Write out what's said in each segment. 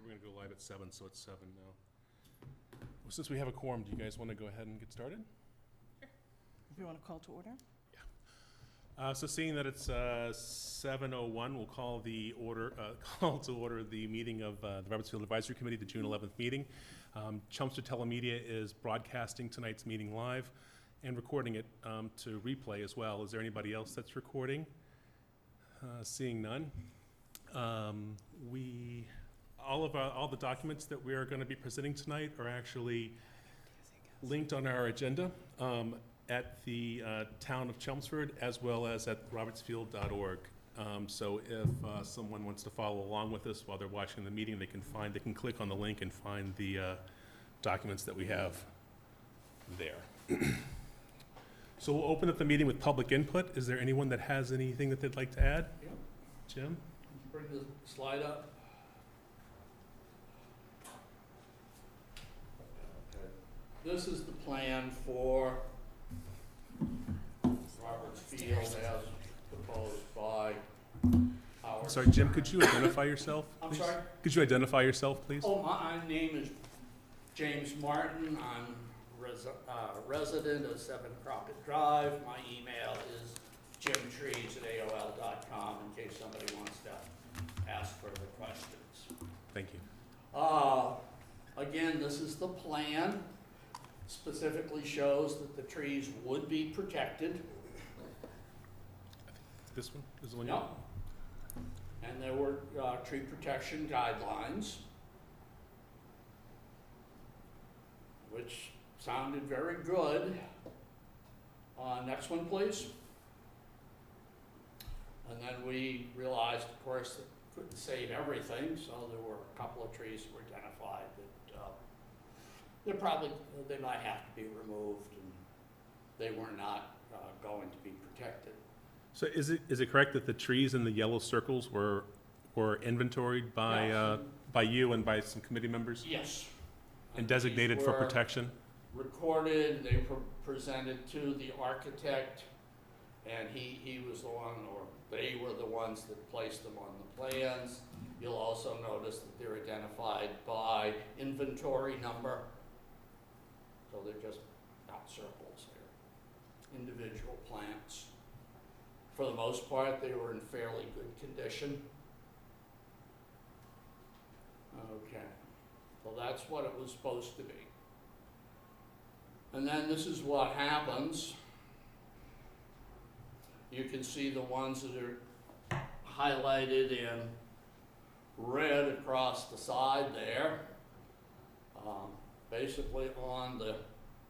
We're going to go live at 7, so it's 7 now. Well, since we have a quorum, do you guys want to go ahead and get started? If you want to call to order? So seeing that it's 7:01, we'll call the order, call to order the meeting of the Robertsfield Advisory Committee, the June 11th meeting. Chelmsford Telemedia is broadcasting tonight's meeting live and recording it to replay as well. Is there anybody else that's recording? Seeing none. All the documents that we are going to be presenting tonight are actually linked on our agenda at the town of Chelmsford as well as at robertsfield.org. So if someone wants to follow along with us while they're watching the meeting, they can click on the link and find the documents that we have there. So we'll open up the meeting with public input. Is there anyone that has anything that they'd like to add? Yeah. Jim? Bring the slide up. This is the plan for Roberts Field as proposed by our... Sorry, Jim, could you identify yourself, please? I'm sorry? Could you identify yourself, please? Oh, my name is James Martin. I'm resident of 7 Crockett Drive. My email is jimtrees@aol.com in case somebody wants to ask further questions. Thank you. Again, this is the plan. Specifically shows that the trees would be protected. This one is the one? Yep. And there were tree protection guidelines, which sounded very good. Next one, please. And then we realized, of course, that we couldn't save everything, so there were a couple of trees that were identified that they might have to be removed, and they were not going to be protected. So is it correct that the trees in the yellow circles were inventoried by Yes. by you and by some committee members Yes. and designated these for were protection? Recorded, they were presented to the architect, and he was the one, or they were the ones that placed them on the plans. You'll also notice that they're identified by inventory number. So they're just not circles, they're individual plants. For the most part, they were in fairly good condition. Okay, well, that's what it was supposed to be. And then this is what happens. You can see the ones that are highlighted in red across the side there. Basically on the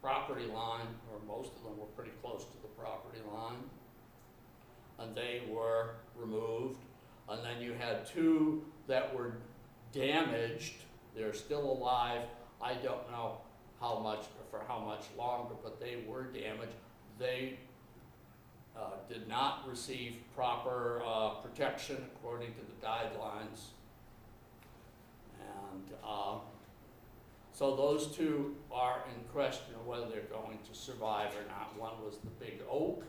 property line, or most of them were pretty close to the property line. And they were removed. And then you had 2 that were damaged. They're still alive. I don't know how much, for how much longer, but they were damaged. They did not receive proper protection according to the guidelines. And so those 2 are in question of whether they're going to survive or not. One was the big oak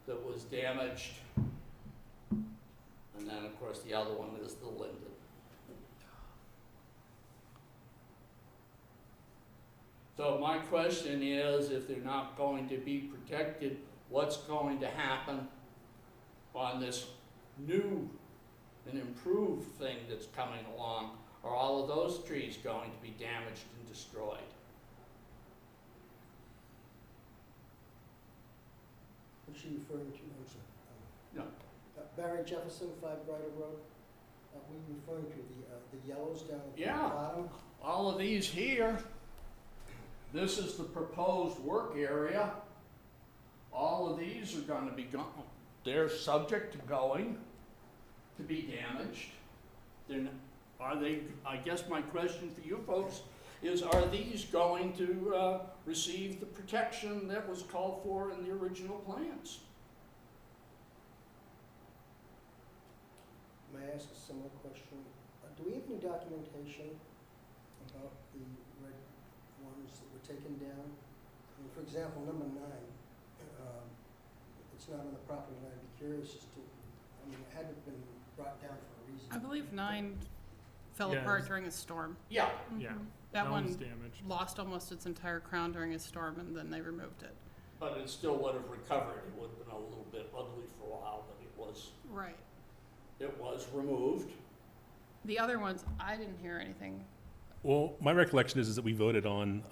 that was damaged, and then of course the other one is the linden. So my question is, if they're not going to be protected, what's going to happen on this new and improved thing that's coming along? Are all of those trees going to be damaged and destroyed? What's she referring to? I'm sorry. No. Barry Jefferson, 5 Bridle Road. We referring to the yellows down at the Yeah. bottom? All of these here, this is the proposed work area. All of these are going to be gone. They're subject to going to be damaged. Are they, I guess my question for you folks is, are these going to receive the protection that was called for in the original plans? May I ask a similar question? Do we have any documentation about the red ones that were taken down? I mean, for example, number 9, it's not on the property line. I'd be curious as to, I mean, it hadn't been brought down for a reason. I believe 9 fell Yeah, apart it during a storm. Yeah, Yeah, That one's one damaged. lost almost its entire crown during a storm, and then they removed it. but it still would have recovered. It would have been a little bit ugly for a while, but Right. it was removed. The other ones, I didn't hear anything. Well, my recollection is that we voted on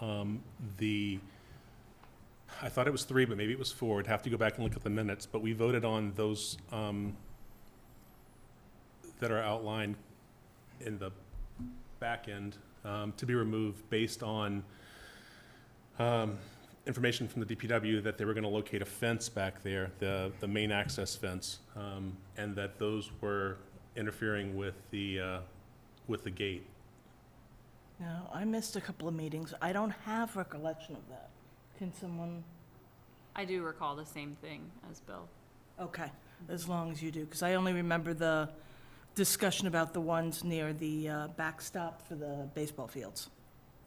I thought it was 3, but maybe it was 4. I'd have to go back and look at the minutes, but we voted on those that are outlined in the back end to be removed based on information from the DPW that they were going to locate a fence back there, the main access fence, and that those were interfering with the gate. No, I missed a couple of meetings. I don't have recollection of that. Can someone, I do recall the same thing as Bill. okay, as long as you do, because I only remember the discussion about the ones near the backstop for the baseball fields.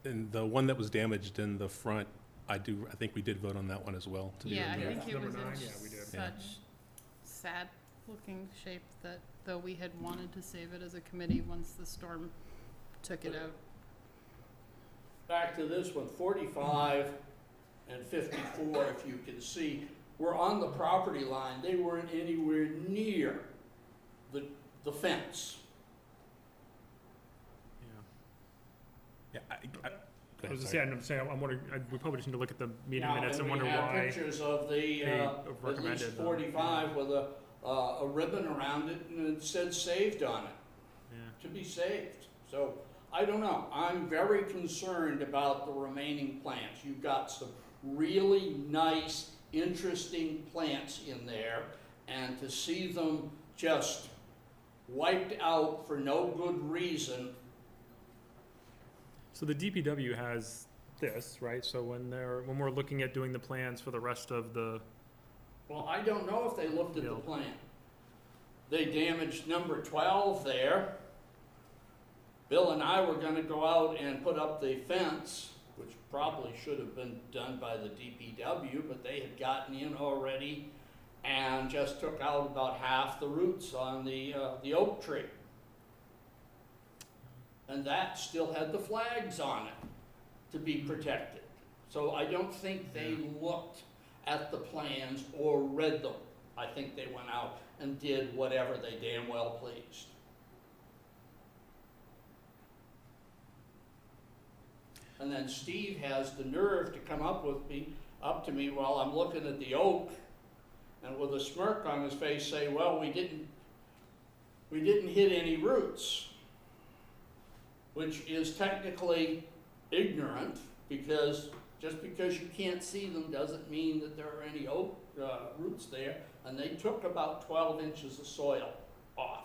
And the one that was damaged in the front, I think we did vote on that one as well. To be Yeah, I removed. think it Number was in 9, yeah, we did. Yeah. such sad-looking shape that though we had wanted to save it as a committee once the storm took it out. Back to this one, 45 and 54, if you can see, were on the property line. They weren't anywhere near the fence. Yeah, I was just saying, I'm wondering, we probably just need to look at the meeting Now, minutes and we wonder have why. pictures of the, they at least recommended them. 45 with a ribbon around it and it said saved on it, Yeah. to be saved. So, I don't know, I'm very concerned about the remaining plants. You've got some really nice, interesting plants in there, and to see them just wiped out for no good reason. So the DPW has this, right? So when we're looking at doing the plans for the rest of the, Well, I don't know if they looked at the No. plan. They damaged number 12 there. Bill and I were gonna go out and put up the fence, which probably should have been done by the DPW, but they had gotten in already and just took out about half the roots on the oak tree. And that still had the flags on it to be protected. So I don't think they looked at the plans or read them. I think they went out and did whatever they damn well pleased. And then Steve has the nerve to come up to me while I'm looking at the oak, and with a smirk on his face say, well, we didn't hit any roots, which is technically ignorant, because just because you can't see them doesn't mean that there are any oak roots there, and they took about 12 inches of soil off.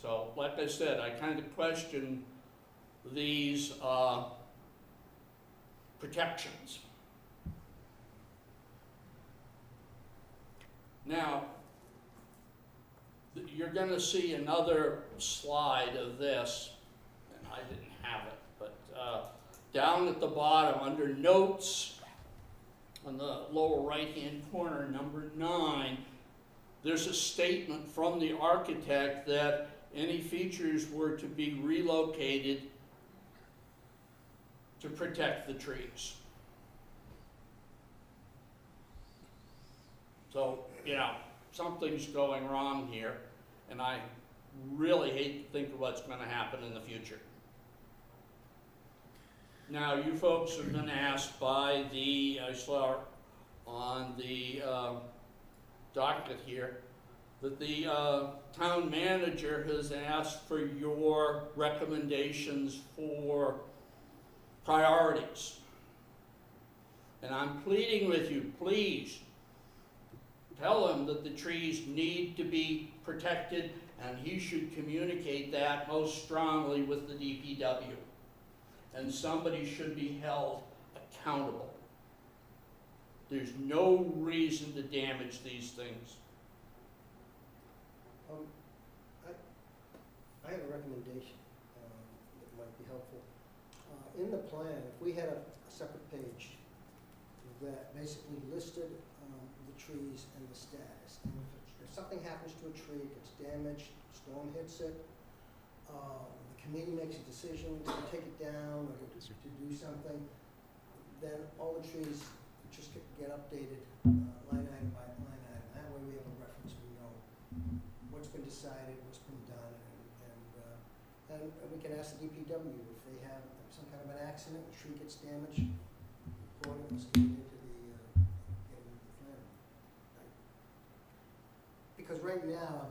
So, like I said, I kind of question these protections. Now, you're going to see another slide of this, and I didn't have it, but down at the bottom under notes on the lower right-hand corner, number 9, there's a statement from the architect that any features were to be relocated to protect the trees. So, yeah, something's going wrong here, and I really hate to think of what's going to happen in the future. Now, you folks have been asked by I saw on the docket here, that the town manager has asked for your recommendations for priorities. And I'm pleading with you, please, tell him that the trees need to be protected, and he should communicate that most strongly with the DPW. And somebody should be held accountable. There's no reason to damage these things. I have a recommendation that might be helpful. In the plan, if we had a separate page that basically listed the trees and the status, and if it's if something happens to a tree, it gets damaged, storm hits it, the committee makes a decision to take it down or to do something, then all the trees just get updated, line item by line item. That way we have a reference, we know what's been decided, what's been done, and we can ask the DPW if they have some kind of an accident, a tree gets damaged, report it, let's get it into the plan. Because right now,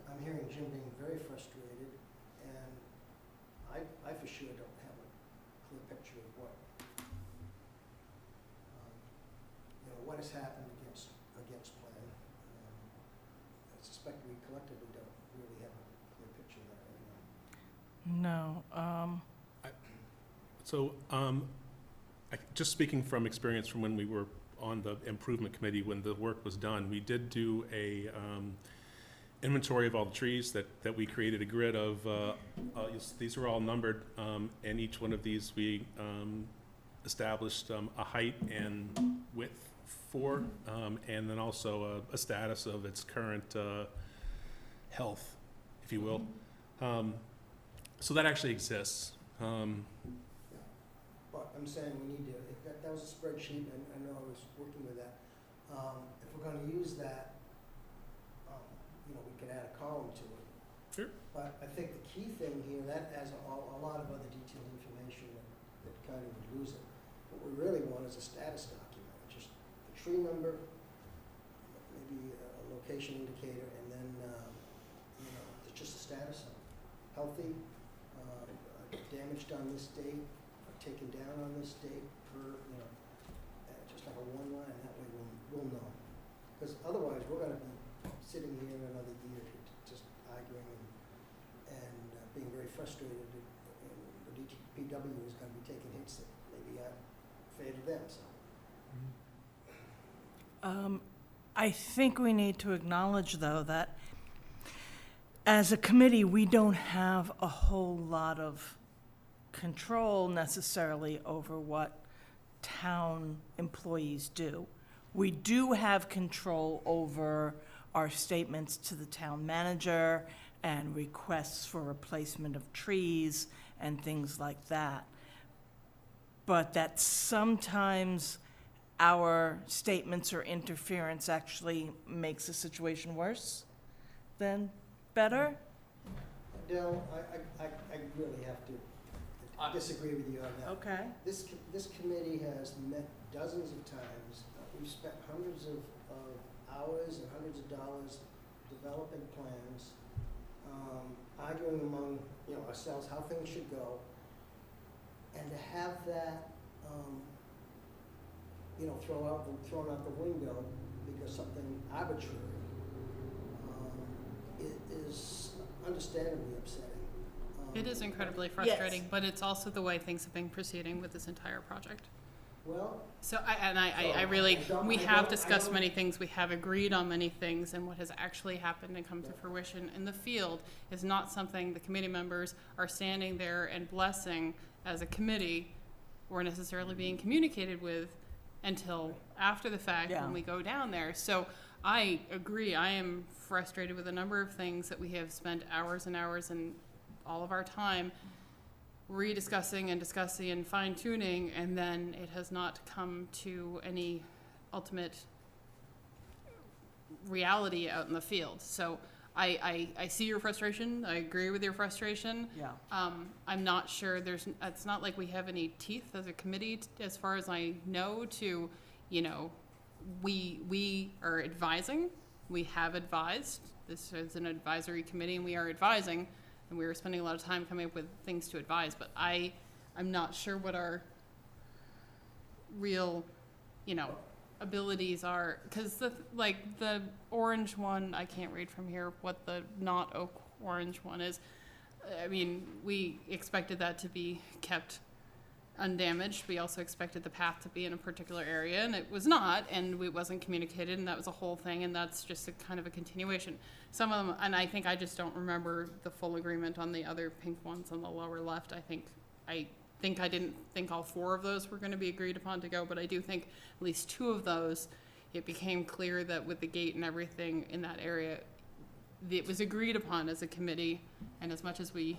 I'm hearing Jim being very frustrated, and I for sure don't have a clear picture of what has happened against plan. I suspect we collectively don't really have a clear picture of that right now. No, So, just speaking from experience from when we were on the improvement committee, when the work was done, we did do a inventory of all the trees that we created a grid of. These are all numbered, and each one of these we established a height and width for, and then also a status of its current health, if you will. So that actually exists. But I'm saying we need to, that was a spreadsheet, and I know I was working with that. If we're gonna use that, we can add a column to it. Sure. But I think the key thing here, that has a lot of other detailed information that kind of would lose it. What we really want is a status document, just the tree number, maybe a location indicator, and then, it's just a status of healthy, damaged on this date, taken down on this date per, just like a one line, that way we'll know. Because otherwise, we're gonna be sitting here another year just arguing and being very frustrated, and the DPW is gonna be taking hits that maybe aren't fair to them, so. I think we need to acknowledge, though, that as a committee, we don't have a whole lot of control necessarily over what town employees do. We do have control over our statements to the town manager and requests for replacement of trees and things like that. But that sometimes our statements or interference actually makes the situation worse than better. Adele, I really have to disagree with you on that. Okay. This committee has met dozens of times. We've spent hundreds of hours and hundreds of dollars developing plans, arguing among ourselves how things should go, and to have that thrown out the window because something arbitrary is understandably upsetting. It is incredibly frustrating, but it's also the way things have been proceeding with this entire project. Well, So I we have discussed many things, we have agreed on many things, and what has actually happened and come to fruition in the field is not something the committee members are standing there and blessing as a committee or necessarily being communicated with until after the fact Yeah. when we go down there. So I agree, I am frustrated with a number of things that we have spent hours and hours and all of our time rediscussing and discussing and fine-tuning, and then it has not come to any ultimate reality out in the field. So I see your frustration, I agree with your frustration. Yeah. I'm not sure it's not like we have any teeth as a committee, as far as I know, to, we are advising, we have advised, this is an advisory committee, and we are advising, and we were spending a lot of time coming up with things to advise, but I'm not sure what our real, abilities are, because the orange one, I can't read from here what the not oak orange one is. I mean, we expected that to be kept undamaged. We also expected the path to be in a particular area, and it was not, and it wasn't communicated, and that was a whole thing, and that's just a kind of a continuation. Some of them, and I think I just don't remember the full agreement on the other pink ones on the lower left. I think I didn't think all four of those were going to be agreed upon to go, but I do think at least two of those, it became clear that with the gate and everything in that area, it was agreed upon as a committee, and as much as we,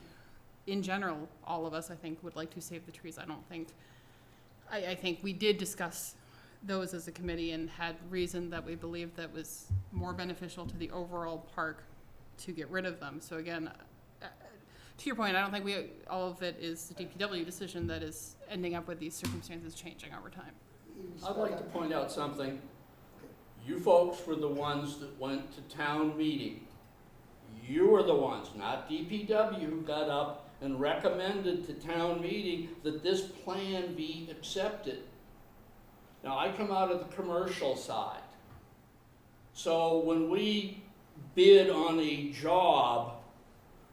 in general, all of us, I think, would like to save the trees, I think we did discuss those as a committee and had reason that we believed that was more beneficial to the overall park to get rid of them. So again, to your point, I don't think all of it is the DPW decision that is ending up with these circumstances changing over time. I'd like to point out something. You folks were the ones that went to town meeting. You were the ones, not DPW, who got up and recommended to town meeting that this plan be accepted. Now, I come out of the commercial side. So when we bid on a job,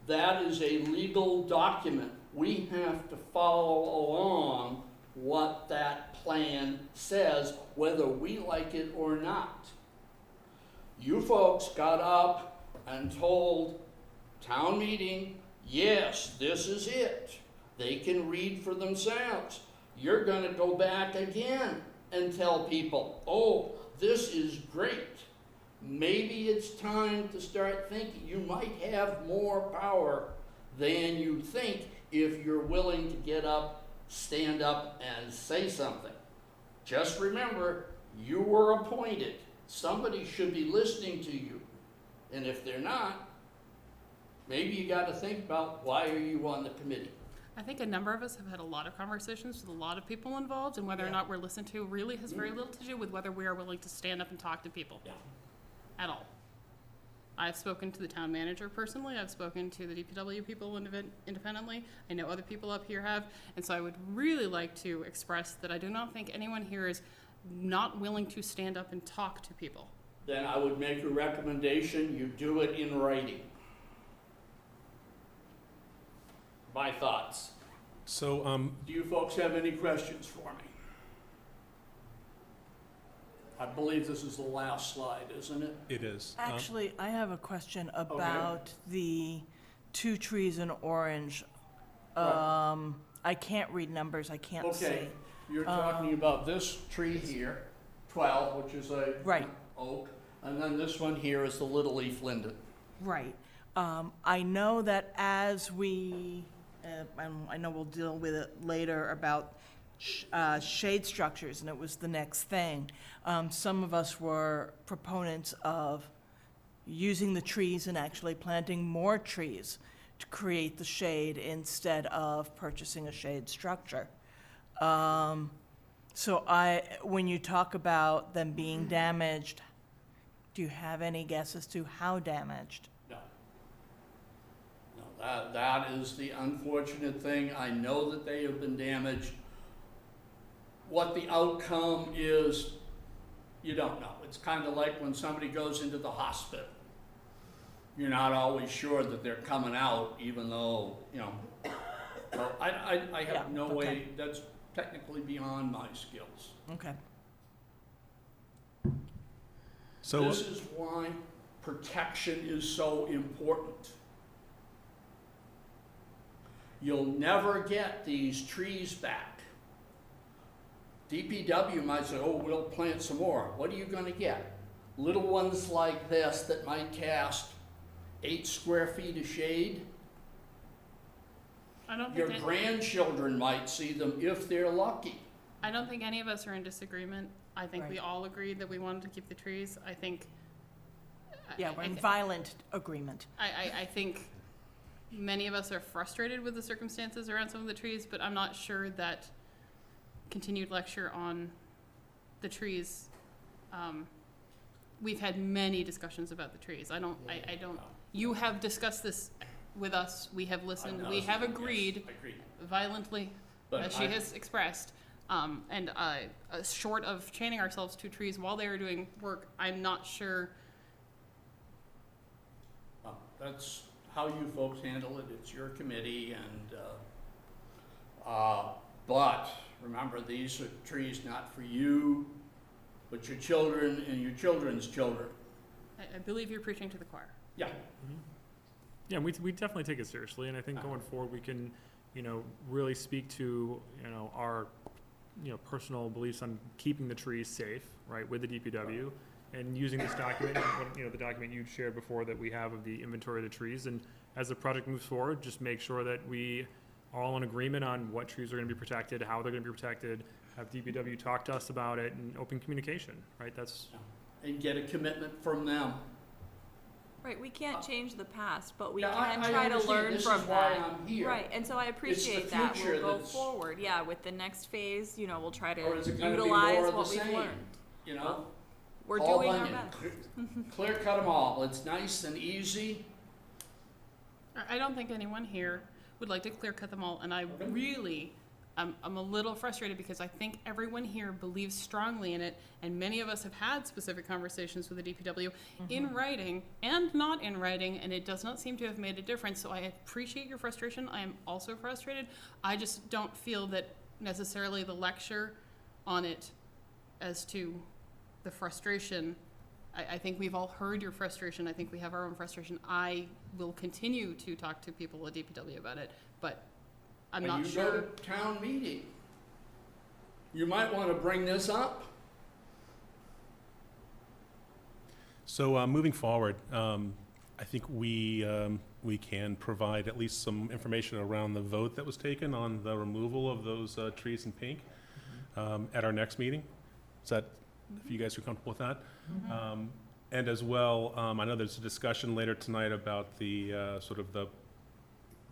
that is a legal document. We have to follow along what that plan says, whether we like it or not. You folks got up and told town meeting, yes, this is it. They can read for themselves. You're gonna go back again and tell people, oh, this is great. Maybe it's time to start thinking you might have more power than you think if you're willing to get up, stand up, and say something. Just remember, you were appointed. Somebody should be listening to you. And if they're not, maybe you got to think about why are you on the committee. I think a number of us have had a lot of conversations with a lot of people involved, and whether or not we're listened to really has very little to do with whether we are willing to stand up and talk to people. Yeah. At all. I've spoken to the town manager personally, I've spoken to the DPW people independently, I know other people up here have, and so I would really like to express that I do not think anyone here is not willing to stand up and talk to people. Then I would make a recommendation, you do it in writing. My thoughts. So, Do you folks have any questions for me? I believe this is the last slide, isn't it? it is. Actually, I have a question about the 2 trees in orange. Right. I can't read numbers, I can't see. Okay, you're talking about this tree here, 12, which is a Right. oak, and then this one here is the little leaf linden. Right. I know that as we, I know we'll deal with it later about shade structures, and it was the next thing. Some of us were proponents of using the trees and actually planting more trees to create the shade instead of purchasing a shade structure. So when you talk about them being damaged, do you have any guess as to how damaged? No. No, that is the unfortunate thing. I know that they have been damaged. What the outcome is, you don't know. It's kind of like when somebody goes into the hospital. You're not always sure that they're coming out, even though, you know. So I Yeah, have no okay. way, that's technically beyond my skills. Okay. So, This is why protection is so important. You'll never get these trees back. DPW might say, oh, we'll plant some more. What are you gonna get? Little ones like this that might cast 8 square feet of shade. I don't Your think, grandchildren might see them if they're lucky. I don't think any of us are in disagreement. I think we Right. all agreed that we wanted to keep the trees. I think. Yeah, we're in violent agreement. I think many of us are frustrated with the circumstances around some of the trees, but I'm not sure that continued lecture on the trees, we've had many discussions about the trees. I don't, you have discussed this with us, we have listened, we have agreed Yes, agreed. violently, But as she I- has expressed. And short of chaining ourselves to trees while they are doing work, I'm not sure. That's how you folks handle it, it's your committee, and, but remember, these are trees not for you, but your children and your children's children. I believe you're preaching to the choir. Yeah. Yeah, we definitely take it seriously, and I think going forward, we can, really speak to, our personal beliefs on keeping the trees safe, right, with the DPW, and using this document, the document you shared before that we have of the inventory of the trees, and as the project moves forward, just make sure that we are all in agreement on what trees are gonna be protected, how they're gonna be protected, have DPW talk to us about it, and open communication, right, that's, And get a commitment from them. Right, we can't change the past, but we Yeah, can I try to understand. learn This from is why that. I'm here. Right, and so I appreciate that. future We'll go that's- forward, yeah, with the next phase, we'll try to Or is it gonna be more utilize of the what we've same? learned. You know? We're Paul doing our Bunyan. best. Clear cut them all. It's nice and easy. I don't think anyone here would like to clear cut them all, and I Okay. really, I'm a little frustrated because I think everyone here believes strongly in it, and many of us have had specific conversations with the DPW in writing and not in writing, and it does not seem to have made a difference, so I appreciate your frustration. I am also frustrated. I just don't feel that necessarily the lecture on it as to the frustration, I think we've all heard your frustration. I think we have our own frustration. I will continue to talk to people at DPW about it, but I'm When not you sure. go to town meeting, you might want to bring this up. So moving forward, I think we can provide at least some information around the vote that was taken on the removal of those trees in pink at our next meeting. Is that, if you guys are comfortable with that? And as well, I know there's a discussion later tonight about the sort of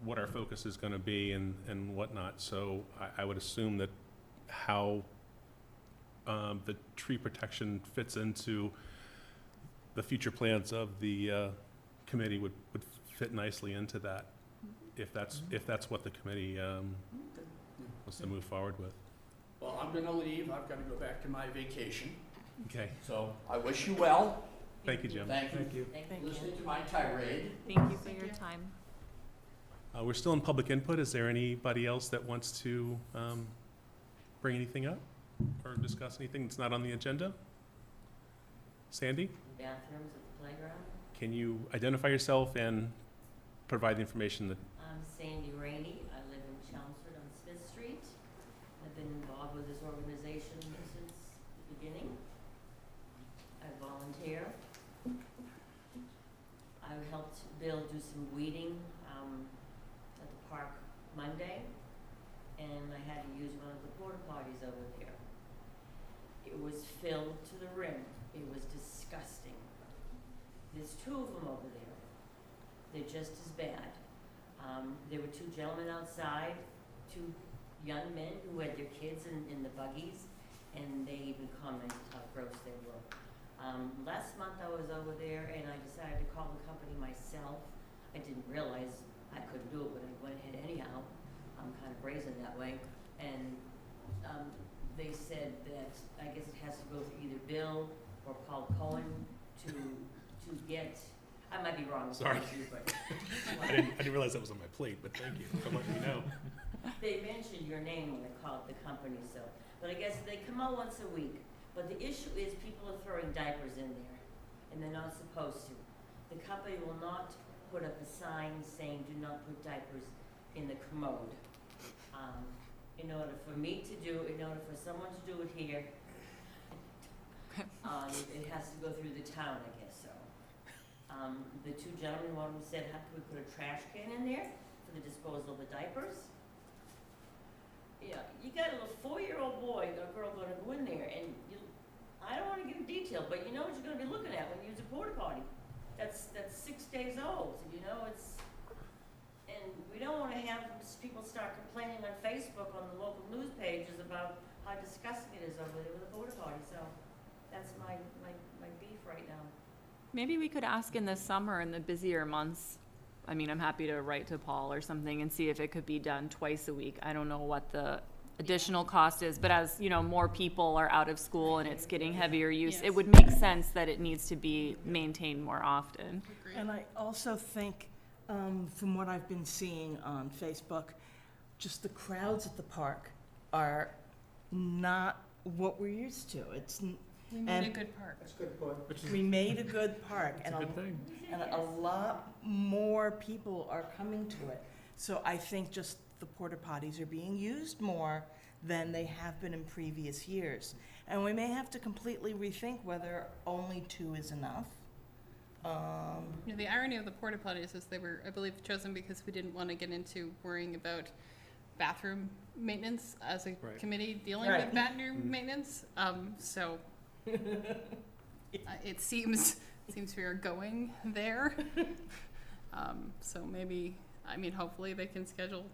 what our focus is going to be and whatnot. So I would assume that how the tree protection fits into the future plans of the committee would fit nicely into that, if that's what the committee wants to move forward with. Well, I'm going to leave. I've got to go back to my vacation. Okay, So I wish you well. thank you, Jim. Thank you thank you. for listening to my tirade. Thank you for Thank your you. time. We're still in public input. Is there anybody else that wants to bring anything up or discuss anything that's not on the agenda? Sandy, Bathrooms at the playground. can you identify yourself and provide the information that, I'm Sandy Rainey. I live in Chelmsford on Smith Street. I've been involved with this organization since the beginning. I volunteer. I helped Bill do some weeding at the park Monday, and I had to use one of the porta potties over there. It was filled to the rim. It was disgusting. There's two of them over there. They're just as bad. There were two gentlemen outside, two young men who had their kids in the buggies, and they even commented how gross they were. Last month I was over there and I decided to call the company myself. I didn't realize I couldn't do it, but I went ahead anyhow. I'm kind of brazen that way. And they said that I guess it has to go through either Bill or Paul Cohen to get, I might be wrong. Sorry. But I didn't realize that was on my plate, but thank you for letting me know. they mentioned your name when I called the company, so, but I guess they come out once a week. But the issue is people are throwing diapers in there, and they're not supposed to. The company will not put up a sign saying, do not put diapers in the commode. In order for me to do, in order for someone to do it here, it has to go through the town, I guess so. The two gentlemen, one of them said, how can we put a trash can in there for the disposal of the diapers? Yeah, you got a little 4-year-old boy or girl gonna go in there, and I don't wanna give detail, but you know what you're gonna be looking at when you use a porta potty. That's 6 days old, so and we don't wanna have people start complaining on Facebook, on the local news pages about how disgusting it is over there with a porta potty, so that's my beef right now. Maybe we could ask in the summer, in the busier months. I mean, I'm happy to write to Paul or something and see if it could be done twice a week. I don't know what the additional cost is, but as, more people are out of school and it's getting heavier use, Yes. it would make sense that it needs to be maintained more often. Agreed. And I also think, from what I've been seeing on Facebook, just the crowds at the park are not what we're used to. We made a and- good park. That's a good point. We made a good park, It's a good thing. and a lot more people are coming to it. So I think just the porta potties are being used more than they have been in previous years. And we may have to completely rethink whether only 2 is enough. You know, the irony of the porta potties is they were, I believe, chosen because we didn't want to get into worrying about bathroom maintenance as a Right. committee dealing Right. with bathroom maintenance. So it seems we are going there. So maybe, I mean, hopefully they can schedule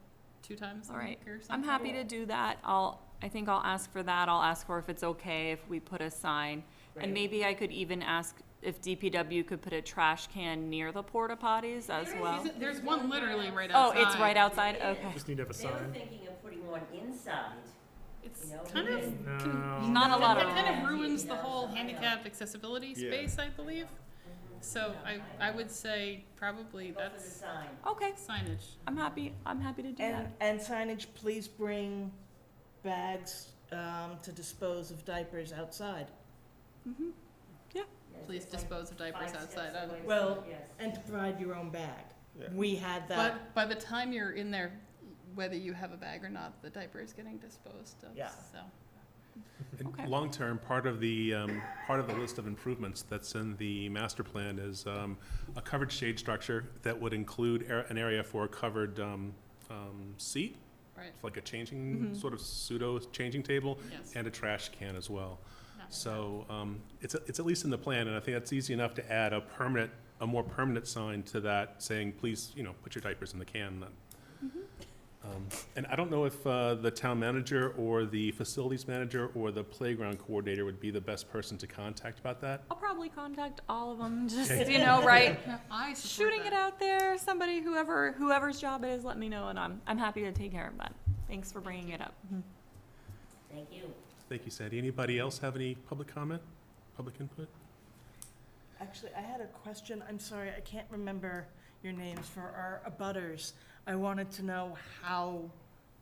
2 times a All right. week or something. I'm happy to do that. I think I'll ask for that. I'll ask for if it's okay if we put a sign. Right. And maybe I could even ask if DPW could put a trash can near the porta potties as well. There's one literally right Oh, outside. it's right outside? Okay. Just need to have a They were sign. thinking of putting one inside, It's you know? kind of even- No. Not a lot It of- kind of ruins the whole Yeah. handicapped accessibility Yeah. space, I believe. So I would say probably Go for the that's sign. Okay, signage. I'm happy to do that. And signage, please bring bags to dispose of diapers outside. Mm-hmm. Yes, Please it's like dispose of diapers 5 steps outside. away from- Well, yes. And to provide your own bag. Yeah. We had that. But by the time you're in there, whether you have a bag or not, the diaper is getting disposed of. Yeah. So And Okay. long-term, part of the list of improvements that's in the master plan is a covered shade structure that would include an area for a covered seat, right. like a changing, Mhm. sort of pseudo changing table, Yes. and a trash can as well. Yeah. So it's at least in the plan, and I think that's easy enough to add a more permanent sign to that saying, please, put your diapers in the can. And I don't know if the town manager or the facilities manager or the playground coordinator would be the best person to contact about that. I'll probably contact all of them, just, right? Yeah, I support Shooting that. it out there, somebody, whoever's job it is, let me know, and I'm happy to take care of that. Thanks for bringing it up. Thank you. Thank you, Sandy. Anybody else have any public comment, public input? Actually, I had a question. I'm sorry, I can't remember your names for our abutters. I wanted to know how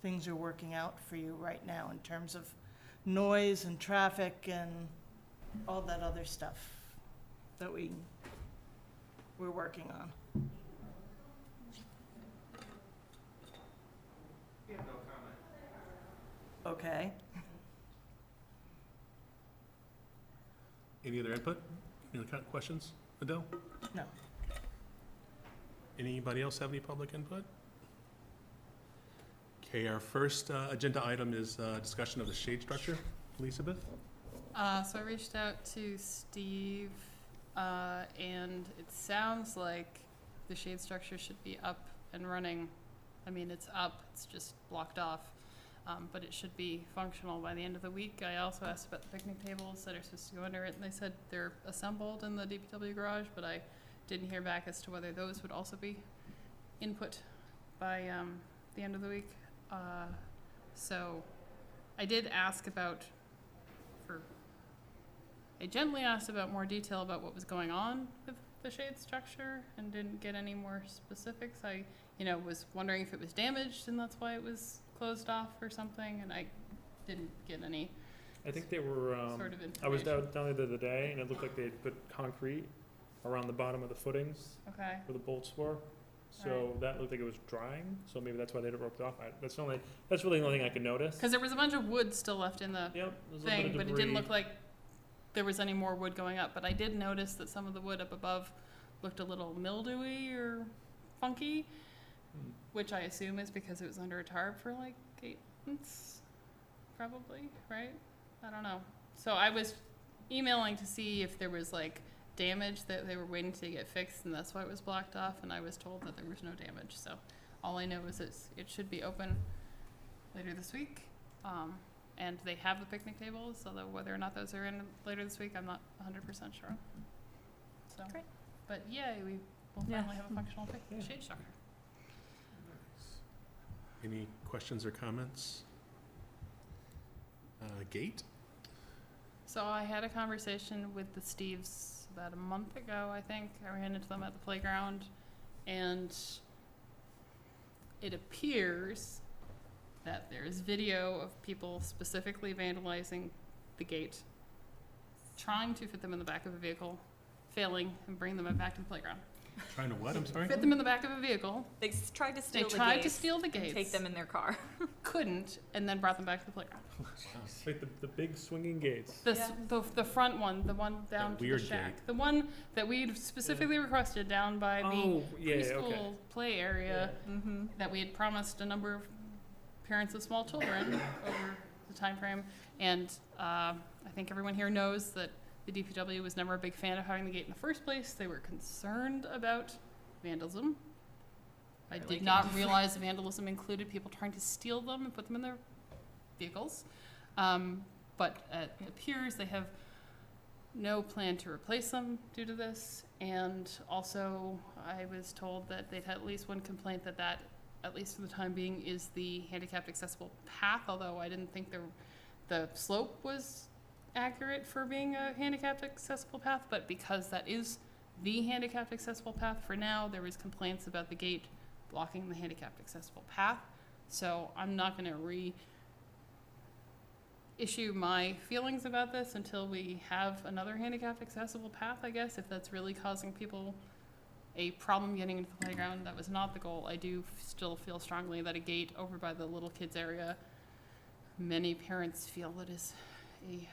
things are working out for you right now in terms of noise and traffic and all that other stuff that we're working on. Okay. Any other input? Any other questions? Adele? No. Anybody else have any public input? Okay, our first agenda item is discussion of the shade structure. Elizabeth? So I reached out to Steve, and it sounds like the shade structure should be up and running. I mean, it's up, it's just blocked off, but it should be functional by the end of the week. I also asked about the picnic tables that are supposed to go under it, and they said they're assembled in the DPW garage, but I didn't hear back as to whether those would also be input by the end of the week. So I did ask about, I gently asked about more detail about what was going on with the shade structure and didn't get any more specifics. I, was wondering if it was damaged and that's why it was closed off or something, and I didn't get any I think they were, sort of information. I was down there the other day, and it looked like they had put concrete around the bottom of the footings Okay, where the bolts were. So Right. that looked like it was drying, so maybe that's why they had it roped off. That's really the only thing I could notice. because there was a bunch of wood still left in the Yep, there's a little thing, bit but of it didn't debris. look like there was any more wood going up. But I did notice that some of the wood up above looked a little mildewy or funky, which I assume is because it was under a tarp for like 8 months, probably, right? I don't know. So I was emailing to see if there was like damage that they were waiting to get fixed, and that's why it was blocked off, and I was told that there was no damage. So all I know is it should be open later this week. And they have the picnic tables, although whether or not those are in later this week, I'm not 100% sure. So, Great. But yay, we will Yeah. finally have a functional Yeah. shade structure. Any questions or comments? Gate? So I had a conversation with the Steves about a month ago, I think. I ran into them at the playground, and it appears that there's video of people specifically vandalizing the gate, trying to fit them in the back of a vehicle, failing, and bring them back to the playground. Trying to what, I'm sorry? Fit them in the back of a vehicle. They tried to They steal the tried to gates steal the and gates. take them in their car. Couldn't, and then brought them back to the playground. Like the big swinging gates. The front one, the one down That to the weird shack. gate. The one that we'd specifically requested down by the Oh, yeah, okay. preschool play area Mm-hmm. that we had promised a number of parents of small children over the time frame. And I think everyone here knows that the DPW was never a big fan of having the gate in the first place. They were concerned about vandalism. I Really did not realize vandalism included people trying to steal them and put them in their vehicles. But it appears they have no plan to replace them due to this. And also, I was told that they'd had at least one complaint that, at least for the time being, is the handicapped accessible path, although I didn't think the slope was accurate for being a handicapped accessible path, but because that is the handicapped accessible path for now, there was complaints about the gate blocking the handicapped accessible path. So I'm not gonna issue my feelings about this until we have another handicapped accessible path, I guess, if that's really causing people a problem getting into the playground. That was not the goal. I do still feel strongly that a gate over by the little kids area, many parents feel that is a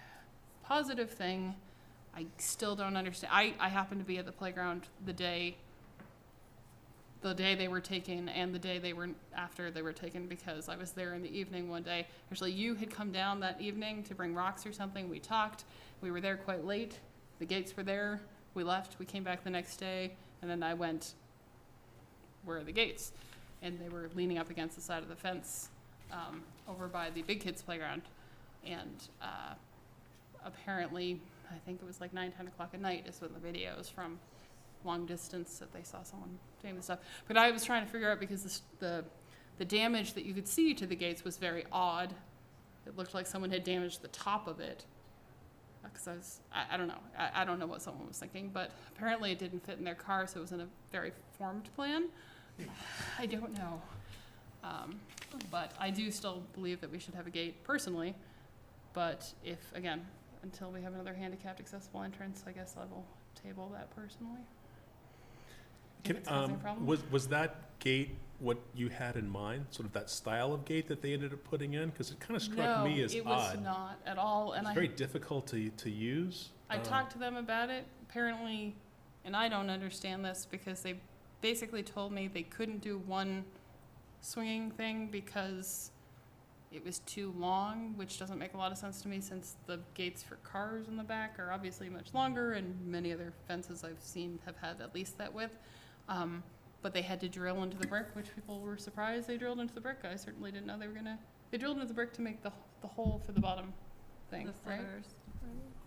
positive thing. I still don't understand. I happened to be at the playground the day they were taken and the day after they were taken, because I was there in the evening one day. Actually, you had come down that evening to bring rocks or something. We talked. We were there quite late. The gates were there. We left. We came back the next day, and then I went, where are the gates? And they were leaning up against the side of the fence over by the big kids playground. And apparently, I think it was like 9, 10 o'clock at night is when the videos from long distance that they saw someone doing this stuff. But I was trying to figure out, because the damage that you could see to the gates was very odd. It looked like someone had damaged the top of it. Because I don't know. I don't know what someone was thinking, but apparently it didn't fit in their car, so it was in a very formed plan. I don't know. But I do still believe that we should have a gate personally. But if, again, until we have another handicapped accessible entrance, I guess I will table that personally. If it's causing a problem. Was that gate what you had in mind, sort of that style of gate that they ended up putting in? Because it kind of struck me as odd. No, it was not at all. And It's very difficult to use. I talked to them about it, apparently, and I don't understand this, because they basically told me they couldn't do one swinging thing because it was too long, which doesn't make a lot of sense to me, since the gates for cars in the back are obviously much longer, and many other fences I've seen have had at least that width. But they had to drill into the brick, which people were surprised they drilled into the brick. I certainly didn't know they were they drilled into the brick to make the hole for the bottom thing, The right? footers.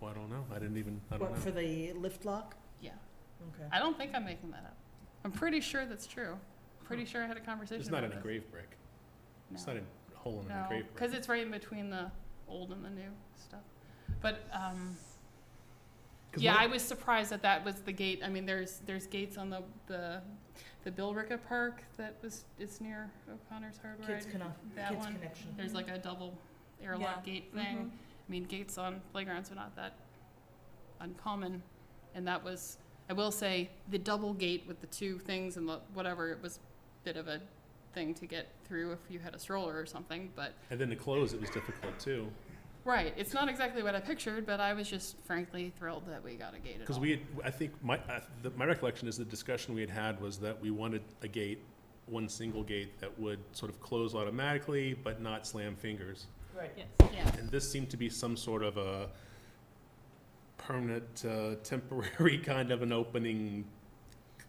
Oh, I don't know. I don't know. What, for the lift lock? Yeah. Okay. I don't think I'm making that up. I'm pretty sure that's true. Pretty sure I had a conversation It's not about an this. engraved brick. No. It's not a hole in an No, engraved brick. because it's right in between the old and the new stuff. But, 'Cause yeah, my- I was surprised that was the gate. I mean, there's gates on the Bill Ricca Park it's near O'Connor's Hardware. Kids That Kids one. Connection. There's like a double airlock gate thing. Mhm. I mean, gates on playgrounds are not that uncommon. And that was, I will say, the double gate with the two things and whatever, it was a bit of a thing to get through if you had a stroller or something, but, And then to close, it was difficult too. right, it's not exactly what I pictured, but I was just frankly thrilled that we got a gate at Because all. I think my recollection is the discussion we had was that we wanted a gate, one single gate that would sort of close automatically but not slam fingers. Right. Yes. Yeah, And this seemed to be some sort of a permanent, temporary kind of an opening.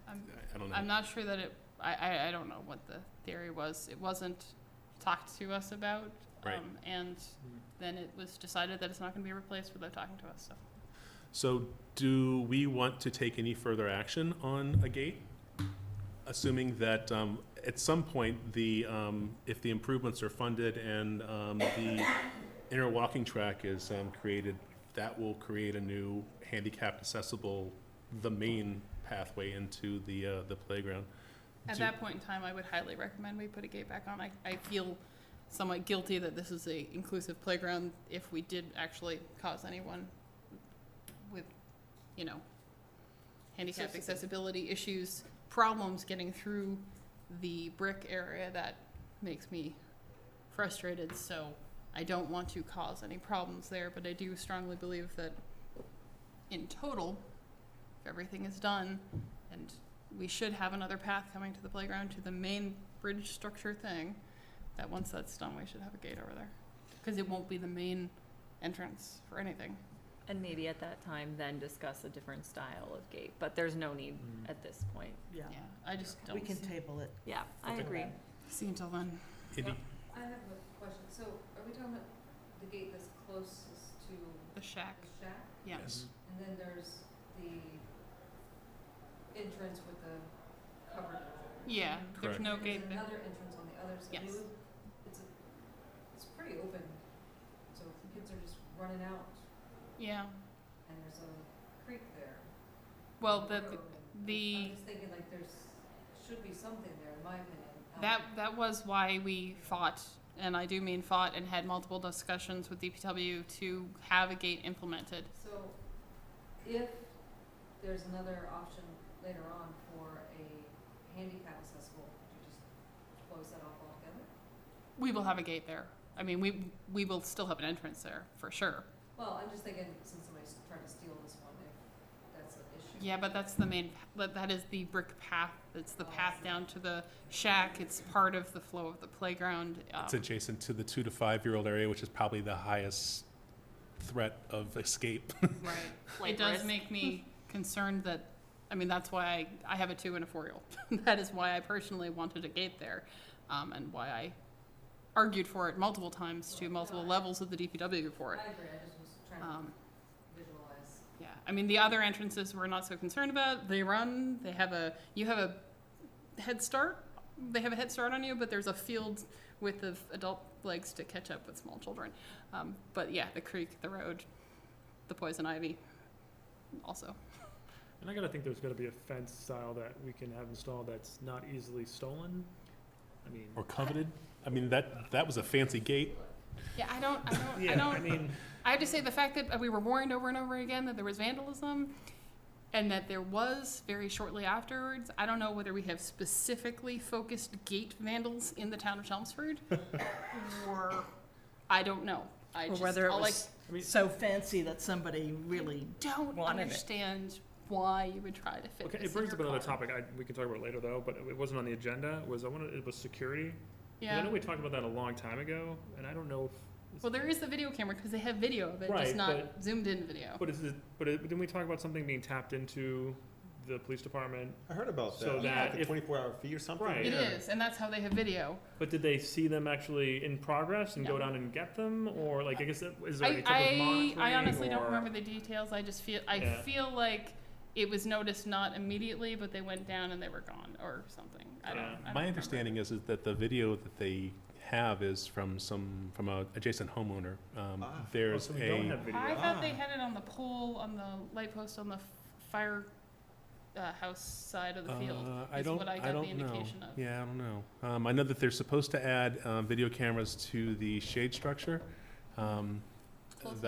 I don't know. I'm not sure that I don't know what the theory was. It wasn't talked to us about. Right. And then it was decided that it's not gonna be replaced without talking to us, so. So do we want to take any further action on a gate? Assuming that at some point, if the improvements are funded and the inner walking track is created, that will create a new handicapped accessible, the main pathway into the playground. At that point in time, I would highly recommend we put a gate back on. I feel somewhat guilty that this is a inclusive playground if we did actually cause anyone with, handicapped accessibility issues problems getting through the brick area that makes me frustrated, so I don't want to cause any problems there, but I do strongly believe that in total, if everything is done, and we should have another path coming to the playground, to the main bridge structure thing, that once that's done, we should have a gate over there. Because it won't be the main entrance for anything. And maybe at that time, then discuss a different style of gate, but there's no need at this point. Yeah, Yeah, I just we don't can table it. Yeah, I agree. see until then. Indy? I have a question. So are we talking about the gate that's closest to The shack, the shack? yeah. Yes. And then there's the entrance with the covered. Yeah, there's Correct. no And gate there's there. another entrance on the other side. Yes. It's pretty open, so the kids are just running out, Yeah, and there's a creek there. well, and the, road, and the, I'm just thinking like should be something there, in my opinion. that was why we fought, and I do mean fought, and had multiple discussions with DPW to have a gate implemented. So if there's another option later on for a handicap accessible, would you just close that off altogether? We will have a gate there. I mean, we will still have an entrance there, for sure. Well, I'm just thinking, since somebody's trying to steal this one, if that's an issue. Yeah, but that's the main, but that is the brick path. It's the path down to the shack. It's part of the flow of the playground. It's adjacent to the 2 to 5-year-old area, which is probably the highest threat of escape. Right. It does make me concerned that, I mean, that's why I have a 2 and a 4-year-old. That is why I personally wanted a gate there, and why I argued for it multiple times to multiple levels of the DPW for it. I agree, I just was trying to visualize. Yeah, I mean, the other entrances we're not so concerned about. They run, you have a head start. They have a head start on you, but there's a field width of adult legs to catch up with small children. But yeah, the creek, the road, the poison ivy also. And I gotta think there's gotta be a fence style that we can have installed that's not easily stolen. I mean, Or coveted. I mean, that was a fancy gate. Yeah, I don't, yeah, I mean, I have to say the fact that we were warned over and over again that there was vandalism and that there was very shortly afterwards, I don't know whether we have specifically focused gate vandals in the town of Chelmsford or I don't know. I Or just, whether it all was I mean- so fancy that somebody really, don't wanted it. understand why you would try to fit okay, this it brings in up your another car. topic. We can talk about it later though, but it wasn't on the agenda. It was security. 'Cause I Yeah. know we talked about that a long time ago, and I don't know if. Well, there is the video camera because they have video of it, just Right, not zoomed in video. But didn't we talk about something being tapped into the police department? I heard about So that. that Like a if- 24-hour fee or something? Right. It Yeah. is, and that's how they have video. But did they see them actually in progress and go No. down and get them, or like I guess is there any type of I monitoring? honestly don't or- remember the details. I just feel Yeah. feel like it was noticed not immediately, but they went down and they were gone or something. I don't. Yeah. I don't My remember. understanding is that the video that they have is from a adjacent homeowner. Ah. There's Oh, so we don't a, have video. I thought they Ah. had it on the pole, on the light post, on the fire house side of the field. I is don't, what I I got the don't know. indication of. Yeah, I don't know. I know that they're supposed to add, video cameras to the shade structure. Close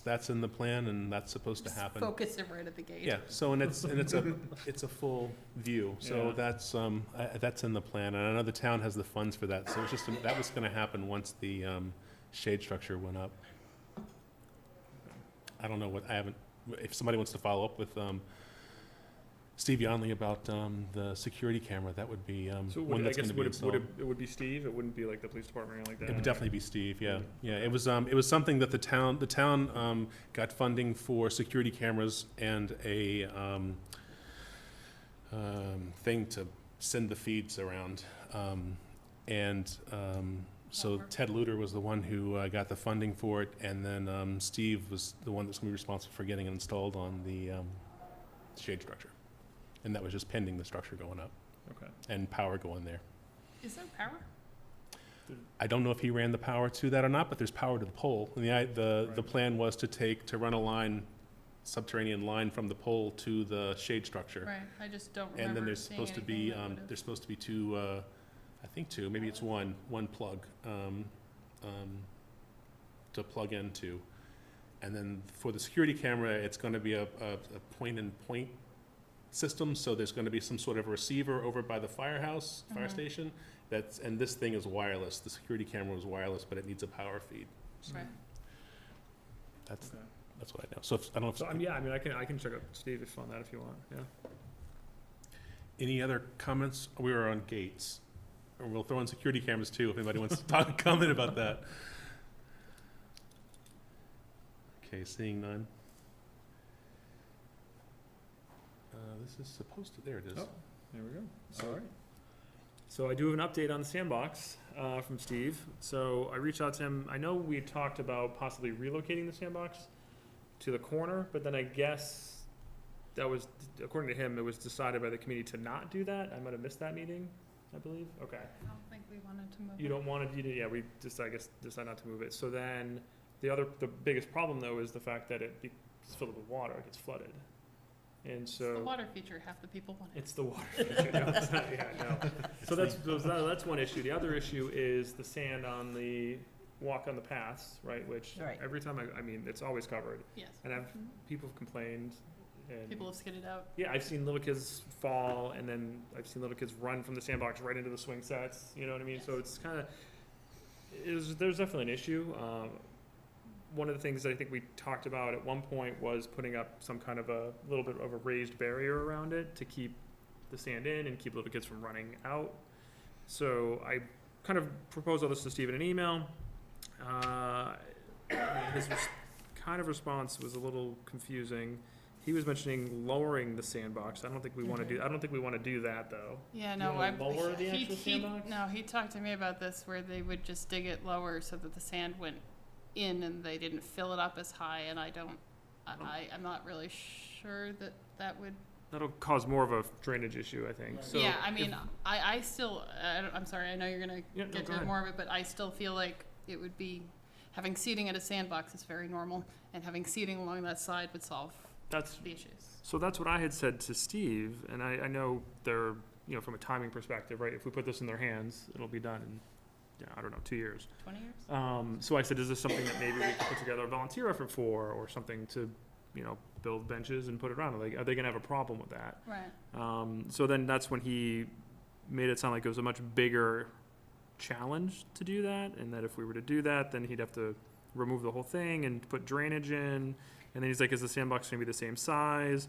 That's in the plan and that's supposed to Just happen. focus it right at the gate. Yeah, so it's a full view, so Yeah. that's in the plan, and I know the town has the funds for that, so it's just, that was gonna happen once the, shade structure went up. I don't know if somebody wants to follow up with, Steve Yonley about, the security camera, that would be, So one I that's guess gonna be would installed. it would be Steve? It wouldn't be like the police department or anything like that? It would definitely be Steve, yeah. Mm-hmm. Yeah, it was something that the town got funding for security cameras and a thing to send the feeds around. So Ted Luter was the one who got the funding for it, and then Steve was the one that's gonna be responsible for getting it installed on the shade structure. And that was just pending the structure going up Okay. and power going there. Is there power? I don't know if he ran the power to that or not, but there's power to the pole. And the Right. plan was to run a line, subterranean line from the pole to the shade structure. Right. I just don't remember. And then there's seeing supposed to be, anything that would've- there's supposed to be two, I think two, maybe it's one plug, to plug into. And then for the security camera, it's gonna be a point-and-point systems, so there's gonna be some sort of receiver over by the firehouse, fire Mhm. station, and this thing is wireless, the security camera is wireless, but it needs a power feed. Right. That's, Okay. that's what I know, so I don't know if. So, yeah, I mean, I can check out Steve if on that if you want, yeah. Any other comments? We were on gates. Or we'll throw in security cameras too, if anybody wants to talk, comment about that. Okay, seeing none. This is supposed to, there it is. Oh. There we go. All right. So I do have an update on the Sandbox from Steve. So I reached out to him. I know we talked about possibly relocating the Sandbox to the corner, but then I guess that was, according to him, it was decided by the committee to not do that. I might have missed that meeting, I believe. Okay. I don't think we wanted to move You it. don't want to, yeah, we just, I guess, decided not to move it. So then the biggest problem though is the fact that it's filled with water, it gets flooded. And It's so. the water feature, half the people want it. It's the water feature, no, it's not, yeah, no. So that's one issue. The other issue is the sand on the walk on the paths, right, which Right. every time I mean, it's always covered. Yes. And people have complained, and People have skidded out. yeah, I've seen little kids fall, and then I've seen little kids run from the Sandbox right into the swing sets, you know what I mean? So it's kinda, there's definitely an issue. One of the things that I think we talked about at one point was putting up some kind of a little bit of a raised barrier around it to keep the sand in and keep little kids from running out. So I kind of proposed all this to Steve in an email. His kind of response was a little confusing. He was mentioning lowering the Sandbox. I don't think we want to do. I don't think we want to do that though. Yeah, You no, wanna lower the actual he, sandbox? no, he talked to me about this where they would just dig it lower so that the sand went in and they didn't fill it up as high, and I'm not really sure that would. That'll cause more of a drainage issue, I think. So Yeah, I if- mean, I still, I'm sorry, I know you're gonna Yeah, no, get go to ahead. more of it, but I still feel like it would be, having seating at a Sandbox is very normal, and having seating along that side would solve that's the issues. So that's what I had said to Steve, and I know they're, you know, from a timing perspective, right? If we put this in their hands, it'll be done in, I don't know, 2 years. 20 years? So I said, is this something that maybe we could put together a volunteer effort for, or something to, you know, build benches and put it around? Like, are they gonna have a problem with that? Right. So then that's when he made it sound like it was a much bigger challenge to do that, and that if we were to do that, then he'd have to remove the whole thing and put drainage in. And then he's like, is the Sandbox gonna be the same size?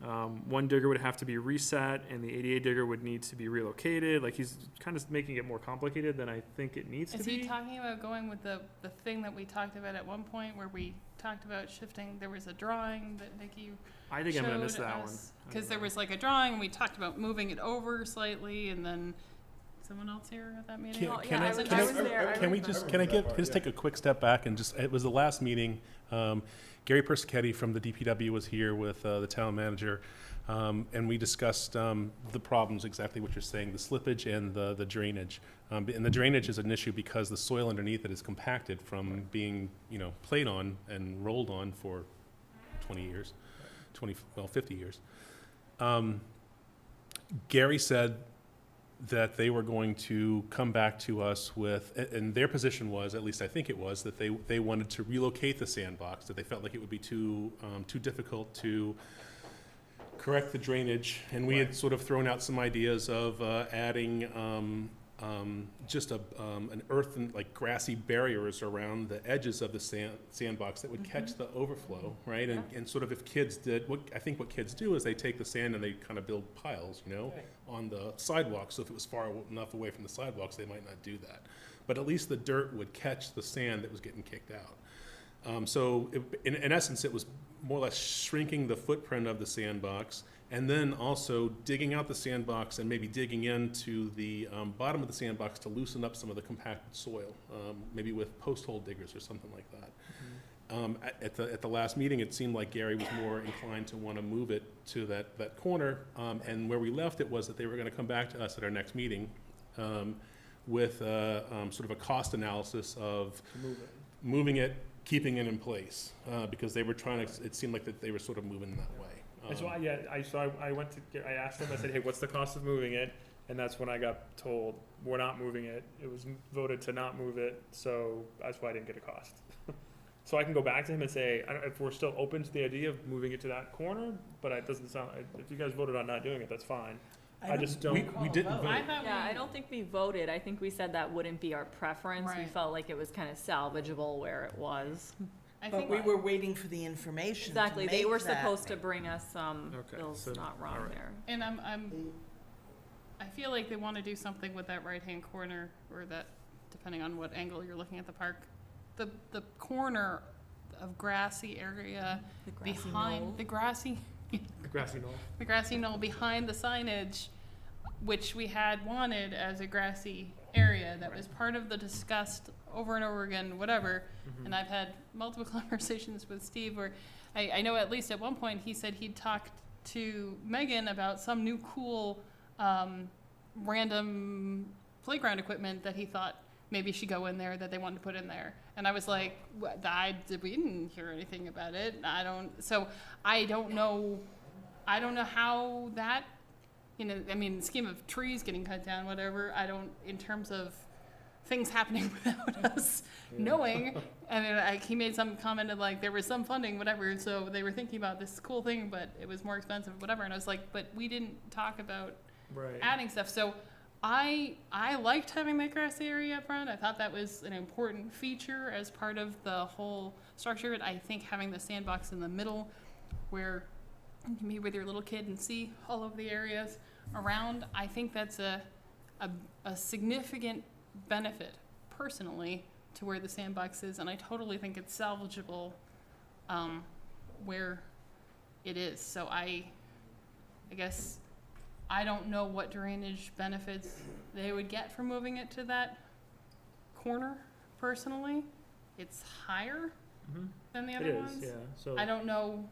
One digger would have to be reset, and the ADA digger would need to be relocated. Like, he's kind of making it more complicated than I think it needs to Is be. he talking about going with the thing that we talked about at one point where we talked about shifting, there was a drawing that Nikki I think I'm gonna miss that one. because there was like a drawing, and we talked about moving it over slightly, and then someone else here at that meeting? Oh, yeah, I was there. I Can we remember. just, can I just take a quick step back and just, it was the last meeting, Gary Persichetti from the DPW was here with the town manager, and we discussed the problems, exactly what you're saying, the slippage and the drainage. And the drainage is an issue because the soil underneath it is compacted from being, you know, played on and rolled on for 20 years, 50 years. Gary said that they were going to come back to us with, and their position was, at least I think it was, that they wanted to relocate the Sandbox, that they felt like it would be too difficult to correct the drainage. And we had sort of thrown out some ideas of adding just an earthen, like grassy barriers around the edges of the Sandbox that would catch the overflow, right? And sort of if kids did, I think what kids do is they take the sand and they kind of build piles, you know, on the sidewalk. So if it was far enough away from the sidewalks, they might not do that. But at least the dirt would catch the sand that was getting kicked out. So in essence, it was more or less shrinking the footprint of the Sandbox, and then also digging out the Sandbox and maybe digging into the bottom of the Sandbox to loosen up some of the compacted soil, maybe with post hole diggers or something like that. At the last meeting, it seemed like Gary was more inclined to want to move it to that corner, and where we left it was that they were going to come back to us at our next meeting with sort of a cost analysis of moving it, keeping it in place, because they were trying to, it seemed like that they were sort of moving that way. That's why, I went to, I asked him, I said, hey, what's the cost of moving it? And that's when I got told, we're not moving it. It was voted to not move it, so that's why I didn't get a cost. So I can go back to him and say, I don't, if we're still open to the idea of moving it to that corner, but it doesn't sound, if you guys voted on not doing it, that's fine. I just don't. We didn't vote. I thought Yeah, we- I don't think we voted. I think we said that wouldn't be our preference. We Right. felt like it was kind of salvageable where it was. I But think we were waiting for the information to Exactly, they make were that. supposed to bring us some, Okay, Bill's so- not wrong alright. there. And I'm The, I feel like they want to do something with that right-hand corner, or that, depending on what angle you're looking at the park, the corner of grassy area The grassy behind knoll. the grassy, Grassy knoll. the grassy knoll behind the signage, which we had wanted as a grassy area that was part of the discussed over and over again, whatever. And I've had multiple conversations with Steve where I know at least at one point he said he'd talked to Megan about some new cool random playground equipment that he thought maybe should go in there, that they wanted to put in there. And I was like, we didn't hear anything about it. I don't know how that, I mean, the scheme of trees getting cut down, whatever, in terms of things happening without us knowing. And then he made some comment of like, there was some funding, whatever, so they were thinking about this cool thing, but it was more expensive, whatever. And I was like, but we didn't talk about Right. adding stuff. So I liked having that grassy area up front. I thought that was an important feature as part of the whole structure. And I think having the sandbox in the middle where you can be with your little kid and see all of the areas around, I think that's a significant benefit personally to where the sandbox is. And I totally think it's salvageable where it is. So I guess I don't know what drainage benefits they would get from moving it to that corner, personally. It's higher than the It other is, ones. yeah, so. I don't know.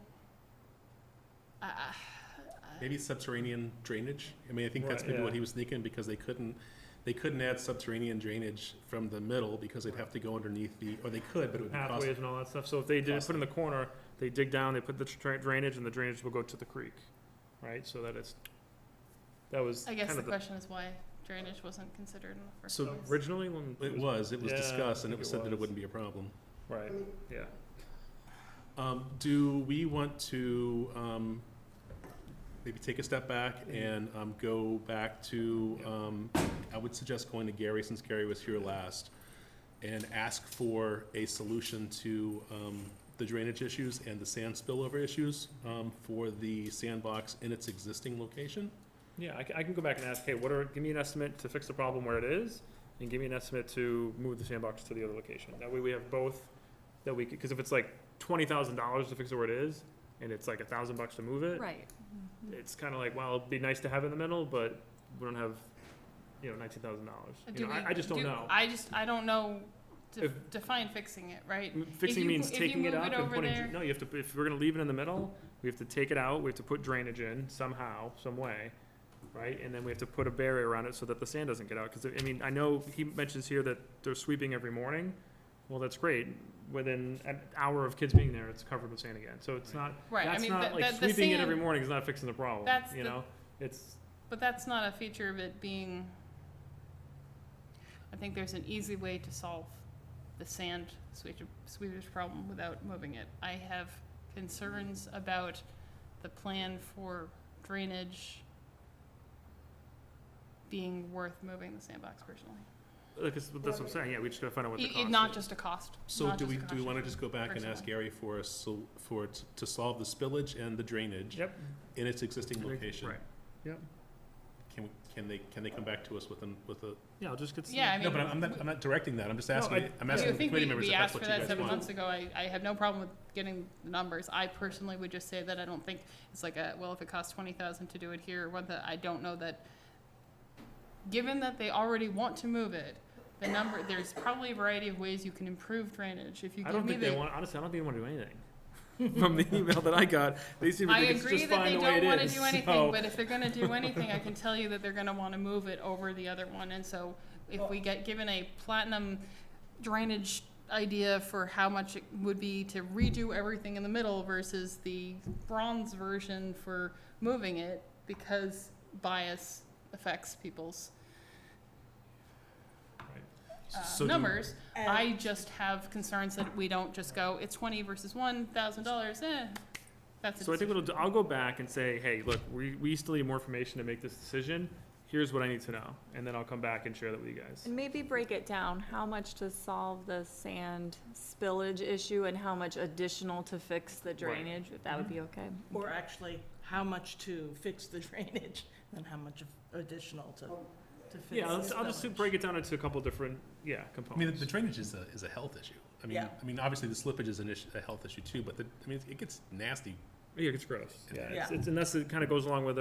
Maybe subterranean drainage. I mean, I think that's Right, maybe yeah. what he was thinking, because they couldn't add subterranean drainage from the middle because they'd have to go underneath or they could, but it would be costly. Pathways and all that stuff, so if they did put in the corner, they dig down, they put the drainage, and the drainage will go to the creek, right, so that that was I guess kind the of the, question is why drainage wasn't considered in the first So place. originally when. It was Yeah, discussed, and I it was think said that it was. wouldn't be a problem. Right, yeah. Do we want to maybe take a step back and go back to, I would suggest going to Gary, since Gary was here last, and ask for a solution to the drainage issues and the sand spillover issues for the sandbox in its existing location? Yeah, I can go back and ask, hey, give me an estimate to fix the problem where it is, and give me an estimate to move the sandbox to the other location. That way we have both, because if it's like $20,000 to fix it where it is, and it's like $1,000 to move it, Right. it's kind of like, well, it'd be nice to have it in the middle, but we don't have, $19,000. I just don't know. I don't know. If- Define fixing it, right? Fixing you means mo- if you taking it move up it and over putting, there- no, you have to, if we're gonna leave it in the middle, we have to take it out, we have to put drainage in somehow, some way, right? And then we have to put a barrier around it so that the sand doesn't get out, because, I mean, I know he mentions here that they're sweeping every morning. Well, that's great. Within an hour of kids being there, it's covered with sand again. So it's not, Right. I that's mean, not, like, the sweeping it sand- every morning is not fixing the problem, That's you the- know? It's, But that's not a feature of it being, I think there's an easy way to solve the sand sweepers problem without moving it. I have concerns about the plan for drainage being worth moving the sandbox personally. that's what I'm saying, yeah, we just gotta find out what the cost is. Not just a cost. So not do just we a cost want to issue, just go back and ask personally. Gary to solve the spillage and the drainage Yep. in its existing location? Right, yep. Can they come back to us with a? Yeah, I'll just get some. Yeah, I mean. No, but I'm not directing that. I'm just No, asking. I'm I asking the think committee members we if that's asked for what you that guys 7 want. months ago. I have no problem with getting the numbers. I personally would just say that I don't think it's like if it costs 20,000 to do it here, I don't know that, given that they already want to move it, there's probably a variety of ways you can improve drainage. If you I give don't me think they the, want, honestly, I don't think they want to do anything. From the email that I got, they seem to I think it's agree just that fine they the way don't it want to is. do anything, So- but if they're going to do anything, I can tell you that they're going to want to move it over the other one. And so if we get given a platinum drainage idea for how much it would be to redo everything in the middle versus the bronze version for moving it, because bias affects people's. So do- numbers. And- I just have concerns that we don't just go, it's 20 versus $1,000, that's a So I think decision. I'll go back and say, hey, look, we still need more information to make this decision. Here's what I need to know, and then I'll come back and share that with you guys. And maybe break it down, how much to solve the sand spillage issue and how much additional to fix the drainage, if that would be okay. Or actually, how much to fix the drainage, and how much additional to fix the Yeah, I'll just spillage. break it down into a couple different, I mean, components. the drainage is a health issue. Yeah. I mean, obviously the slippage is a health issue too, but it gets nasty. Yeah, it's gross. Yeah, Yeah. It's, and it kind of goes along with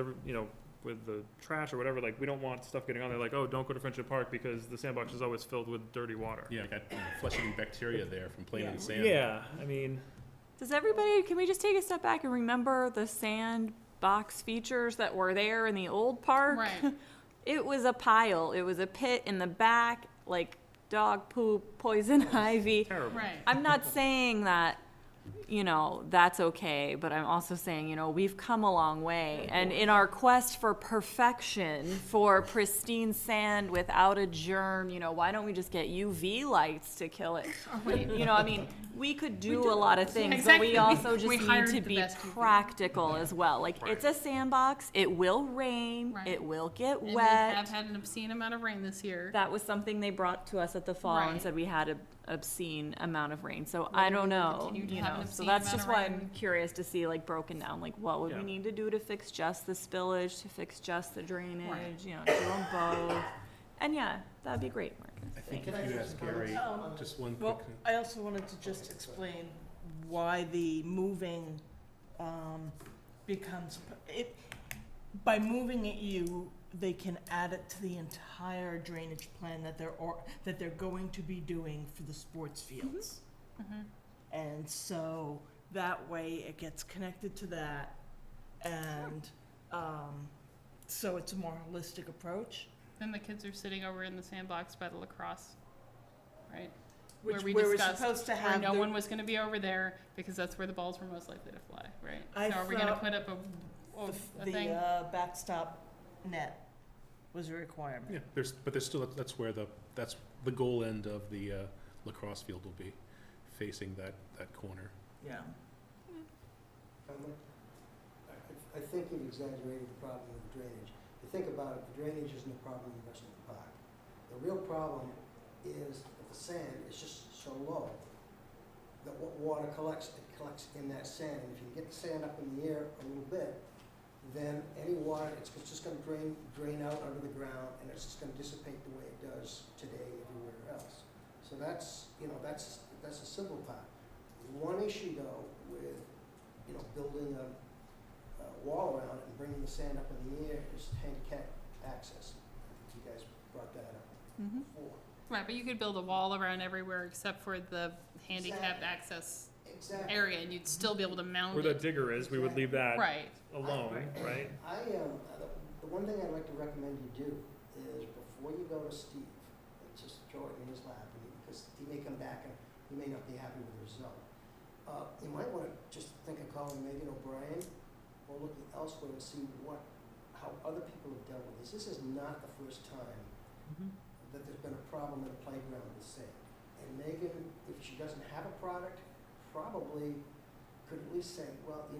with the trash or whatever. Like, we don't want stuff getting on there. Like, oh, don't go to Friendship Park because the sandbox is always filled with dirty water. Yeah, I got flesh-eating bacteria there from playing in the sand. Yeah, I mean, Does everybody, can we just take a step back and remember the sandbox features that were there in the old park? Right. It was a pile, it was a pit in the back, like dog poop, poison ivy. terrible. Right. I'm not saying that, that's okay, but I'm also saying, we've come a long way. And in our quest for perfection, for pristine sand without a germ, why don't we just get UV lights to kill it? We could do a lot of things, but we Exactly. also just We need hired to the be best UV. practical as well. Like, it's a sandbox, it will rain, Right. it will get And we wet. have had an obscene amount of rain this year. That was something they brought to us at the fall and Right. said we had an obscene amount of rain. So Whether I we don't will know, continue to have an so obscene that's amount just of why I'm rain. curious to see, like, broken down, like, what would Yeah. we need to do to fix just the spillage, to fix just the drainage, do them both. And yeah, that'd be great, Marcus. I think Can I if you just ask comment Gary, on- just one quick. Well, I also wanted to just explain why the moving, becomes, by moving it, they can add it to the entire drainage plan that they're going to be doing for the sports fields. Mhm. And so that way it gets connected to that, and, so it's a more holistic approach. Then the kids are sitting over in the sandbox by the lacrosse, right? Which, we where we're discussed supposed to Where have no the- one was gonna be over there because that's where the balls were most likely to fly, right? I So are we gonna thought put up a the thing? backstop net was a requirement. Yeah, there's still, that's the goal end of the lacrosse field will be, facing that corner. Yeah. I think you've exaggerated the problem with the drainage. If you think about it, the drainage isn't a problem in the rest of the park. The real problem is that the sand is just so low that what water collects, it collects in that sand. And if you get the sand up in the air a little bit, then any water, it's just gonna drain out under the ground, and it's just gonna dissipate the way it does today everywhere else. So that's a simple part. One issue though with, building a wall around it and bringing the sand up in the air is handicap access. You guys brought that up Mhm. before. Right, but you could build a wall around everywhere except for the handicapped Exactly. access Exactly. area, and you'd still be able to mount where it. that digger is, we would leave that Right. alone, right? The one thing I'd like to recommend you do is before you go to Steve, just throw it in his lap, because he may come back and he may not be happy with the result. You might want to just think of calling Megan O'Brien or looking elsewhere and see how other people have dealt with this. This is not the first time that there's been a problem at a playground with sand. And Megan, if she doesn't have a product, probably could at least say, well, we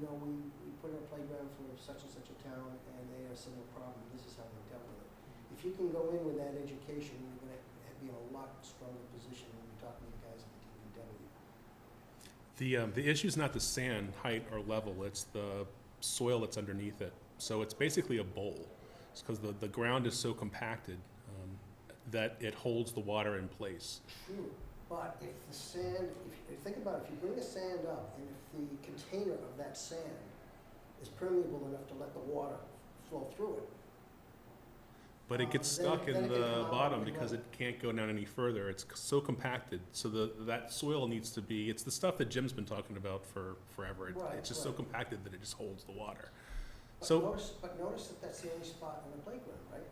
put in a playground for such and such a town, and they had a similar problem, this is how they dealt with it. If you can go in with that education, you're gonna be in a lot stronger position when you're talking to the guys at the DPW. The issue's not the sand height or level, it's the soil that's underneath it. So it's basically a bowl. It's because the ground is so compacted that it holds the water in place. True, but if the sand, if you think about it, if you bring the sand up, and if the container of that sand is permeable enough to let the water flow through it, But it gets Then- stuck then in it can the come out bottom really because well. it can't go down any further. It's so compacted, so that soil needs to be, it's the stuff that Jim's been talking about for forever. Right, It's just so right. compacted that it just holds the water. But So- notice that that's the only spot on the playground, right?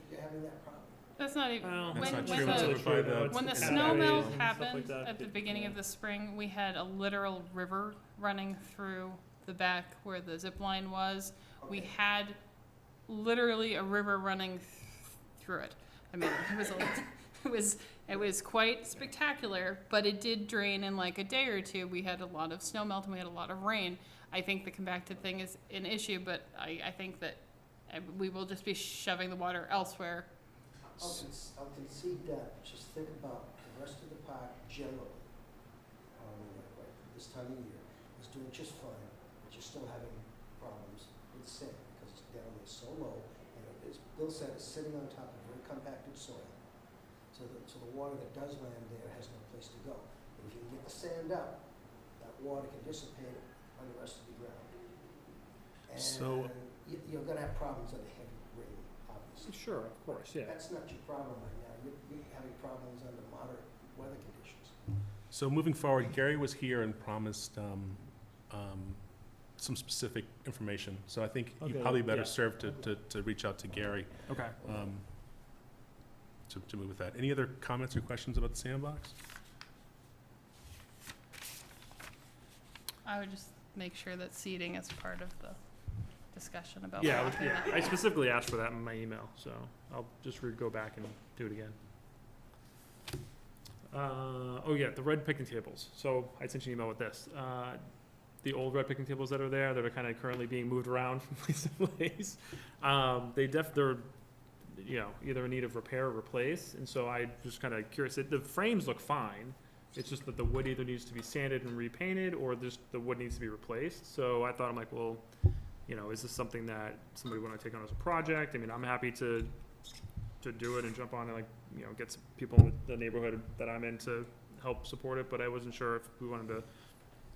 You're having that problem. That's not even, Well, That's when, not when true. It's the, over by the- when the it's snow not melt days happened at the beginning of the spring, we had a literal river running through the back where the zip line was. We Okay. had literally a river running through it. I mean, it was It was quite spectacular, but it did drain in like a day or two. We had a lot of snow melt and we had a lot of rain. I think the compacted thing is an issue, but I think that we will just be shoving the water elsewhere. I'll concede that, but just think about the rest of the park generally, like this time of year, is doing just fine, but you're still having problems with sand because it's down there so low, and as Bill said, it's sitting on top of very compacted soil. So the water that does land there has no place to go. But if you can get the sand out, that water can dissipate on the rest of the ground. And So- you're gonna have problems under heavy rain, obviously. Sure, of course, yeah. That's not your problem right now. You're having problems under moderate weather conditions. So moving forward, Gary was here and promised some specific information. So I think you Okay, probably better yeah. serve to reach out to Gary Okay. to move with that. Any other comments or questions about the sandbox? I would just make sure that seating is part of the discussion about. Yeah, blocking yeah, it. I specifically asked for that in my email, so I'll just go back and do it again. Oh yeah, the red picnic tables. So I sent you an email with this. The old red picnic tables that are there, that are kind of currently being moved around from place to place, they're, you know, either in need of repair or replace, and so I just kind of curious, the frames look fine, it's just that the wood either needs to be sanded and repainted, or just the wood needs to be replaced, so I thought, I'm like, well, you know, is this something that somebody want to take on as a project? I mean, I'm happy to do it and jump on and, like, you know, get some people in the neighborhood that I'm in to help support it, but I wasn't sure if we wanted to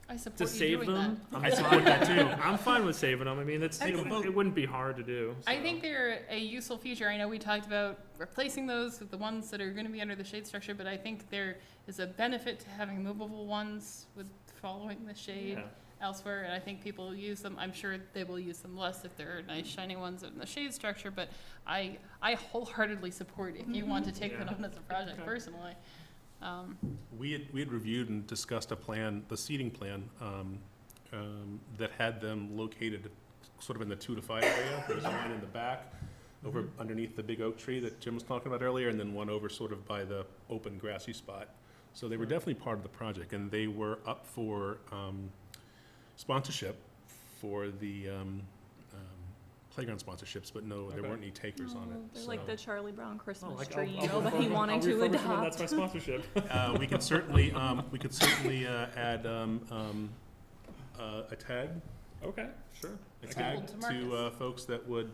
I support you save doing them. that. I support that too. I'm fine with saving them. I mean, it's, Take a vote. it wouldn't be hard to do. I so. think they're a useful feature. I know we talked about replacing those with the ones that are going to be under the shade structure, but I think there is a benefit to having movable ones with following the shade Yeah. elsewhere, and I think people use them. I'm sure they will use them less if they're nice shiny ones in the shade structure, but I wholeheartedly support if you want to take that Yeah. on as a project Okay. personally. We had reviewed and discussed a plan, the seating plan, that had them located sort of in the 2 to 5 area. There's one in the back, over underneath the big oak tree that Jim was talking about earlier, and then one over sort of by the open grassy spot. So they were definitely part of the project, and they were up for sponsorship for the playground sponsorships, but no, there Okay. weren't any takers on it. They're like So- the Charlie Brown Christmas like, tree, I'll you know, that he refer wanted to them when adopt. that's my sponsorship. We could certainly add a tag, Okay, sure. a It's tag equal to to Marcus. folks that would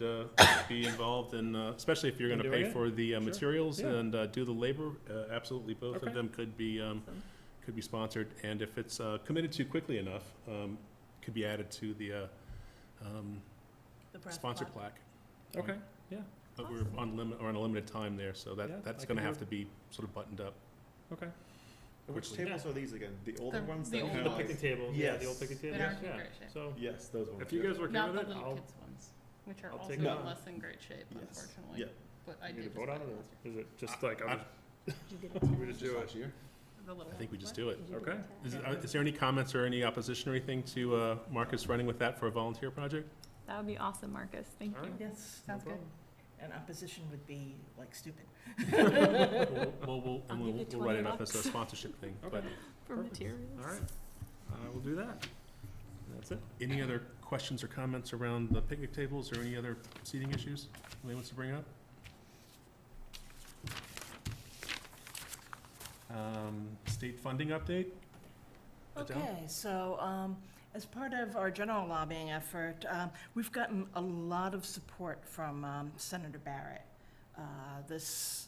be involved in, especially if you're going to In pay doing it? for the Sure. materials Yeah. and do the labor. Absolutely, both Okay. of them could be sponsored, and if it's committed to quickly enough, could be added to the The brass sponsor plaque. plaque. Okay, yeah, But we're on a limited time there, so Yeah, that's I going to can have do- to be sort of buttoned up. okay. Which quickly. tables are these again? The older The- ones the that old kind The of picnic like, tables, yeah, the old Yes. picnic They tables, aren't in yeah. great shape. So, yes, those ones. if you yeah. guys were okay Not with the it, little I'll, kids ones, which are I'll also take in it. less than great shape, Yes. unfortunately. Yeah. But I you did need to just vote on buy it, those. or is it just like, I'll Did you get a just, we tag? just do it? Last year. The little I think we ones. just do it. Did you get a Okay. tag? Is there any comments or any opposition or anything to Marcus running with that for a volunteer project? That would be awesome, Marcus. Thank All you. right. Yes, Sounds good. and opposition would be like stupid. We'll I'll give you write it up $20. as a sponsorship thing. Okay. But For Perfect. materials. All right, we'll do that. That's it. any other questions or comments around the picnic tables or any other seating issues anyone wants to bring up? State funding update? Adele? Okay, so, as part of our general lobbying effort, we've gotten a lot of support from Senator Barrett. This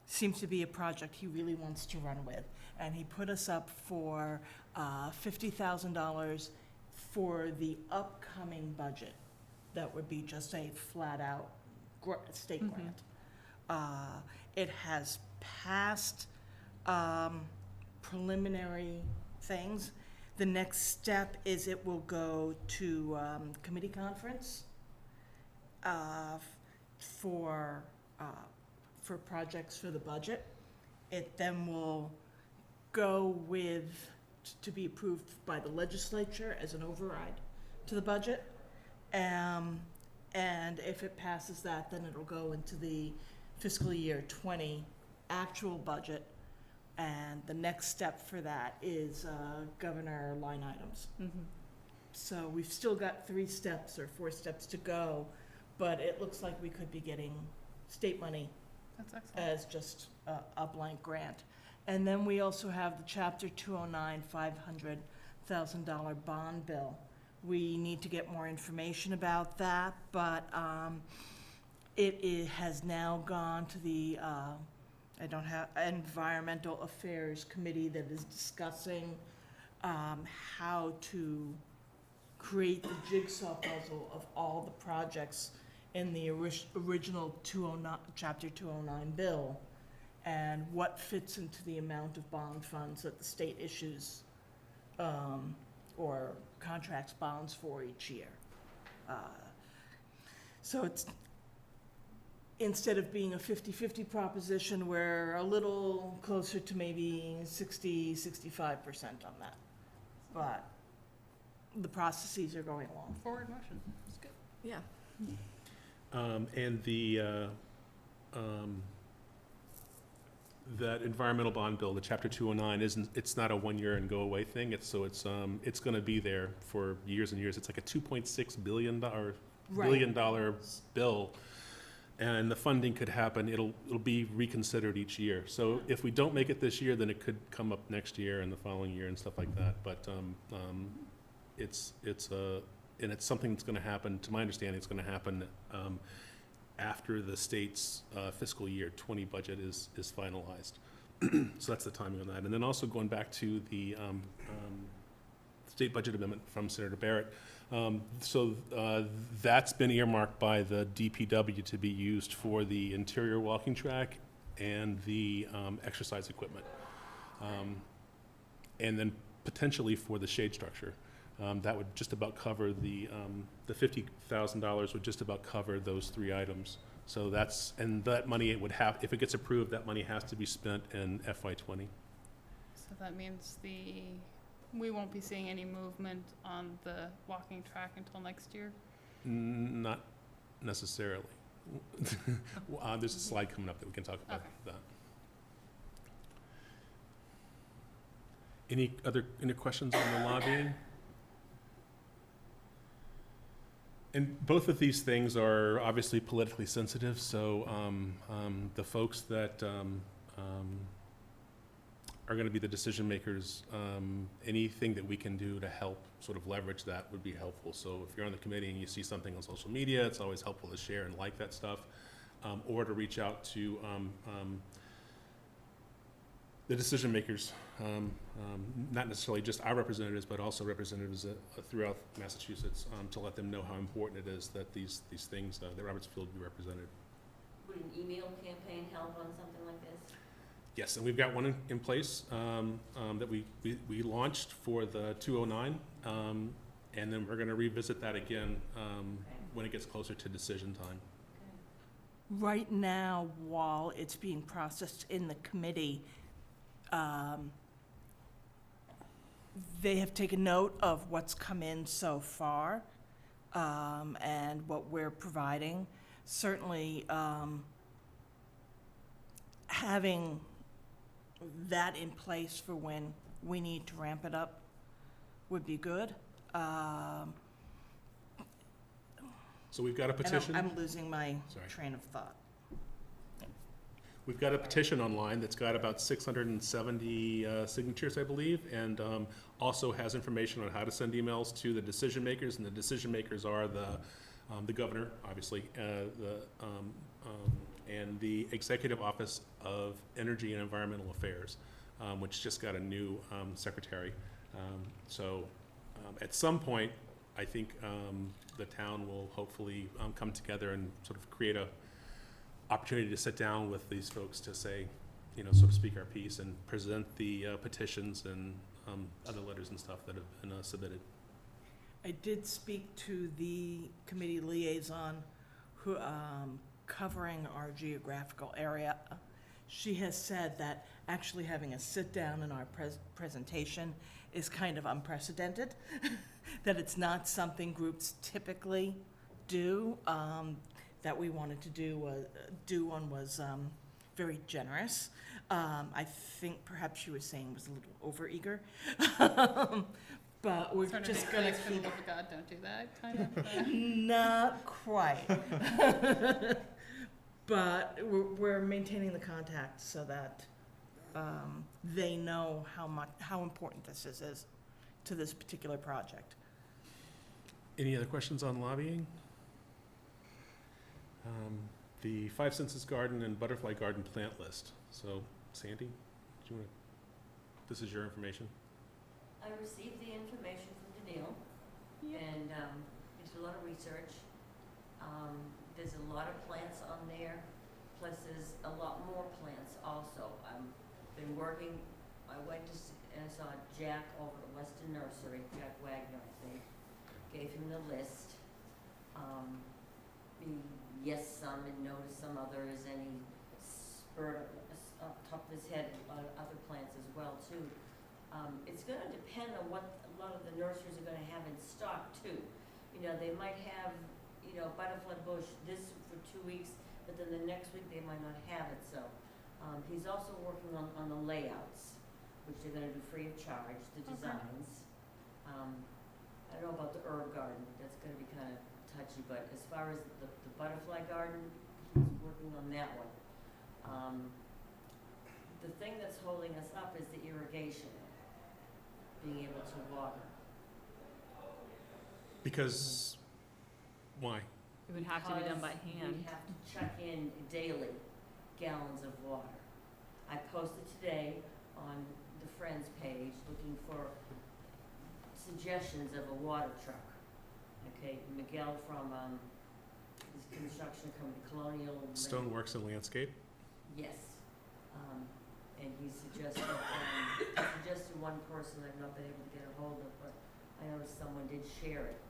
seems to be a project he really wants to run with, and he put us up for $50,000 for the upcoming budget. That would be just a flat-out state Mhm. grant. It has passed preliminary things. The next step is it will go to committee conference for projects for the budget. It then will go with, to be approved by the legislature as an override to the budget. And if it passes that, then it'll go into the fiscal year '20 actual budget, and the next step for that is governor line items. So we've still got 3 steps or 4 steps to go, but it looks like we could be getting state money That's excellent. as just a blank grant. And then we also have the Chapter 209 $500,000 bond bill. We need to get more information about that, but it has now gone to the Environmental Affairs Committee that is discussing how to create the jigsaw puzzle of all the projects in the original Chapter 209 bill, and what fits into the amount of bond funds that the state issues or contracts bonds for each year. So it's, instead of being a 50-50 proposition, we're a little closer to maybe 60-65% on that. But the processes are going along. Forward motion. That's good. Yeah. And that environmental bond bill, the Chapter 209, it's not a 1 year and go away thing. It's going to be there for years and years. It's like a $2.6 billion bill, and the funding could happen. It'll be reconsidered each year. So if we don't make it this year, then it could come up next year and the following year and stuff like that. But it's something that's going to happen. To my understanding, it's going to happen after the state's fiscal year 20 budget is finalized. So that's the timing on that. And then also going back to the state budget amendment from Senator Barrett. So that's been earmarked by the DPW to be used for the interior walking track and the exercise equipment. And then potentially for the shade structure. That would just about cover the $50,000 would just about cover those 3 items. So that money, it would have, if it gets approved, that money has to be spent in FY20. So that means we won't be seeing any movement on the walking track until next year? Not necessarily. There's a slide coming up that we can talk about that. Any questions on the lobbying? And both of these things are obviously politically sensitive, so the folks that are going to be the decision makers, anything that we can do to help sort of leverage that would be helpful. So if you're on the committee and you see something on social media, it's always helpful to share and like that stuff, or to reach out to the decision makers, not necessarily just our representatives, but also representatives throughout Massachusetts, to let them know how important it is that these things, that Robertsfield be represented. Would an email campaign help on something like this? Yes, and we've got one in place that we launched for the 209, and then we're going to revisit that again when it gets closer to decision time. Right now, while it's being processed in the committee, they have taken note of what's come in so far, and what we're providing. Certainly, having that in place for when we need to ramp it up would be good. So we've got a And petition. I'm losing my Sorry. train of thought. We've got a petition online that's got about 670 signatures, I believe, and also has information on how to send emails to the decision makers, and the decision makers are the governor, obviously, and the Executive Office of Energy and Environmental Affairs, which just got a new secretary. So at some point, I think the town will hopefully come together and sort of create a opportunity to sit down with these folks to say, so to speak, our piece and present the petitions and other letters and stuff that have been submitted. I did speak to the committee liaison who, covering our geographical area. She has said that actually having a sit-down in our presentation is kind of unprecedented, that it's not something groups typically do. That we wanted to do one was very generous. I think perhaps she was saying was a little overeager. But we're Sort of just the gonna thanks for the keep, love of God, don't do that, kind of. not quite. But we're maintaining the contact so that they know how important this is to this particular project. Any other questions on lobbying? The Five Senses Garden and Butterfly Garden plant list. So, Sandy, do you want to, this is your information? I received the information from Danielle, and I did a lot of research. There's a lot of plants on there, plus there's a lot more plants also. I've been working, I went to and saw Jack over at Weston Nursery, Jack Wagner, I think, gave him the list. Yes, some, and no to some others, and he spurred up top of his head on other plants as well, too. It's gonna depend on what a lot of the nurseries are gonna have in stock too. You know, they might have, you know, butterfly bush this for 2 weeks, but then the next week they might not have it, so. He's also working on the layouts, which they're gonna do free of charge, the Okay. designs. I don't know about the herb garden, that's gonna be kinda touchy, but as far as the butterfly garden, he's working on that one. The thing that's holding us up is the irrigation, being able to water. Because, why? It would have to be done by Because hand. we have to check in daily gallons of water. I posted today on the Friends page looking for suggestions of a water truck. Okay, Miguel from this construction company, Colonial. Stoneworks and Landscape? Yes. And he suggested one person I've not been able to get a hold of, but I noticed someone did share it.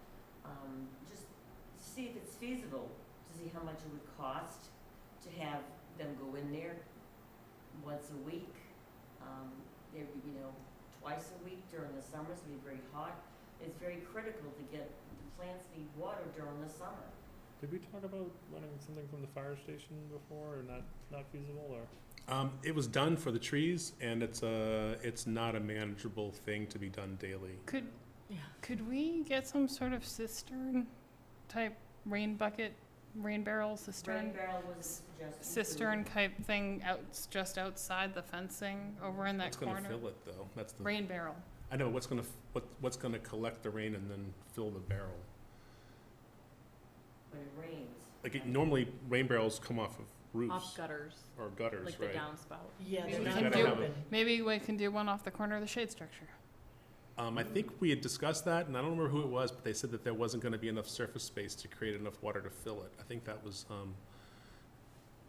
Just to see if it's feasible, to see how much it would cost to have them go in there once a week, you know, twice a week during the summers, it'd be very hot. It's very critical to get, the plants need water during the summer. Did we talk about running something from the fire station before, or not feasible, or? It was done for the trees, and it's not a manageable thing to be done daily. Could we get some sort of cistern type rain barrel cistern? Rain barrel was a suggestion too. Cistern type thing just outside the fencing over in that What's going corner? to fill it, though? That's the. Rain barrel. I know what's going to collect the rain and then fill the barrel. When it rains. Like normally, rain barrels come off of roofs Off gutters, or gutters, like right? the downspout. Yeah, Maybe they're we not can do- open. Maybe we can do one off the corner of the shade structure. I think we had discussed that, and I don't remember who it was, but they said that there wasn't going to be enough surface space to create enough water to fill it. I think that was.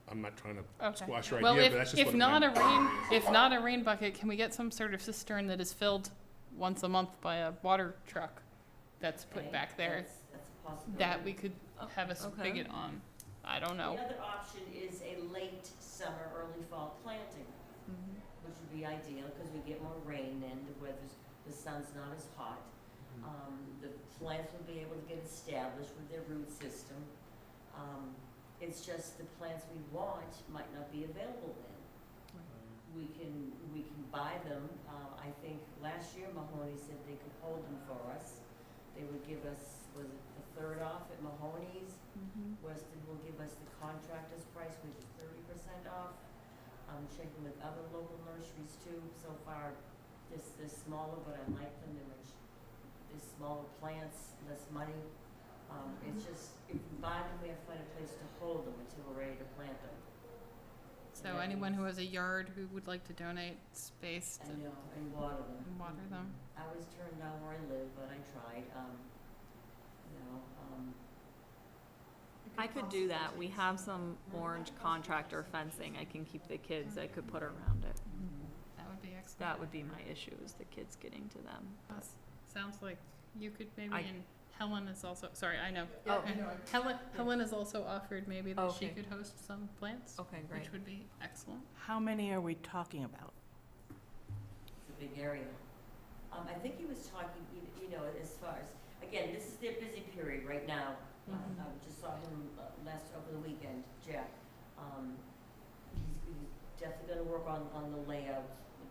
I'm not trying to Okay. squash your Well, idea, but that's just if what it not meant. if not a rain bucket, can we get some sort of cistern that is filled once a month by a water truck that's put Okay, back there That's a possibility. that we could Oh, have a okay. spigot on? I don't know. The other option is a late summer, early fall planting, Mhm. which would be ideal because we get more rain then, the sun's not as hot. The plants would be able to get established with their root system. It's just the plants we want might not be available then. We can buy them. I think last year Mahoney said they could hold them for us. They would give us, was it a third off at Mahoney's? Weston will give us the contractor's price, which is 30% off. I'm checking with other local nurseries too. So far, they're smaller, but I like them. They're smaller plants, less money. It's just, if we buy them, we have to find a place to hold them until we're ready to plant them. So anyone who has a yard who would like to donate space I to know, and water them. water them. I was turned down where I live, but I tried, I could do that. We have some orange contractor fencing. I can keep the kids. I could put around it. That would be excellent. That would be my issue, is the kids getting to them. But Sounds like you could maybe, I- and Helen is also, sorry, I know. Oh. Helen has also offered maybe that she Okay. could host some plants, Okay, great. which would be excellent. How many are we talking about? it's a big area. I think he was talking, you know, as far as, again, this is their busy period right now. I just saw him over the weekend, Jack. He's definitely gonna work on the layout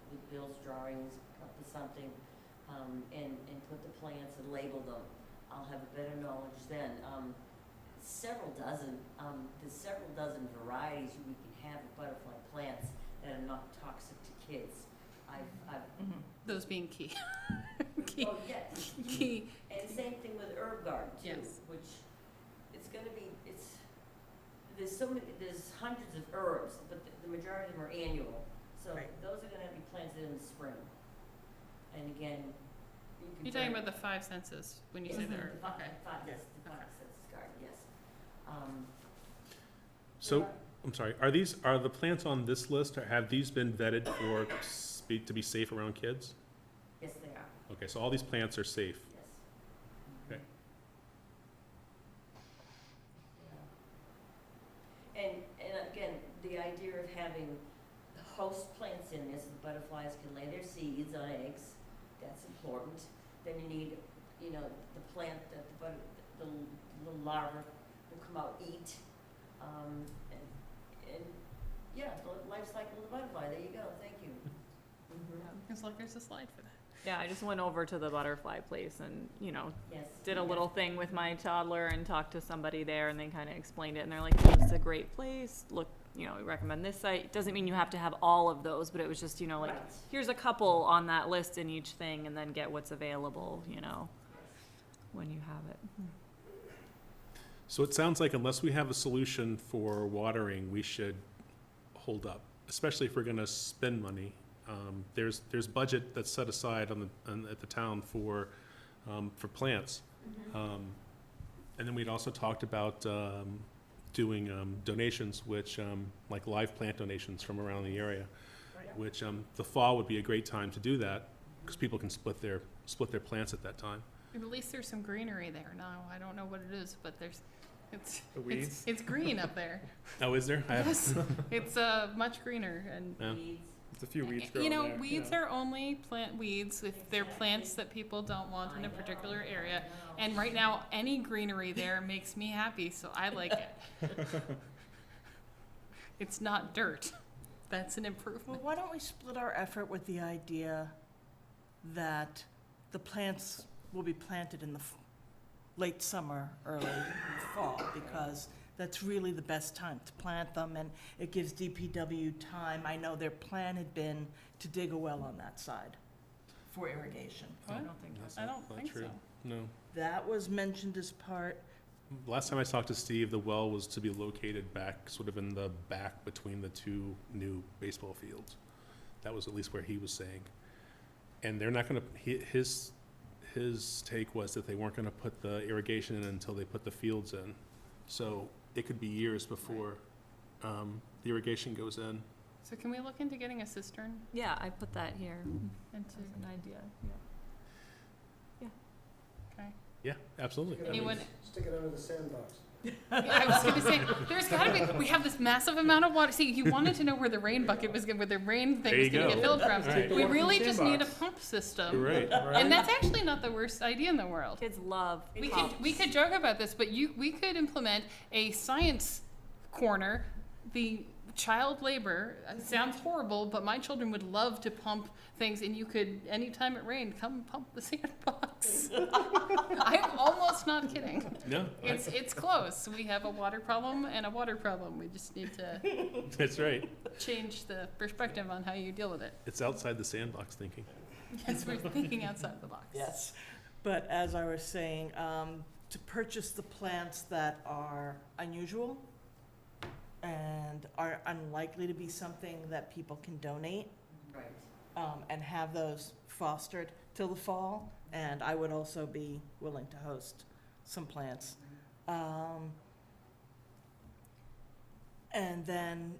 with Bill's drawings, up to something, and put the plants and label them. I'll have a better knowledge then. There's several dozen varieties we can have of butterfly plants that are not toxic to kids. I've Those being key. Key. Oh, yes. Key. And same thing with herb garden too, Yes. which it's gonna be, there's hundreds of herbs, but the majority of them are annual. So Right. those are gonna be planted in the spring. And again, you can. You're talking about the 5 senses when you say they're, okay. Yes, the five senses garden, yes. So, I'm sorry, are the plants on this list, or have these been vetted to be safe around kids? Yes, they are, Okay, so all these plants are safe. yes. Okay. Yeah. And again, the idea of having the host plants in this, the butterflies can lay their seeds on eggs, that's important. Then you need, the plant that the larva will come out, eat. And yeah, the life cycle of the butterfly, there you go, thank you. It's like there's a slide for that. Yeah, I just went over to the butterfly place and, Yes. did a little thing with my toddler and talked to somebody there, and they kind of explained it, and they're like, this is a great place, look, we recommend this site. Doesn't mean you have to have all of those, but it was just, like, Right. here's a couple on that list in each thing, and then get what's available, when you have it. So it sounds like unless we have a solution for watering, we should hold up, especially if we're gonna spend money. There's budget that's set aside at the town for plants. And then we'd also talked about doing donations, which, like live plant donations from around the area, which the fall would be a great time to do that, because people can split their plants at that time. At least there's some greenery there now. I don't know what it is, but The weeds? it's green up there. Oh, is there? Yes, it's much greener and. Yeah. Weeds. There's a few weeds growing there. Weeds are only plant weeds if they're plants that people don't want in a particular area. And right now, any greenery there makes me happy, so I like it. It's not dirt. That's an Well, improvement. why don't we split our effort with the idea that the plants will be planted in the late summer, early fall, because that's really the best time to plant them, and it gives DPW time. I know their plan had been to dig a well on that side for irrigation. What? I don't think That's I not don't think true. so. No. That was mentioned as part, Last time I talked to Steve, the well was to be located back, sort of in the back between the two new baseball fields. That was at least where he was saying. And they're not gonna, his take was that they weren't gonna put the irrigation in until they put the fields in. So it could be years before, the irrigation goes in. So can we look into getting a cistern Yeah, I put that here into, as an idea, okay? Yeah, absolutely. Stick it under the sandbox. I was gonna say, there's gotta be, we have this massive amount of water. See, you wanted to know where the rain bucket was, where the rain thing There was you gonna go. get filled from. Right. We really Water just from the need a sandbox. pump system. You're right. And that's actually not the worst idea in the world. Kids love We could joke about this, but we could implement a science corner. The child labor sounds horrible, but my children would love to pump things, and you could, anytime it rained, come pump the sandbox. I'm almost not kidding. No, It's close. We have a water problem and a water problem. We just need to that's right. change the perspective on how you deal with it. It's outside the sandbox thinking. Yes, we're thinking outside the box. yes. But as I was saying, to purchase the plants that are unusual and are unlikely to be something that people can donate, Right. and have those fostered till the fall. And I would also be willing to host some plants. And then,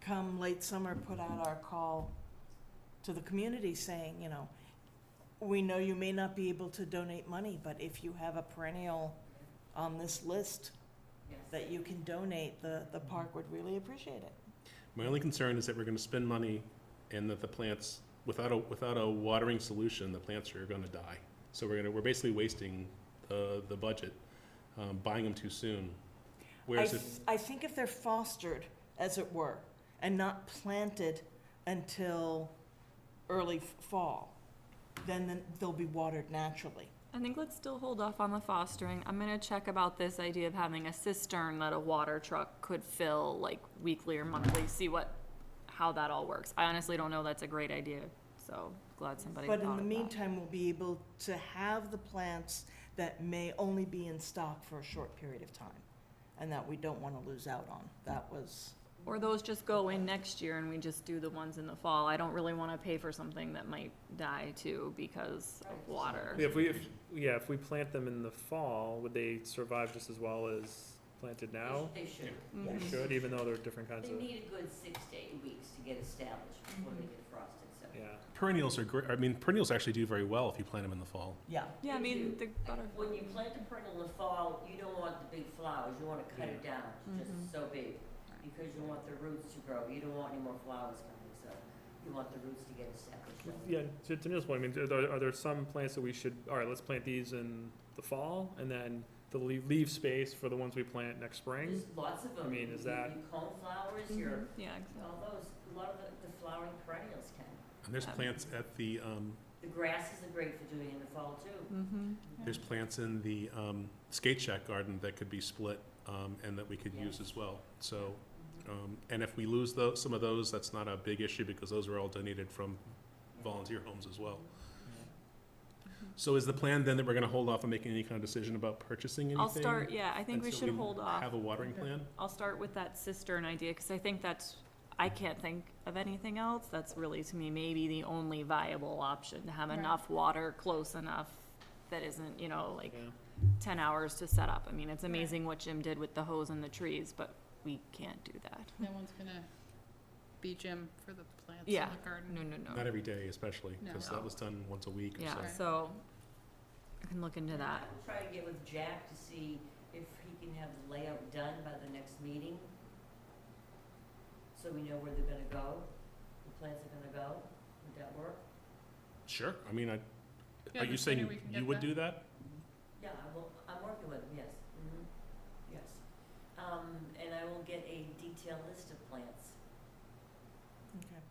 come late summer, put out our call to the community saying, we know you may not be able to donate money, but if you have a perennial on this list Yes. that you can donate, the park would really appreciate it. My only concern is that we're gonna spend money and that the plants, without a watering solution, the plants are gonna die. So we're basically wasting the budget, buying them too soon. Whereas if, I think if they're fostered, as it were, and not planted until early fall. Then they'll be watered naturally. I think let's still hold off on the fostering. I'm gonna check about this idea of having a cistern that a water truck could fill like weekly or monthly, see how that all works. I honestly don't know that's a great idea, so glad somebody thought But of in the that. meantime, we'll be able to have the plants that may only be in stock for a short period of time, and that we don't want to lose out on. That was, Or those just go in next year and we just do the ones in the fall. I don't really wanna pay for something that might die too because of water. If we plant them in the fall, would they survive just as well as planted now? They should, Mhm. They yes. should, even though they're different kinds They of, need a good 6 to 8 weeks to get established before they get frosted, so. yeah. Perennials are great. I mean, perennials actually do very well if you plant them in the fall. yeah. Yeah, I mean, the butter. When you plant a perennial in the fall, you don't want the big flowers, you wanna cut it down, to just so big, because you want the roots to grow, you don't want any more flowers coming, so you want the roots to get established. So Yeah, to Neil's point, I mean, are there some plants that we should, all right, let's plant these in the fall, and then the leave space for the ones we plant next spring? There's lots of them. I mean, is Your that- cone flowers, your, Yeah, exactly. all those, a lot of the flowering perennials can. And there's plants at the, The grasses are great for doing in the fall too. Mm-hmm. there's plants in the skate shack garden that could be split and that we could use as well. So, and if we lose some of those, that's not a big issue because those are all donated from volunteer homes as well. So is the plan then that we're gonna hold off on making any kind of decision about purchasing anything? I'll start, yeah, I think we until should hold off. Have a watering plan? I'll start with that cistern idea, cause I think I can't think of anything else. That's really, to me, maybe the only viable option, to have Right. enough water close enough that isn't, like Yeah. 10 hours to set up. I mean, it's amazing what Jim did with the hose and the trees, but we can't do that. No one's gonna be Jim for the plants in Yeah. the garden. No. Not every day especially, No. because that was done once a week or so. Yeah, Right. so I can look into that. I will try to get with Jack to see if he can have the layout done by the next meeting. So we know where they're gonna go, the plants are gonna go. Would that work? Sure, I mean, Yeah, are the you sooner saying we can you get would that. do that? Yeah, I'm working with him, yes. Yes. And I will get a detailed list of plants, Okay.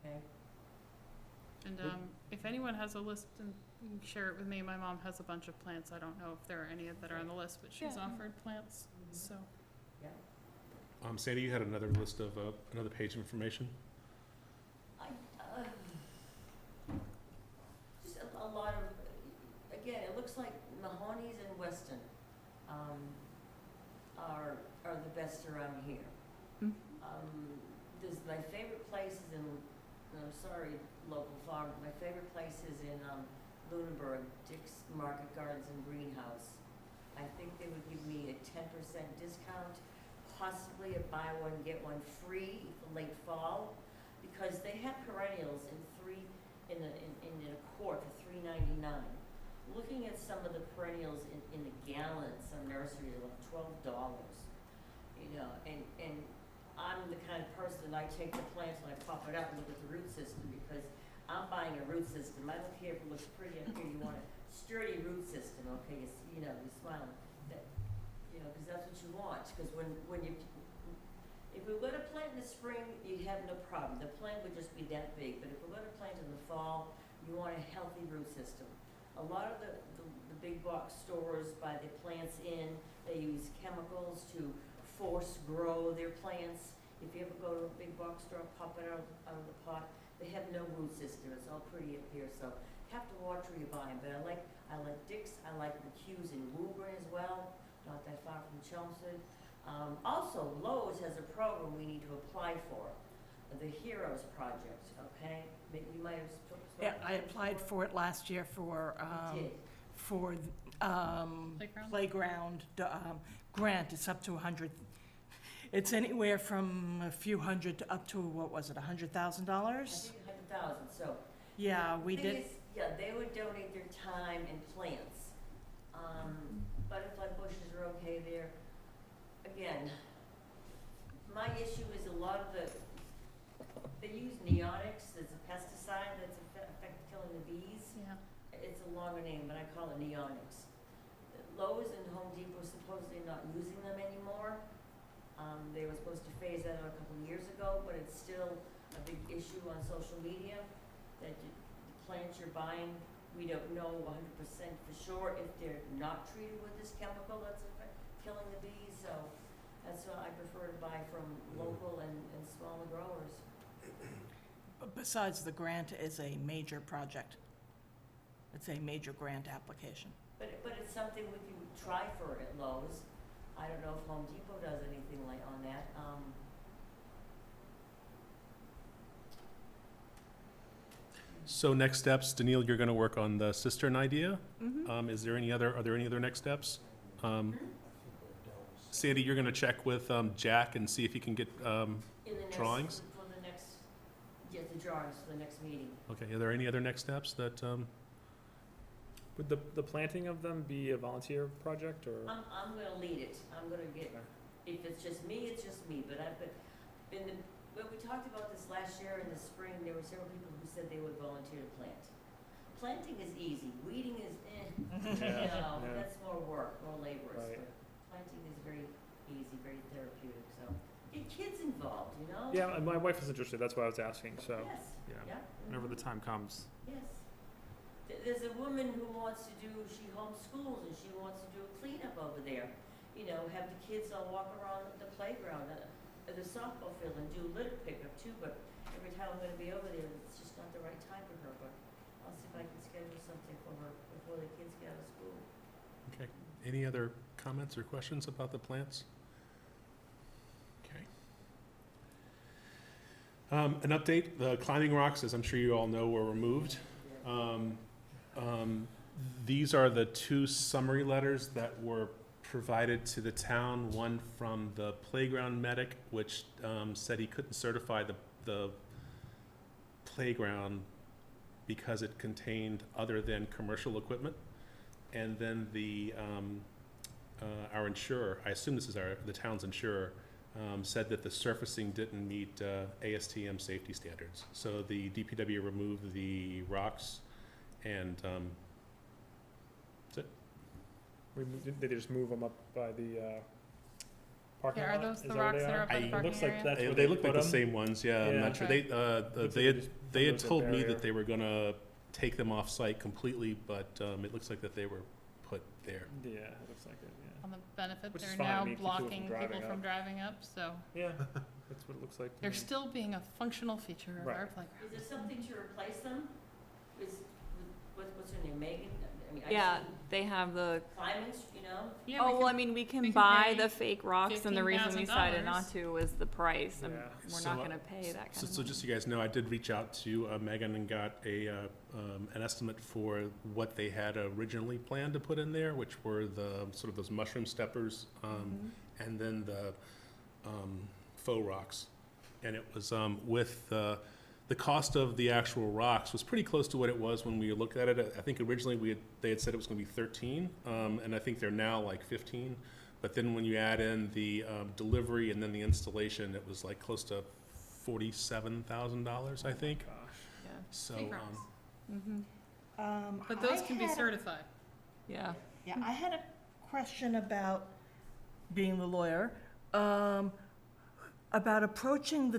okay? And if anyone has a list, and you can share it with me. My mom has a bunch of plants. I don't know if there are any that are on the list, but she's Yeah. offered plants, so. Yeah. Sandy, you had another list of, another page of information? I, just a lot of, again, it looks like Mahoney's and Weston, are the best around here. Mhm. There's my favorite place is in, I'm sorry, local farm, my favorite place is in, Lunenburg, Dick's Market Gardens and Greenhouse. I think they would give me a 10% discount, possibly a buy one, get one free for late fall, because they have perennials in a quart for $3.99. Looking at some of the perennials in the gallons, some nurseries are like $12, and I'm the kind of person, I take the plants and I pop it up and look at the root system, because I'm buying a root system. I don't care if it looks pretty up here, you want a sturdy root system, okay, you're smiling, that, because that's what you want, because if we were gonna plant in the spring, you'd have no problem, the plant would just be that big, but if we're gonna plant in the fall, you want a healthy root system. A lot of the big box stores buy their plants in, they use chemicals to force grow their plants. If you ever go to a big box store, pop it out of the pot, they have no root system, it's all pretty up here, so you have to watch where you're buying, but I like Dick's, I like McHugh's in Woburn as well, not that far from Chelmsford. Also, Lowe's has a program we need to apply for, the Heroes Project, okay? You might have spoken. Yeah, I applied for it last year for, You did. for, Playground? playground, grant. It's up to 100. It's anywhere from a few hundred to up to, what was it, $100,000? I think 100,000, so. Yeah, we Thing did. is, yeah, they would donate their time and plants. Butterfly bushes are okay there. Again, my issue is a lot of they use neonics, there's a pesticide that's killing the bees. Yeah. It's a longer name, but I call it neonics. Lowe's and Home Depot supposedly not using them anymore. They were supposed to phase that out a couple of years ago, but it's still a big issue on social media, that the plants you're buying, we don't know 100% for sure if they're not treated with this chemical that's killing the bees, so that's why I prefer to buy from local and smaller growers. But besides, the grant is a major project. It's a major grant application. But it's something we can try for at Lowe's. I don't know if Home Depot does anything like on that. So next steps, Daniil, you're gonna work on the cistern idea. Mhm. Are there any other next steps? Sandy, you're gonna check with Jack and see if he can get, In the next, Drawings? for the next, yeah, the drawings for the next meeting. okay, are there any other next steps that, Would the planting of them be a volunteer project, or? I'm gonna lead it. I'm gonna get, Okay. if it's just me, it's just me, but when we talked about this last year in the spring, there were several people who said they would volunteer to plant. Planting is easy, weeding is Yeah. that's more work, more laborious, Right. but planting is very easy, very therapeutic, so. Get kids involved, you know? Yeah, my wife is interested, that's why I was asking, so, Yes, yeah, yeah. whenever the time comes. Yes. There's a woman who wants to do, she homeschools and she wants to do a cleanup over there. You know, have the kids all walk around the playground, the softball field and do litter pickup too, but every time I'm gonna be over there, it's just not the right time for her, but I'll see if I can schedule something for her before the kids get out of school. okay. Any other comments or questions about the plants? Okay. An update, the climbing rocks, as I'm sure you all know, were removed. These are the two summary letters that were provided to the town, one from the playground medic, which said he couldn't certify the playground because it contained other than commercial equipment. And then our insurer, I assume this is the town's insurer, said that the surfacing didn't meet ASTM safety standards. So the DPW removed the rocks and that's it. They just move them up by the parking Yeah, lot? are those Is the that where rocks they that are up by the I- parking Looks like area? that's where They look like put the 'em. same ones, yeah, I'm Yeah. not sure. Okay. Looks like They they just had built a told me barrier. that they were gonna take them off-site completely, but it looks like that they were put there. Yeah, it looks like it, yeah. On the benefit, Which is they're fine, I now mean, keep people from blocking driving people up. from driving up, so Yeah, that's what it looks like to they're me. still being a functional feature of our Right. playground. Is there something to replace them? What's her name, Megan? I mean, Yeah, I've seen they have the, climbings, you know? Yeah, oh, we well, I can- mean, we we can can buy pay the fake rocks, and the reason we decided not $15,000. to was the price. Yeah. We're So, not gonna pay that kind So, of so money. just so you guys know, I did reach out to Megan and got an estimate for what they had originally planned to put in there, which were the, sort of those mushroom steppers, and then the faux rocks. And it was with the cost of the actual rocks was pretty close to what it was when we looked at it. I think originally they had said it was gonna be 13, and I think they're now like 15. But then when you add in the delivery and then the installation, it was like close to $47,000, I think. Gosh. Yeah, So, Fake rocks. mhm, But those I can be had a- certified. yeah. Yeah, I had a question about, being the lawyer, about approaching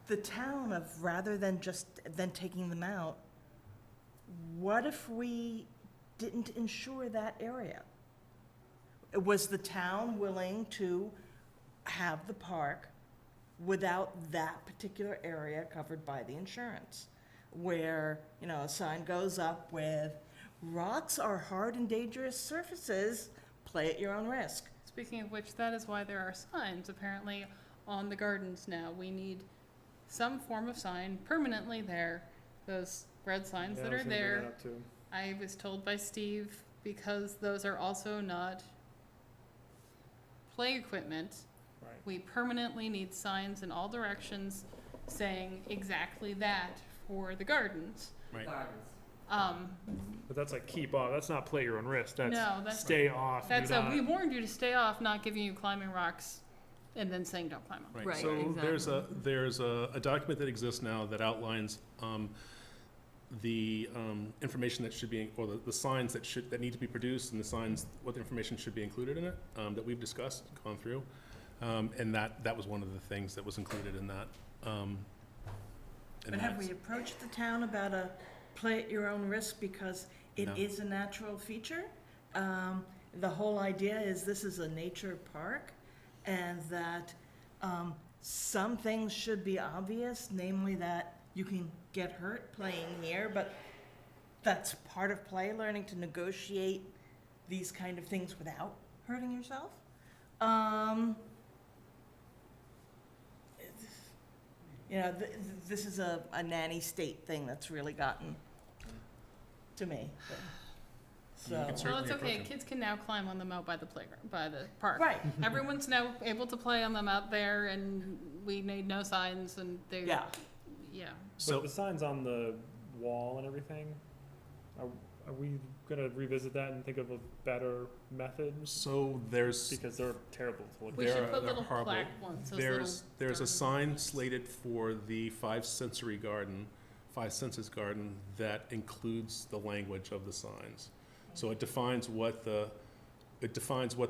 the town of, rather than taking them out, what if we didn't insure that area? Was the town willing to have the park without that particular area covered by the insurance? Where, you know, a sign goes up with, rocks are hard and dangerous surfaces, play at your own risk. Speaking of which, that is why there are signs apparently on the gardens now. We need some form of sign permanently there. Those red signs Yeah, that I was are gonna bring there, that up too. I was told by Steve, because those are also not play equipment, Right. we permanently need signs in all directions saying exactly that for the gardens. right. Gardens. But that's like keep off, that's not play your own risk, No, that's that's- stay off, do That's not. we warned you to stay off, not giving you climbing rocks, and then saying don't climb them. Right, So there's a document that exists now that outlines the information that should be, or the signs that need to be produced, and the signs, what information should be included in it, that we've discussed, gone through. And that was one of the things that was included in that. And But have that's- we approached the town about a play at your own risk because it No. is a natural feature? The whole idea is this is a nature park and that some things should be obvious, namely that you can get hurt playing here, but that's part of play, learning to negotiate these kind of things without hurting yourself. You know, this is a nanny state thing that's really gotten to me. So, can Well, certainly it's okay, approach 'em. kids can now climb on them out by the playground, by the park. right, Everyone's now able to play on them out there, and we made no signs, and they, yeah. yeah. So So, the signs on the wall and everything, are we gonna revisit that and think of a better method? so there's, Because they're terrible to look We at. should put they're little horrible. plaque ones, those there's a little sign garden- slated for the five senses garden that includes the language of the signs. So it defines what the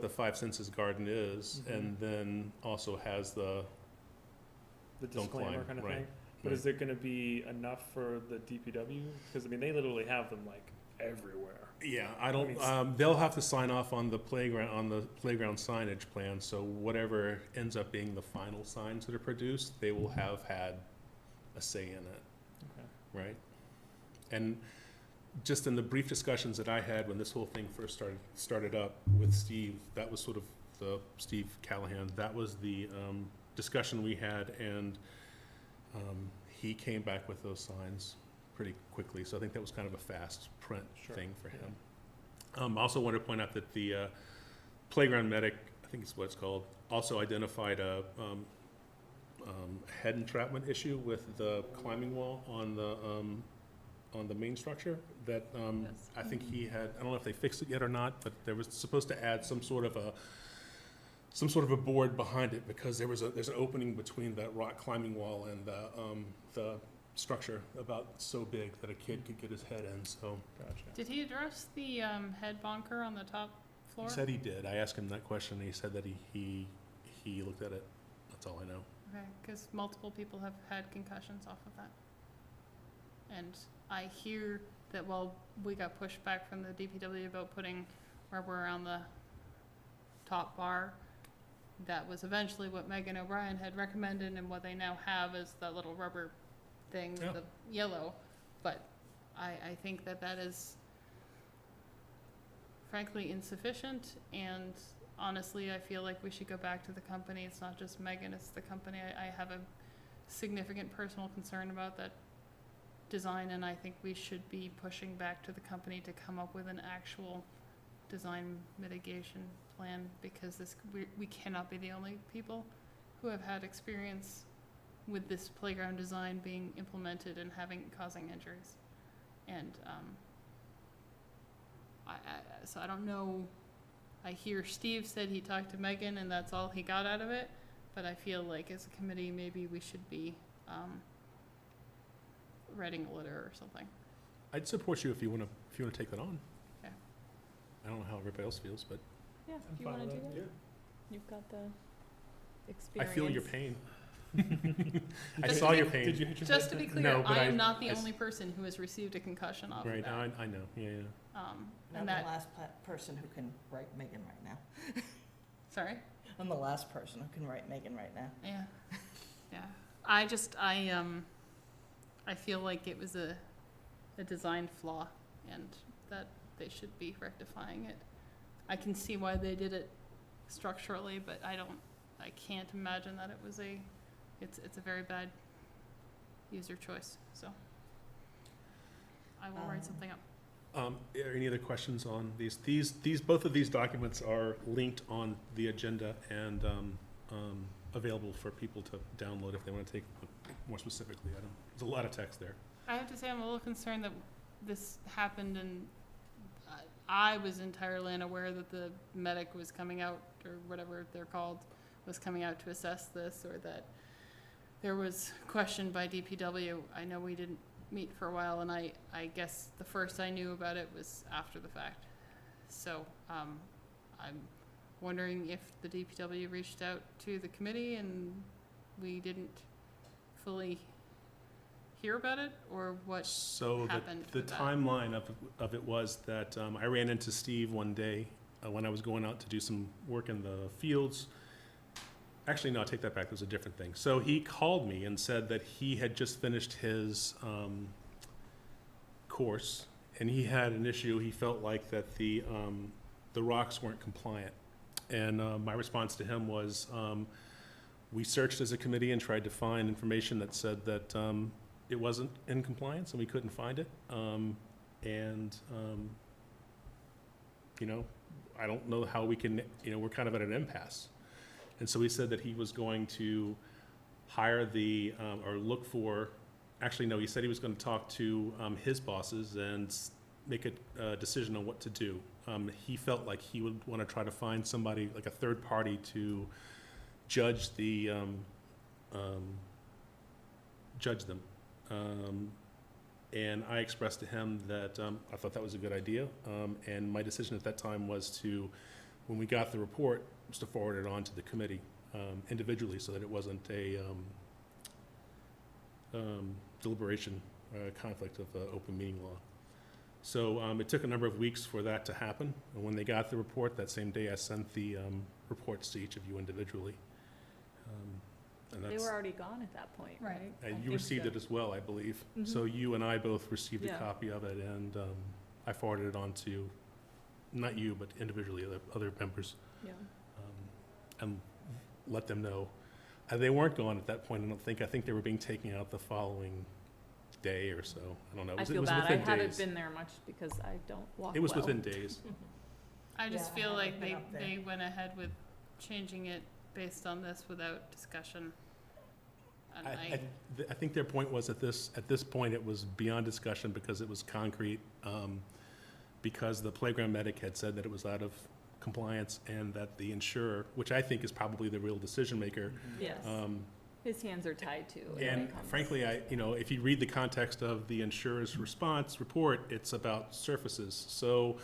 five senses garden is, Mhm. and then also has the, The Don't disclaimer climb, kind of right, thing. But is it gonna be enough for the DPW? Because I mean, they literally have them like everywhere. yeah, I mean, they'll have to sign off on the playground signage plan, so whatever ends up being the final signs that are produced, they will have had a say in it. Okay. Right? And just in the brief discussions that I had when this whole thing first started up with Steve, that was sort of Steve Callahan, that was the discussion we had, and he came back with those signs pretty quickly, so I think that was kind of a fast print Sure. thing for him. I also wanted to point out that the playground medic, I think it's what it's called, also identified a head entrapment issue with the climbing wall on the main structure that Yes. I think he had, I don't know if they fixed it yet or not, but there was supposed to add some sort of a board behind it, because there's an opening between that rock climbing wall and the structure about so big that a kid could get his head in, so. Gotcha. Did he address the head bonker on the top floor? He said he did. I asked him that question, and he said that he looked at it. That's all I know. Okay, because multiple people have had concussions off of that. And I hear that while we got pushed back from the DPW about putting rubber around the top bar, that was eventually what Megan O'Brien had recommended, and what they now have is that little rubber thing, Yeah. the yellow. But I think that is frankly insufficient, and honestly, I feel like we should go back to the company. It's not just Megan, it's the company. I have a significant personal concern about that design, and I think we should be pushing back to the company to come up with an actual design mitigation plan, because we cannot be the only people who have had experience with this playground design being implemented and causing injuries. And so I don't know. I hear Steve said he talked to Megan and that's all he got out of it, but I feel like as a committee, maybe we should be writing a letter or something. I'd support you if you want to take that on. Okay. I don't know how everybody else feels, but Yeah, I'm if you fine wanna with do that. that, you've got the I experience. feel your pain. I Just saw to your be- pain. Did you hit your Just to head be then? clear, No, but I am I- not the I s- only person who has received a concussion off Right, of that. I know, yeah. I'm And the that, last person who can write Megan right now. sorry? I'm the last person who can write Megan right now. Yeah, yeah. I feel like it was a design flaw, and that they should be rectifying it. I can see why they did it structurally, but I can't imagine that it's a very bad user choice, so. I will write something up. Are any other questions on these? Both of these documents are linked on the agenda and available for people to download if they want to take a look more specifically at them. There's a lot of text there. I have to say, I'm a little concerned that this happened, and I was entirely unaware that the medic was coming out, or whatever they're called, was coming out to assess this, or that there was question by DPW. I know we didn't meet for a while, and I guess the first I knew about it was after the fact. So I'm wondering if the DPW reached out to the committee and we didn't fully hear about it, or what So happened the with that? timeline of it was that I ran into Steve one day when I was going out to do some work in the fields. Actually, no, I take that back. It was a different thing. So he called me and said that he had just finished his course, and he had an issue. He felt like that the rocks weren't compliant. And my response to him was, we searched as a committee and tried to find information that said that it wasn't in compliance and we couldn't find it. You know, I don't know how we can, you know, we're kind of at an impasse. And so he said that he was going to hire the, or look for, actually, no, he said he was going to talk to his bosses and make a decision on what to do. He felt like he would want to try to find somebody, like a third party, to judge the, judge them. And I expressed to him that I thought that was a good idea. And my decision at that time was to, when we got the report, was to forward it on to the committee individually, so that it wasn't a deliberation conflict of open meeting law. So it took a number of weeks for that to happen. And when they got the report that same day, I sent the reports to each of you individually. And They that's, were already gone at that point, Right. right? I and you think received so. it as well, I believe. Mhm. So you and I both received a Yeah. copy of it, and I forwarded it on to, not you, but individually, other members, Yeah. and let them know. They weren't gone at that point, I don't think. I think they were being taken out the following day or so. I don't know. It I was- it feel was bad. I within haven't days. been there much because I don't walk It was well. within days. I just Yeah, I feel like haven't been up there. they went ahead with changing it based on this without discussion. And I think their point was at this point, it was beyond discussion because it was concrete, because the playground medic had said that it was out of compliance, and that the insurer, which I think is probably the real decision maker, Yes. His hands are tied too. when and it comes- frankly, if you read the context of the insurer's response report, it's about surfaces. So,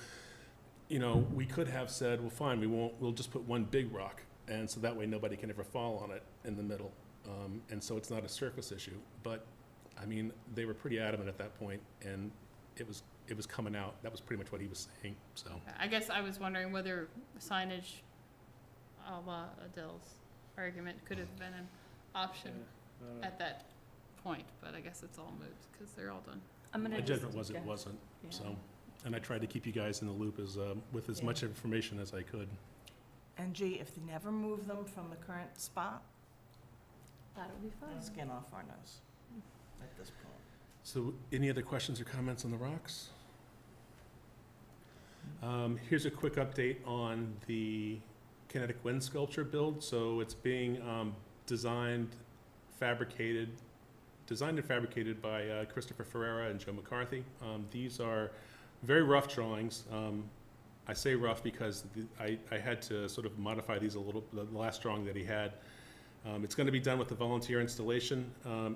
we could have said, well, fine, we'll just put one big rock, and so that way nobody can ever fall on it in the middle. And so it's not a surface issue. But, they were pretty adamant at that point, and it was coming out. That was pretty much what he was saying, so. I guess I was wondering whether signage, a la Adele's argument, could have been an option at that point, but I guess it's all moot, because they're all done. I'm My gonna judgment just was it guess. wasn't, Yeah. so. And I tried to keep you guys in the loop with as Yeah. much information as I could. And gee, if they never move them from the current spot, That would be fun. skin off our nose at this point. So, any other questions or comments on the rocks? Here's a quick update on the Kinetic wind sculpture build. So it's being designed and fabricated by Christopher Ferreira and Joe McCarthy. These are very rough drawings. I say rough because I had to sort of modify these a little, the last drawing that he had. It's going to be done with the volunteer installation,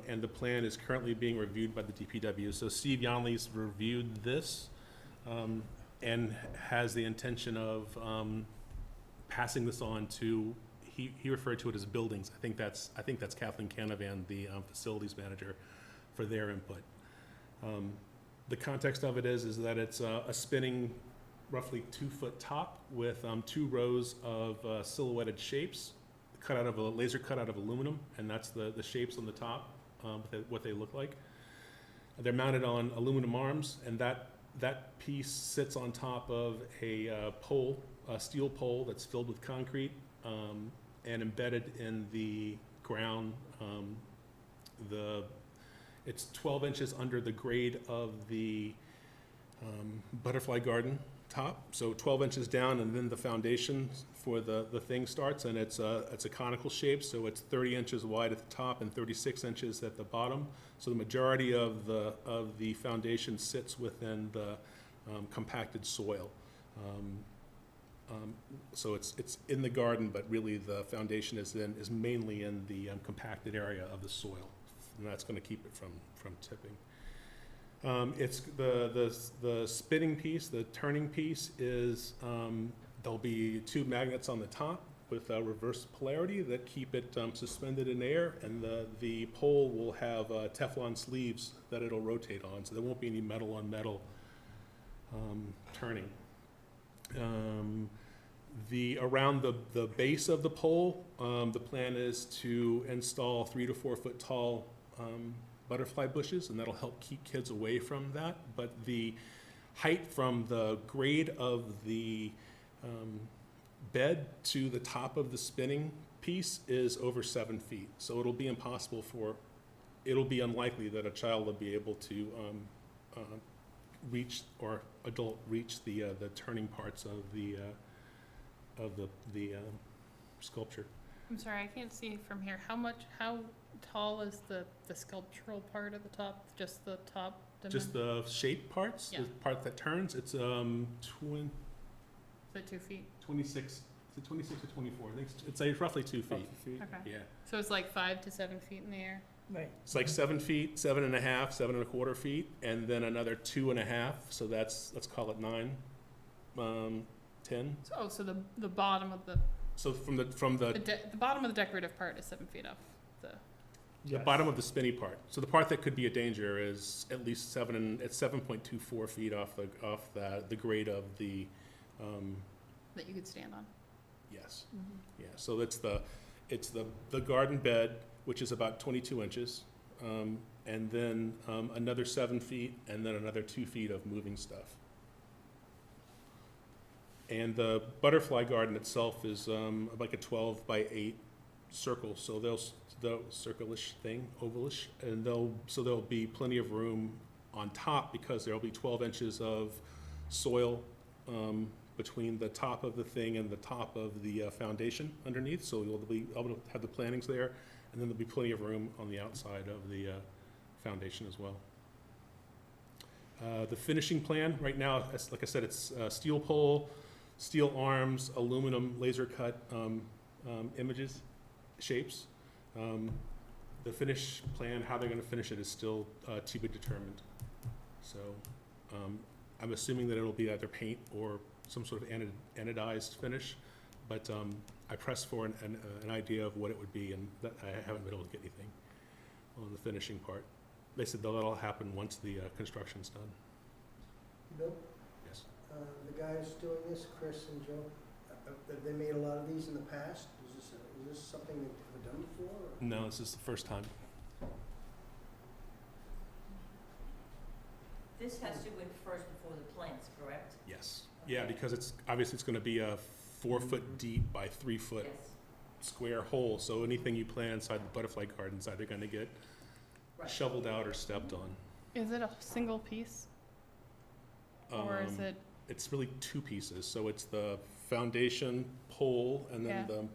and the plan is currently being reviewed by the DPW. So Steve Yonley's reviewed this and has the intention of passing this on to, he referred to it as buildings. I think that's Kathleen Canavan, the facilities manager, for their input. The context of it is that it's a spinning, roughly 2-foot top with 2 rows of silhouetted shapes cut out of laser cut out of aluminum, and that's the shapes on the top, what they look like. They're mounted on aluminum arms, and that piece sits on top of a pole, a steel pole that's filled with concrete, and embedded in the ground. It's 12 inches under the grade of the butterfly garden top, so 12 inches down, and then the foundation for the thing starts, and it's a conical shape, so it's 30 inches wide at the top and 36 inches at the bottom. So the majority of the foundation sits within the compacted soil. So it's in the garden, but really the foundation is mainly in the compacted area of the soil, and that's going to keep it from tipping. It's the spinning piece, the turning piece is There'll be 2 magnets on the top with a reverse polarity that keep it suspended in air, and the pole will have Teflon sleeves that it'll rotate on, so there won't be any metal on metal turning. Around the base of the pole, the plan is to install 3 to 4 foot tall butterfly bushes, and that'll help keep kids away from that. But the height from the grade of the bed to the top of the spinning piece is over 7 feet. So it'll be unlikely that a child will be able to reach, or adult reach the turning parts of the sculpture. I'm sorry, I can't see from here. How tall is the sculptural part of the top? Just the top? Just the shape parts, the Yeah. part that turns, it's Is it 2 feet? 26, is it 26 or 24? I think it's roughly 2 feet. Okay. Yeah. So it's like 5 to 7 feet in the air? Right. It's like 7 feet, 7.5, 7.25 feet, and then another 2.5, so that's, let's call it 9, 10. So the bottom of the So from the bottom of the decorative part is 7 feet off the. bottom of the spinny part. So the part that could be a danger is at least 7.24 feet off the grade of the, That you could stand on. yes. Yeah, so it's the garden bed, which is about 22 inches, and then another 7 feet, and then another 2 feet of moving stuff. And the butterfly garden itself is like a 12 by 8 circle, so the circle-ish thing, ovalish, and there'll be plenty of room on top, because there'll be 12 inches of soil between the top of the thing and the top of the foundation underneath, so you'll be able to have the plantings there, and then there'll be plenty of room on the outside of the foundation as well. The finishing plan, right now, like I said, it's steel pole, steel arms, aluminum laser cut images, shapes. The finish plan, how they're gonna finish it, is still to be determined. So I'm assuming that it'll be either paint or some sort of anodized finish, but I pressed for an idea of what it would be, and that I haven't been able to get anything on the finishing part. They said that'll happen once the construction's done. Bill, Yes. the guys doing this, Chris and Joe, have they made a lot of these in the past? Is this something they've done before? Or? No, this is the first time. This has to go first before the plants, correct? Yes. Yeah, because it's gonna be a 4 foot deep by 3 foot Yes. square hole, so anything you plant inside the butterfly garden's either gonna get Right. shoveled out or stepped on. Is it a single piece or is it? It's really 2 pieces, so it's the foundation pole and then Yeah. the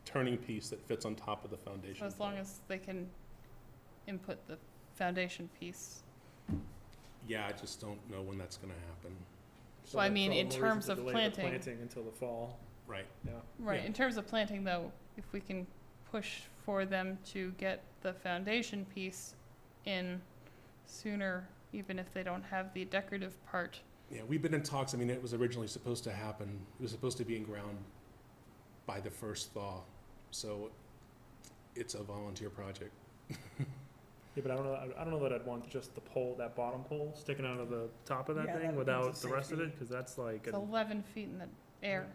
turning piece that fits on top of the foundation. So as long as they can input the foundation piece. Yeah, I just don't know when that's gonna happen. Well, I mean, in terms of planting. Planting until the fall, Right. yeah. Right, Yeah. in terms of planting though, if we can push for them to get the foundation piece in sooner, even if they don't have the decorative part. Yeah, we've been in talks. I mean, it was originally supposed to happen, it was supposed to be in ground by the first thaw, so it's a volunteer project. Yeah, but I don't know that I'd want just the pole, that bottom pole, sticking out of the top of that Yeah, thing that- without that's a the rest of safety. it, cause that's like, It's 11 feet in the air.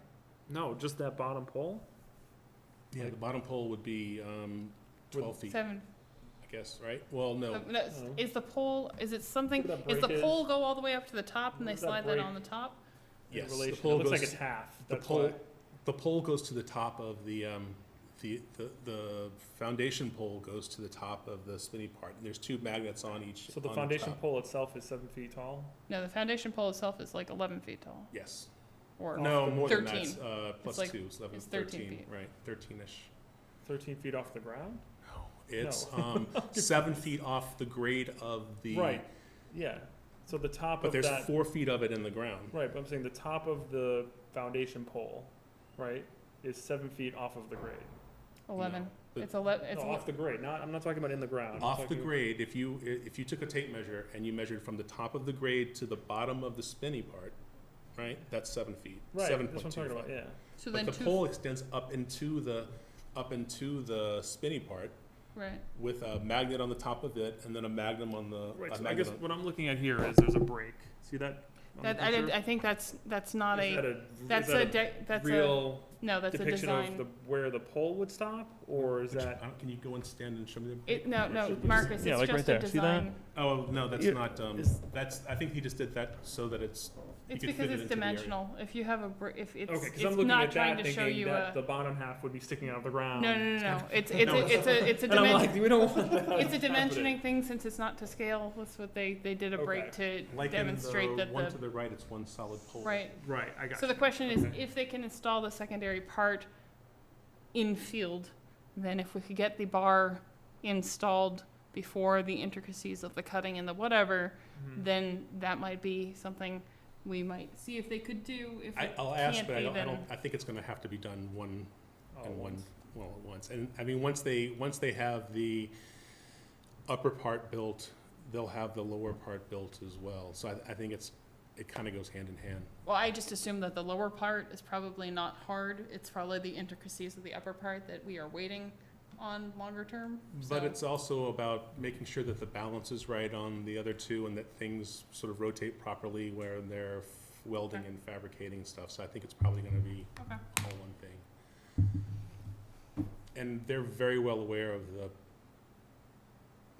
no, just that bottom pole? Yeah, the bottom pole would be 12 feet, 7. I guess, right? Well, no, Oh. Is the pole, is it something, Look at that is the breakage. pole go all the way up to the top and they Look at that slide that break. on the top? In yes, the relation- pole It looks like goes, it's half, the that's pole, why. the pole goes to the top of the foundation pole goes to the top of the spinny part. And there's 2 magnets on each. So the on foundation top. pole itself is 7 feet tall? No, the foundation pole itself is like 11 feet tall. Yes. Or No, more than 13. that, plus like- 2, so it's 13 13, feet. right, 13-ish. 13 feet off the ground? No, it's No. 7 feet off the grade of the. Right, yeah. So the top But of there's that, 4 feet of it in the ground. right, but I'm saying the top of the foundation pole, right, is 7 feet off of the grade. 11. No, It's 11, No, it's off the grade, I'm not talking about in the ground. I'm Off the talking- grade, if you took a tape measure and you measured from the top of the grade to the bottom of the spinny part, right? That's 7 feet, Right, 7.2 that's what I'm talking feet. about, yeah. So But then the two, pole extends up into the spinny part right, with a magnet on the top of it and then a magnum on the, Right, a so I magnet guess on- what I'm looking at here is there's a break. See that? on the that, picture? I think that's not Is that a, a, that's is a, that that's a, real no, that's a depiction design. of the, where the pole would stop, or is Which- that? Can you go and stand and show me It, no, no, Should be- Marcus, Yeah, it's like right just a there. See that? design. Oh, no, that's Yeah, not, is- that's, I think he just did that so that it's, It's could fit because it it's into the area. dimensional. If you have a, if it's, Okay, because I'm it's looking not at trying that to show thinking you that a, the bottom half would be sticking out of the ground. no, no, no, no. It's No, it's a And I'm dimension. like, we don't want that. It's a dimensioning thing since it's not to scale. That's what they did a break to Like in demonstrate the that one the, to the right, it's one solid pole. right. Right, I got So you. the question is, Okay. if they can install the secondary part in field, then if we could get the bar installed before the intricacies of the cutting and the whatever, Mhm. then that might be something we might see if they could do. If it I'll ask, can't but I even, don't, I think it's gonna have to be done one All and at one, once. well, at once. And, I mean, once they have the upper part built, they'll have the lower part built as well. So I think it kind of goes hand in hand. Well, I just assume that the lower part is probably not hard. It's probably the intricacies of the upper part that we are waiting on longer term. But So- it's also about making sure that the balance is right on the other two and that things sort of rotate properly where they're welding Okay. and fabricating and stuff. So I think it's probably gonna be Okay. all one thing. And they're very well aware of the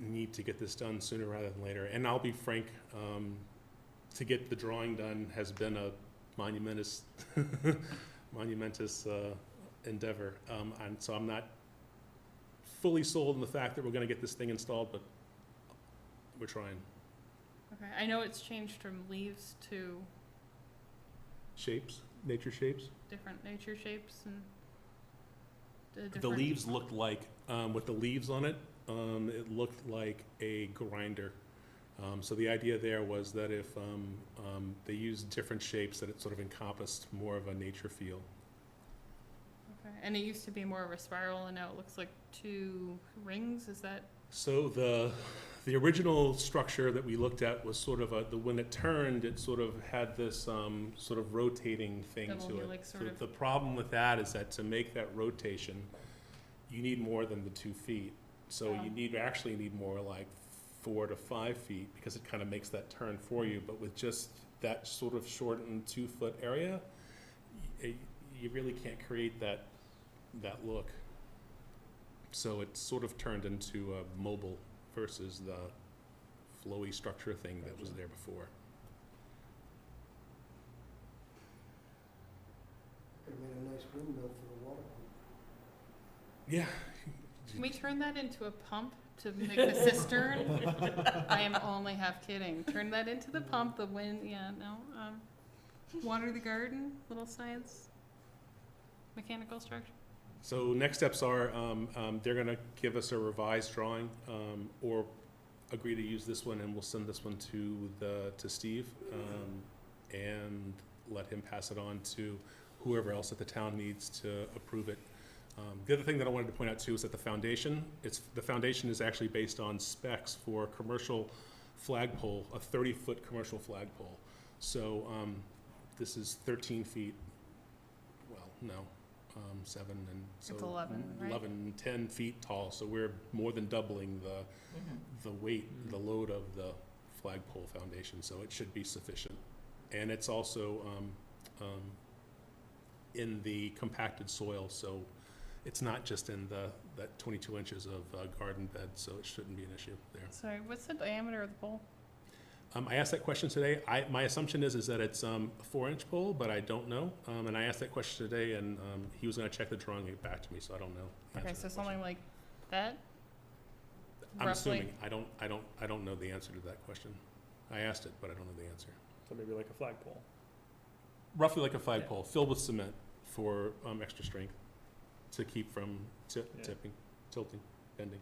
need to get this done sooner rather than later. And I'll be frank, to get the drawing done has been a monumentous endeavor. And so I'm not fully sold on the fact that we're gonna get this thing installed, but we're trying. Okay, I know it's changed from leaves to Shapes, nature shapes. different nature shapes and The different- leaves looked like, with the leaves on it, it looked like a grinder. So the idea there was that if they used different shapes, that it sort of encompassed more of a nature feel. Okay, and it used to be more of a spiral, and now it looks like two rings. Is that So the original structure that we looked at was sort of when it turned, it sort of had this sort of rotating thing Double to it. helix sort of? The problem with that is that to make that rotation, you need more than the 2 feet. So Yeah. you actually need more like 4 to 5 feet because it kind of makes that turn for you. But with just that sort of shortened 2-foot area, you really can't create that look. So it's sort of turned into a mobile versus the flowy structure thing that was there before. Could've made a nice windmill for the water pump. Yeah. Can we turn that into a pump to make the cistern? I am only half kidding. Turn that into the pump, the wind, yeah, no, water the garden, little science, mechanical structure. So next steps are, they're gonna give us a revised drawing, or agree to use this one, and we'll send this one to Steve, and let him pass it on to whoever else at the town needs to approve it. The other thing that I wanted to point out too is that the foundation is actually based on specs for commercial flagpole, a 30-foot commercial flagpole. So, this is 13 feet, well, no, 7 and so. It's 11, right? 11, 10 feet tall, so we're more than doubling the weight, the load of the flagpole foundation, so it should be sufficient. And it's also, in the compacted soil, so it's not just in that 22 inches of garden bed, so it shouldn't be an issue there. Sorry, what's the diameter of the pole? I asked that question today. My assumption is that it's a 4-inch pole, but I don't know. And I asked that question today, and he was gonna check the drawing and get back to me, so I don't know. the Okay, answer so to that something question. like that? I'm roughly? assuming. I don't know the answer to that question. I asked it, but I don't know the answer. So maybe like a flagpole. Roughly like a flagpole, filled with cement for extra strength to keep from tipping, tilting, bending.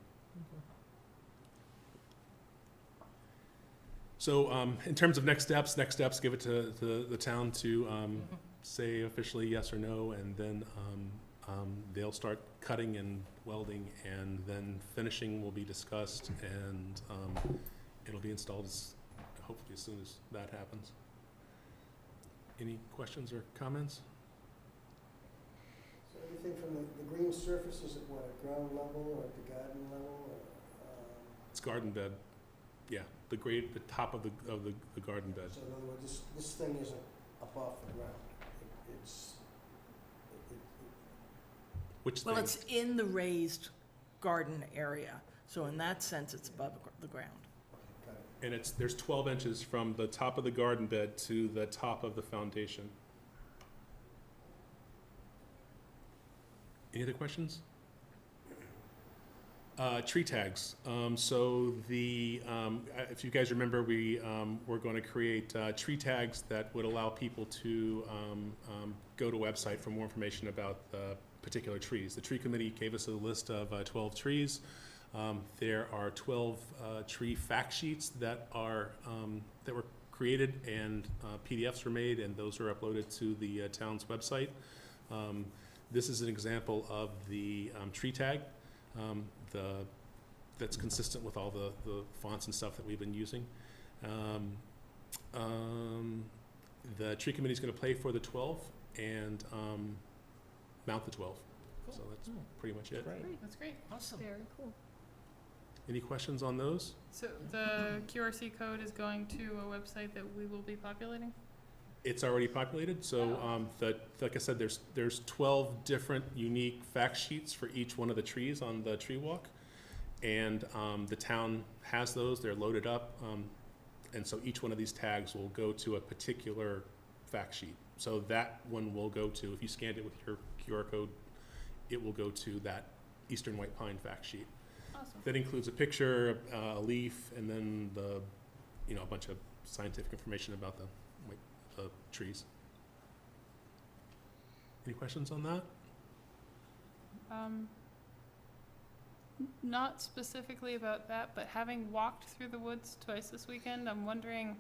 So in terms of next steps, give it to the town to say officially yes or no, and then they'll start cutting and welding, and then finishing will be discussed, and it'll be installed hopefully as soon as that happens. Any questions or comments? So everything from the green surface is at what, at ground level or at the garden level or? It's garden bed, yeah, the top of the garden bed. So in other words, this thing isn't above the ground. It's, Which thing? Well, it's in the raised garden area, so in that sense, it's above the ground. got it. And there's 12 inches from the top of the garden bed to the top of the foundation. Any other questions? Tree tags. So if you guys remember, we were going to create tree tags that would allow people to go to a website for more information about particular trees. The tree committee gave us a list of 12 trees. There are 12 tree fact sheets that were created, and PDFs were made, and those are uploaded to the town's website. This is an example of the tree tag that's consistent with all the fonts and stuff that we've been using. The tree committee is going to pay for the 12 and mount the 12. So that's pretty much it. That's great. Awesome. Very cool. Any questions on those? So the QRC code is going to a website that we will be populating? It's already populated, so like I said, there's 12 different unique fact sheets for each one of the trees on the tree walk, and the town has those. They're loaded up, and so each one of these tags will go to a particular fact sheet. So that one will go to, if you scanned it with your QR code, it will go to that eastern white pine fact sheet. Awesome. That includes a picture, a leaf, and then a bunch of scientific information about the trees. Any questions on that? Not specifically about that, but having walked through the woods twice this weekend, I'm wondering,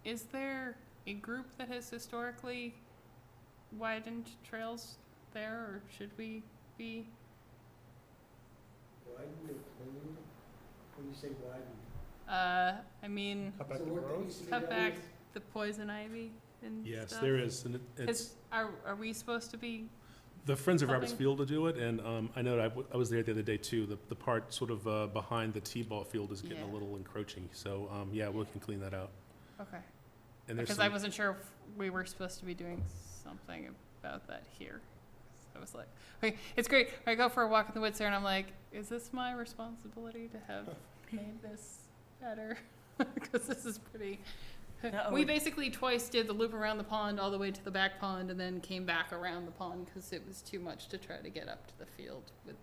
is there a group that has historically widened trails there, or should we be? Widened or cleaned? When you say widened? I mean, Cut back So the what that growth? used to be cut done back is- the poison ivy and Yes, stuff? there is, and it's, Are we supposed to be? the Friends of Roberts Helping? Field to do it, and I know that I was there the other day too. The part sort of behind the T-ball field is getting a Yeah. little encroaching, so yeah, we can clean that out. Okay. And there's Because I some, wasn't sure if we were supposed to be doing something about that here. So I was like, okay, it's great. I go for a walk in the woods there, and I'm like, is this my responsibility to have made this better? Because this is pretty. No, We basically twice did the loop around the pond all the way to the back pond, and then came back around the pond because it was too much to try to get up to the field with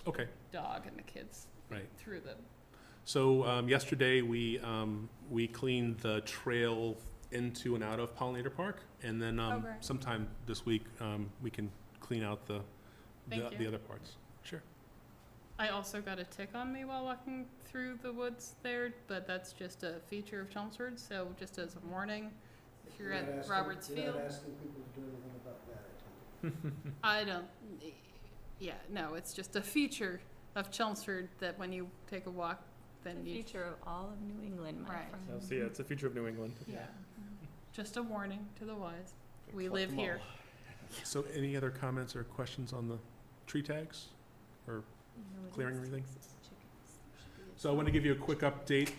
okay, dog and the kids right. through the. So yesterday we cleaned the trail into and out of Pollinator Park, and then Okay. sometime this week we can clean out the Thank you. other parts. Sure. I also got a tick on me while walking through the woods there, but that's just a feature of Chelmsford, so just as a warning, if you're You're not at asking- Roberts You're Field, not asking people to do anything about that, I don't, yeah, no, it's just a feature of Chelmsford that when you take a walk, then you, Feature of all of New England, my Right. friend. So, yeah, it's a feature of New England. yeah. Just a warning to the wise. We Collect live them all. here. So any other comments or questions on the tree tags? Or clearing everything? So I want to give you a quick update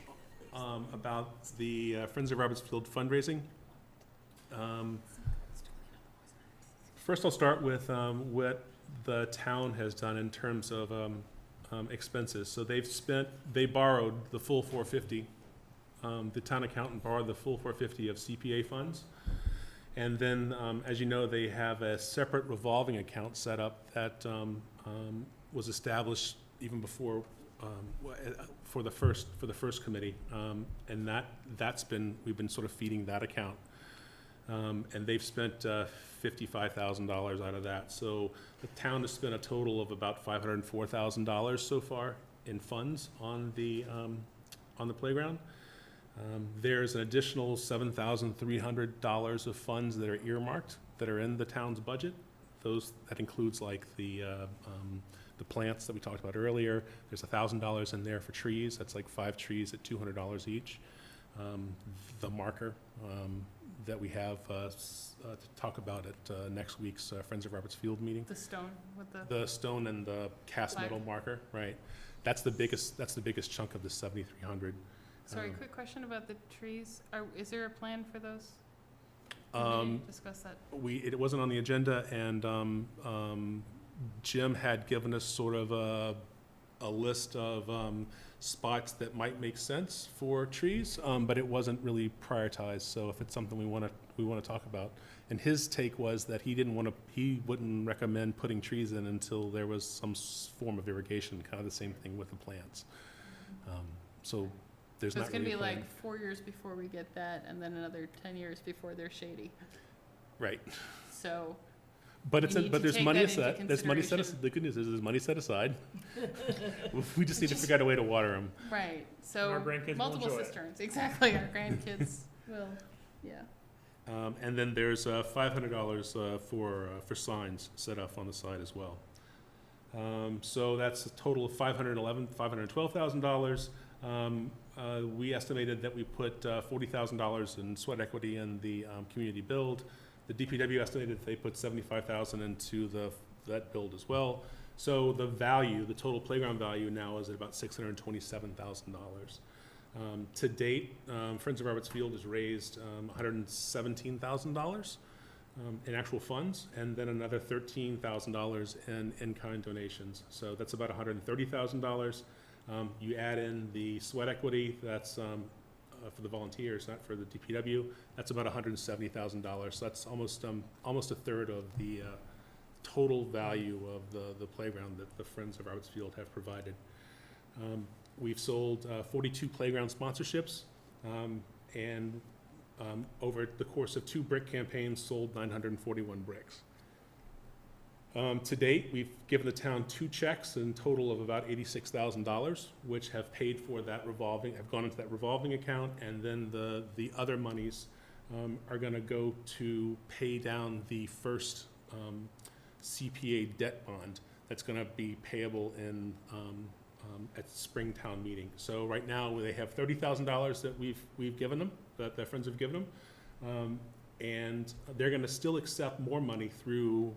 about the Friends of Roberts Field fundraising. First, I'll start with what the town has done in terms of expenses. So they borrowed the full $450. The town accountant borrowed the full $450 of CPA funds. And then, as you know, they have a separate revolving account set up that was established even before for the first committee, and we've been sort of feeding that account, and they've spent $55,000 out of that. So the town has spent a total of about $504,000 so far in funds on the playground. There's an additional $7,300 of funds that are earmarked that are in the town's budget. That includes like the plants that we talked about earlier. There's $1,000 in there for trees. That's like 5 trees at $200 each. the marker that we have to talk about at next week's Friends of Roberts Field meeting. The stone with the, The stone and the cast Flag. metal marker, right? That's the biggest chunk of the 7,300. sorry, Um, quick question about the trees. Is there a plan for those? Did we discuss that? It wasn't on the agenda, and Jim had given us sort of a list of spots that might make sense for trees, but it wasn't really prioritized. So if it's something we want to talk about, and his take was that he wouldn't recommend putting trees in until there was some form of irrigation, kind of the same thing with the plants. So there's So not it's gonna really a be plan. like 4 years before we get that, and then another 10 years before they're shady. Right. So, But You need to there's take money that into set, there's money set, consideration. the good news is there's money set aside. We just need to figure out a way to water them. right, so Our grandkids will multiple enjoy it. cisterns, exactly, our grandkids will, yeah. And then there's $500 for signs set up on the side as well. So that's a total of $512,000. We estimated that we put $40,000 in sweat equity in the community build. The DPW estimated that they put $75,000 into that build as well. So the total playground value now is at about $627,000. To date, Friends of Roberts Field has raised $117,000 in actual funds, and then another $13,000 in in-kind donations. So that's about $130,000. You add in the sweat equity, that's for the volunteers, not for the DPW. That's about $170,000. So that's almost a third of the total value of the playground that the Friends of Roberts Field have provided. We've sold 42 playground sponsorships, and over the course of 2 brick campaigns, sold 941 bricks. To date, we've given the town 2 checks in total of about $86,000, which have paid for have gone into that revolving account, and then the other monies are gonna go to pay down the first CPA debt bond that's gonna be payable at Springtown meeting. So right now, they have $30,000 that we've given them, that their friends have given them. And they're gonna still accept more money through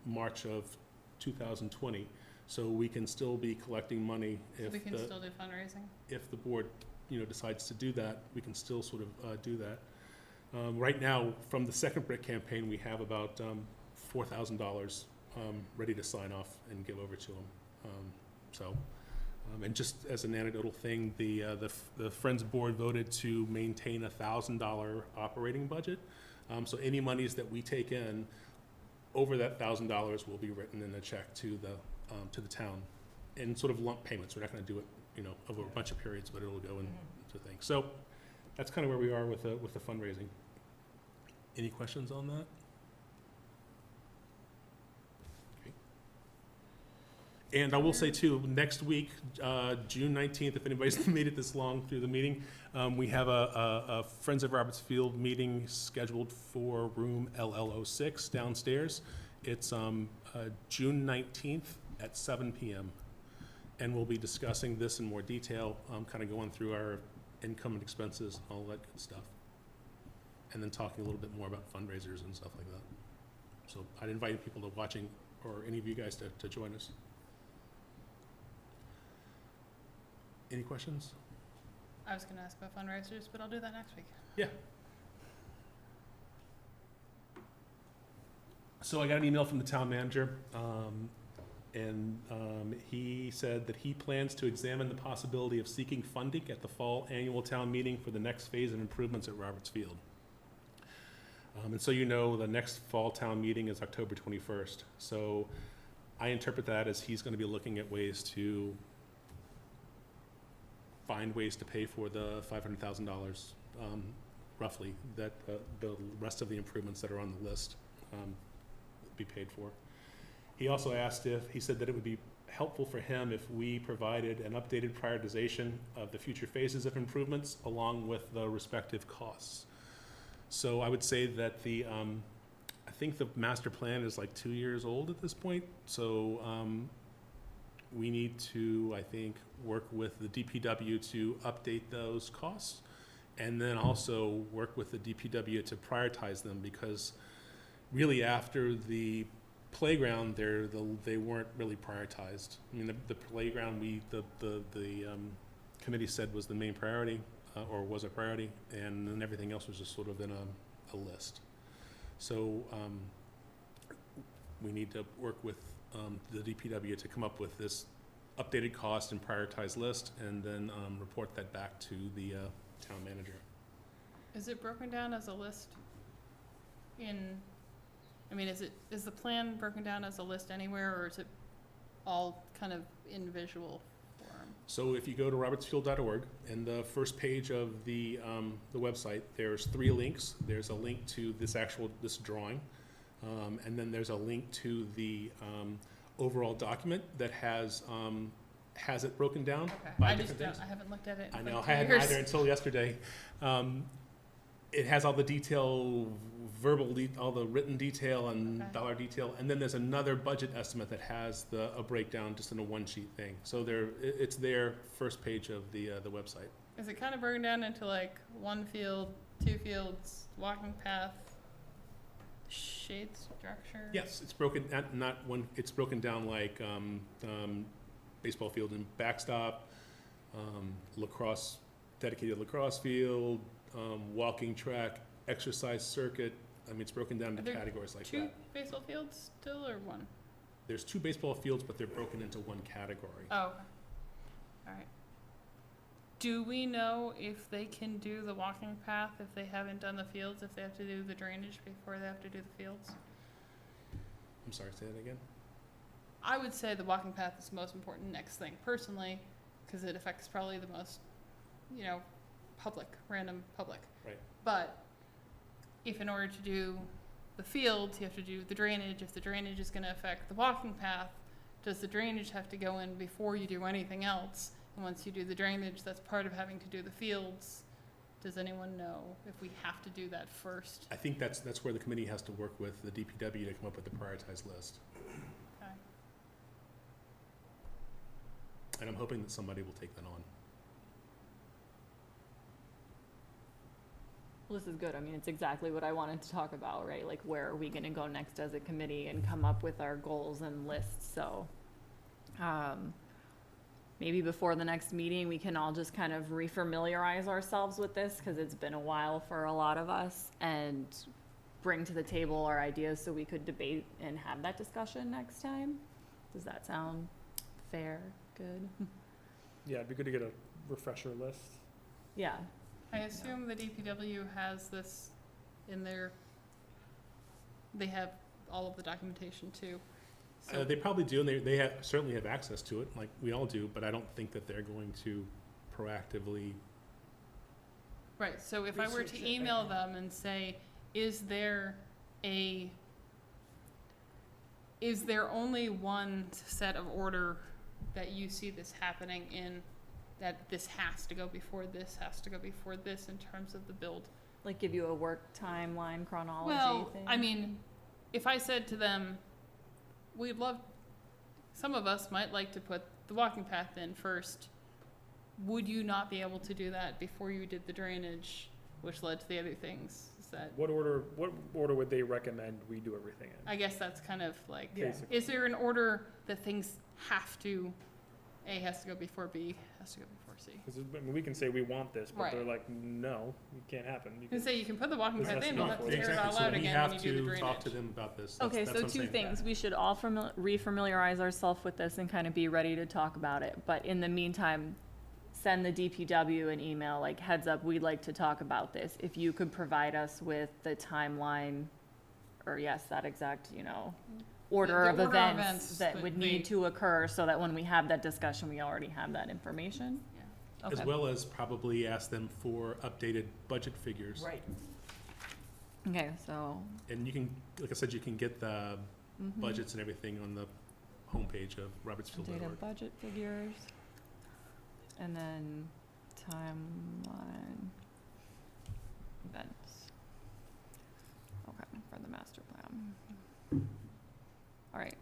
March of 2020. So we can still be collecting money So we can still do fundraising? if the board, decides to do that, we can still sort of do that. Right now, from the second brick campaign, we have about $4,000 ready to sign off and give over to them. And just as an anecdotal thing, the Friends Board voted to maintain a $1,000 operating budget. So any monies that we take in over that $1,000 will be written in a check to the town in sort of lump payments. We're not going to do it, over a bunch of periods, but it'll go into things. So that's kind of where we are with the fundraising. Any questions on that? And I will say too, next week, June 19th, if anybody's made it this long through the meeting, we have a Friends of Roberts Field meeting scheduled for room LL06 downstairs. It's June 19th at 7 p.m. And we'll be discussing this in more detail, kind of going through our income and expenses, all that good stuff. And then talking a little bit more about fundraisers and stuff like that. So I'd invite people to watching, or any of you guys to join us. Any questions? I was gonna ask about fundraisers, but I'll do that next week. So I got an email from the town manager, and he said that he plans to examine the possibility of seeking funding at the fall annual town meeting for the next phase of improvements at Roberts Field. And so the next fall town meeting is October 21st. So I interpret that as he's going to be looking at ways to find ways to pay for the $500,000, roughly, that the rest of the improvements that are on the list be paid for. He also he said that it would be helpful for him if we provided an updated prioritization of the future phases of improvements along with the respective costs. So I would say that I think the master plan is like 2 years old at this point. So we need to, I think, work with the DPW to update those costs and then also work with the DPW to prioritize them, because really after the playground, they weren't really prioritized. I mean, the playground, the committee said was the main priority, or was a priority, and then everything else was just sort of in a list. So we need to work with the DPW to come up with this updated cost and prioritized list, and then report that back to the town manager. Is it broken down as a list I mean, is the plan broken down as a list anywhere, or is it all kind of in visual form? So if you go to robertsfield.org, and the first page of the website, there's 3 links. There's a link to this drawing, and then there's a link to the overall document that has it broken down Okay, by I just different things. I haven't looked at it in I know, I 20 hadn't years. either until yesterday. It has all the detail, all the written detail and Okay. dollar detail, and then there's another budget estimate that has a breakdown just in a one-sheet thing. So it's their first page of the website. Is it kind of broken down into like 1 field, 2 fields, walking path, shade structure? Yes, it's broken, not one, it's broken down like baseball field and backstop, lacrosse, dedicated lacrosse field, walking track, exercise circuit. I mean, it's broken down Are into there categories like 2 that. baseball fields still, or 1? There's 2 baseball fields, but they're broken into one category. Oh, okay. All right. Do we know if they can do the walking path if they haven't done the fields, if they have to do the drainage before they have to do the fields? I'm sorry, say that again? I would say the walking path is the most important next thing, personally, because it affects probably the most, random public. Right. But if in order to do the fields, you have to do the drainage, if the drainage is gonna affect the walking path, does the drainage have to go in before you do anything else? And once you do the drainage, that's part of having to do the fields. Does anyone know if we have to do that first? I think that's where the committee has to work with the DPW to come up with the prioritized list. Okay. And I'm hoping that somebody will take that on. Well, this is good. I mean, it's exactly what I wanted to talk about, right? Like, where are we gonna go next as a committee and come up with our goals and lists, so. Maybe before the next meeting, we can all just kind of refamiliarize ourselves with this, cause it's been a while for a lot of us, and bring to the table our ideas so we could debate and have that discussion next time. Does that sound fair? Good? Yeah, it'd be good to get a refresher list. Yeah. I assume the DPW has this in they have all of the documentation too. So They probably do, and they certainly have access to it, like we all do, but I don't think that they're going to proactively. right, so if I were Research it to right email now. them and say, is there only one set of order that you see this happening in, that this has to go before this, has to go before this in terms of the build? Like, give you a work timeline chronology Well, thing? I mean, if I said to them, some of us might like to put the walking path in first, would you not be able to do that before you did the drainage, which led to the other things? Is that, What order would they recommend we do everything in? I guess that's kind of like, Yeah. Basically. is there an order that things have to, A has to go before B, has to go before C? 'Cause I mean, we can say we want this, but they're Right. like, no, it can't happen. You You can can- say you can put the walking This path has to in, go we'll have to before tear it Exactly, all so out we again have when you do the to talk to drainage. them about this. Okay, That's so what I'm 2 saying. things. We should all refamiliarize ourselves with this and kind of be ready to talk about it. But in the meantime, send the DPW an email, like, heads up, we'd like to talk about this. If you could provide us with the timeline, or yes, that exact, order The of order of events events that would would be- need to occur, so that when we have that discussion, we already have that information. Yeah. As Okay. well as probably ask them for updated budget figures. Right. Okay, so. And you can, like I said, you can get the mhm. budgets and everything on the homepage of robertsfield.org. Data budget figures. And then timeline events. Okay, for the master plan. All right.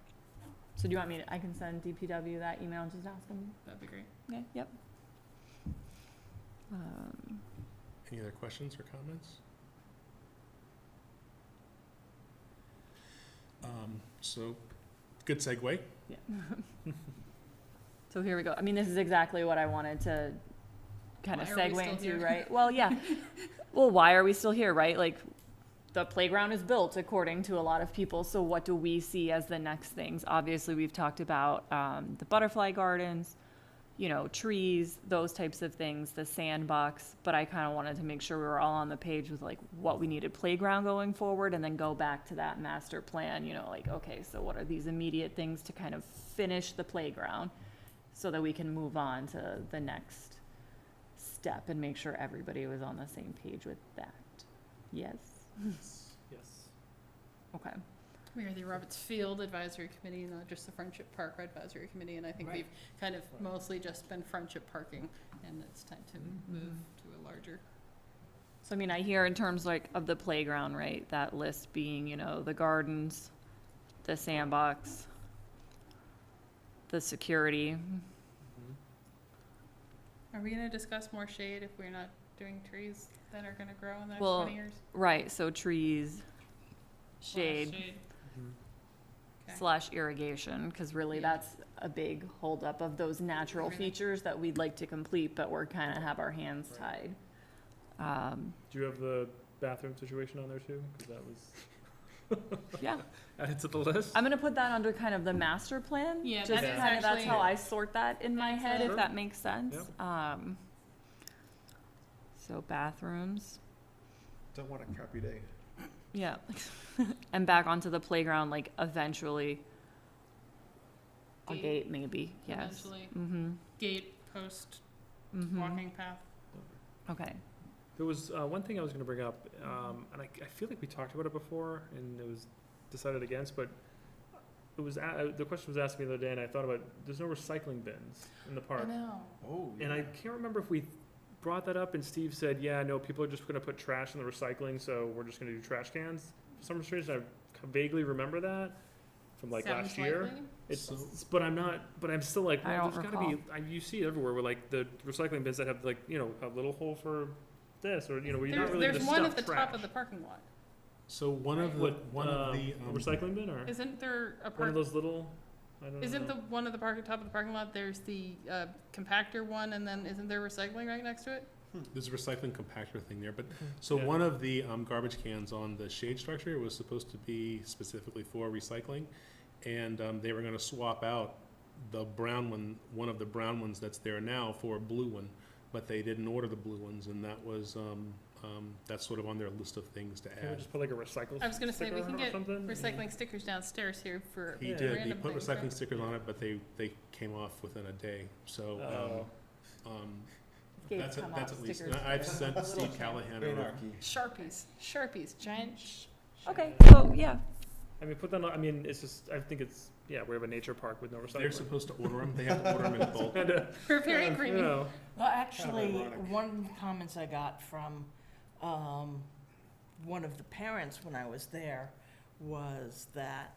So do you want me I can send DPW that email and just ask them? That'd be great. Okay, yep. Any other questions or comments? So, good segue. Yeah. So here we go. I mean, this is exactly what I wanted to kind of Why are we segue still into, here? right? Well, yeah. Well, why are we still here, right? Like, the playground is built according to a lot of people, so what do we see as the next things? Obviously, we've talked about the butterfly gardens, you know, trees, those types of things, the sandbox, but I kind of wanted to make sure we were all on the page with like what we needed playground going forward, and then go back to that master plan, you know, like, okay, so what are these immediate things to kind of finish the playground so that we can move on to the next step and make sure everybody was on the same page with that. Yes? Yes. Okay. We are the Roberts Field Advisory Committee, not just the Friendship Park Advisory Committee, and I think Right. we've kind of mostly just been friendship parking, and it's time to move to a larger. So I mean, I hear in terms like of the playground, right, that list being, you know, the gardens, the sandbox, the security. Are we gonna discuss more shade if we're not doing trees that are gonna grow in the next Well, 20 years? Right, so trees, Slash shade, Okay. slash irrigation, because really Yeah. that's a big holdup of those natural Really? features that we'd like to complete, but we're kind of have our hands tied. Do you have the bathroom situation on there too? Because that was Yeah, added to the list. I'm gonna put that under kind of the master plan. Yeah, Just that is kind of, that's actually- how I sort that in my head, if Sure. that makes sense. Yep. So bathrooms. Don't want a crappy day. Yeah. And back onto the playground, like eventually. A Gate, gate, maybe, yes. eventually. Mm-hmm, Gate, post, mm-hmm. walking path. Okay. There was one thing I was going to bring up, and I feel like we talked about it before, and it was decided against, but it was the question was asked me the other day, and I thought about there's no recycling bins in the park, know. Oh, and I can't remember if we brought that up, and Steve said, yeah, no, people are just going to put trash in the recycling, so we're just going to do trash cans. For some reason, I vaguely remember that from like last Sounds year. likely. But I'm still like, I well, don't there's got to be. You see it everywhere where like the recycling bins that have like a little hole for this, or where you're not really There's gonna one stuff at the trash. top of the parking lot. So one of the, What, um, a recycling bin or Isn't there a one park? of those little? I don't Isn't know. the one at the top of the parking lot? There's the compactor one, and then isn't there recycling right next to it? there's a recycling compactor thing there, but, Mm-hmm. so Yeah. one of the garbage cans on the shade structure was supposed to be specifically for recycling, and they were gonna swap out the brown one of the brown ones that's there now for a blue one, but they didn't order the blue ones, and that was, that's sort of on their list of things to Can't we add. just put like a recycle? I was gonna say, we sticker can on it or get something? recycling stickers downstairs here for He Yeah. did, he random put things, recycling right? stickers on it, but they came off within a day, so, Oh. Gates that's, come that's off, at least, stickers. and I've sent Steve Callahan over. Anarchy. Sharpies, giant. Okay, so, yeah, I mean, put that. I mean, it's just. I think it's. Yeah, we have a nature park with no recycling. They're supposed to order them, they have to order them in bulk. And, We're very you creamy. know, Well, actually, ironic. one of the comments I got from one of the parents when I was there was that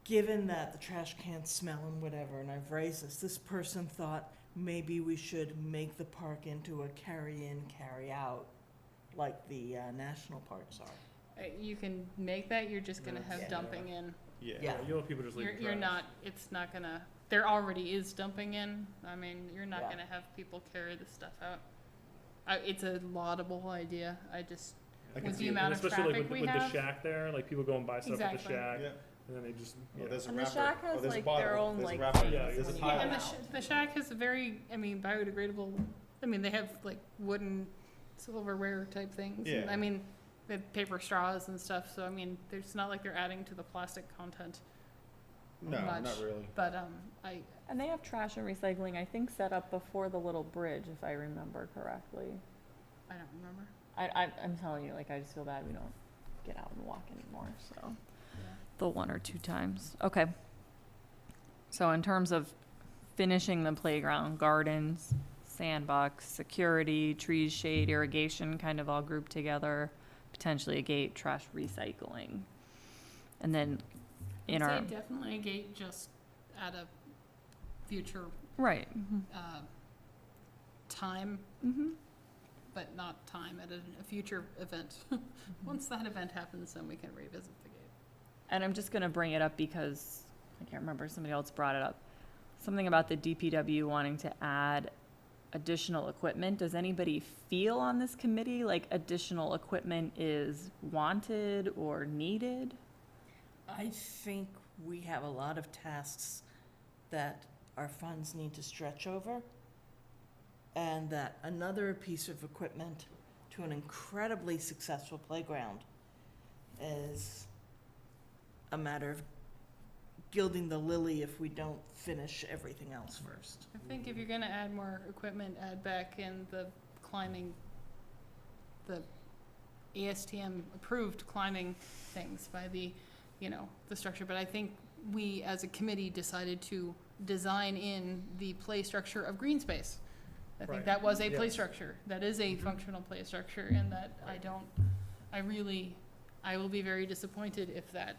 given that the trash cans smell and whatever, and I've raised this person thought maybe we should make the park into a carry-in, carry-out, like the national parks are. You can make that, you're just gonna have Yeah. dumping in. Yeah. Yeah. you'll have people just leave You're trash. not, it's not gonna, there already is dumping in. I mean, you're not Yeah. gonna have people carry the stuff out. It's a laudable idea. I just, I can with see the it. amount And of especially traffic like we with have. the shack there, like people go and buy stuff at Exactly. the shack, Yeah. and then they just. Oh, there's a And the wrapper. shack has, Oh, there's a like, bottle. their own, There's a like, wrapper. Yeah, There's a yeah, pile. And the shack has a very, biodegradable, they have like wooden silverware type things. And, Yeah. I mean, they have paper straws and stuff, so it's not like they're adding to the plastic content. No, much. not really. But, and they have trash and recycling, I think, set up before the little bridge, if I remember correctly. I don't remember. I'm telling you, like, I just feel bad we don't get out and walk anymore, so. The one or two times. Okay. So in terms of finishing the playground, gardens, sandbox, security, trees, shade, irrigation, kind of all grouped together, potentially a gate, trash, recycling. And then in our, I'd say definitely a gate just at a future, right, time. mm-hmm. but not time at a future event. Once that event happens, then we can revisit the gate. And I'm just gonna bring it up because, I can't remember, somebody else brought it up. Something about the DPW wanting to add additional equipment. Does anybody feel on this committee like additional equipment is wanted or needed? I think we have a lot of tasks that our funds need to stretch over, and that another piece of equipment to an incredibly successful playground is a matter of gilding the lily if we don't finish everything else first. I think if you're gonna add more equipment, add back in the climbing, the ASTM approved climbing things by the, the structure. But I think we, as a committee, decided to design in the play structure of green space. I think Right. that was a play Yes. structure. That is a functional play structure, and that I will be very disappointed if that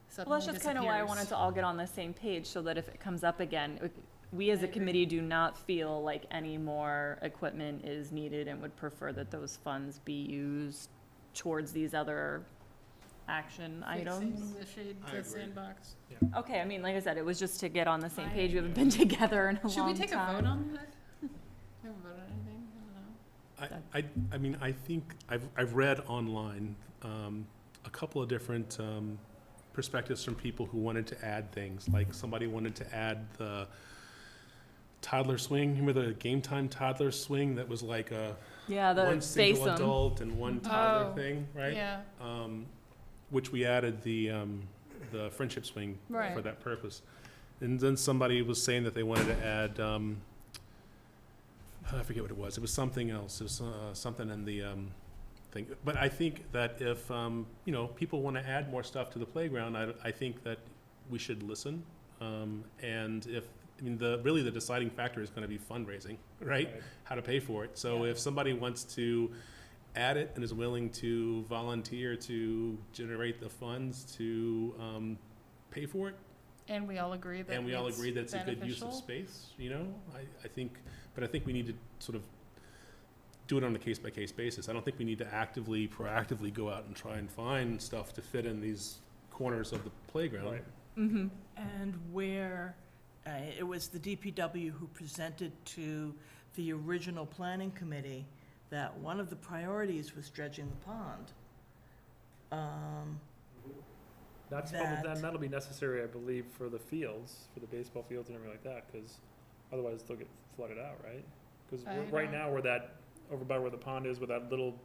suddenly Well, that's just kind of why I wanted to all get on the same page, so that if it comes up again, we as I a agree. committee do not feel like any more equipment is needed and would prefer that those funds be used towards these other action items. Fixing the shade I to agree. Sandbox. Okay, I mean, like I said, it was just to get on the same I- page. We haven't been together in a long time. Should we take a vote on that? We haven't voted on anything, I don't know. I mean, I think I've read online a couple of different perspectives from people who wanted to add things. Like somebody wanted to add the toddler swing. Remember the game time toddler swing that was like a Yeah, the one single Basin. adult and one toddler Oh, thing, right? Yeah, Which we added the friendship swing for Right. that purpose. And then somebody was saying that they wanted to add, I forget what it was. It was something else. It was something in the thing. But I think that if, people want to add more stuff to the playground, I think that we should listen. And really the deciding factor is going to be fundraising, right? How to pay for it. So Yeah. if somebody wants to add it and is willing to volunteer to generate the funds to pay for it, and we all agree that and we all it's agree that it's a good use of beneficial. space, I think we need to sort of do it on a case-by-case basis. I don't think we need to proactively go out and try and find stuff to fit in these corners of the playground. Right. Mm-hmm. And where, it was the DPW who presented to the original planning committee that one of the priorities was dredging the pond. That's probably, That- then that'll be necessary, I believe, for the fields, for the baseball fields and everything like that, because otherwise they'll get flooded out, right? Because I right don't- now, over by where the pond is, where that little,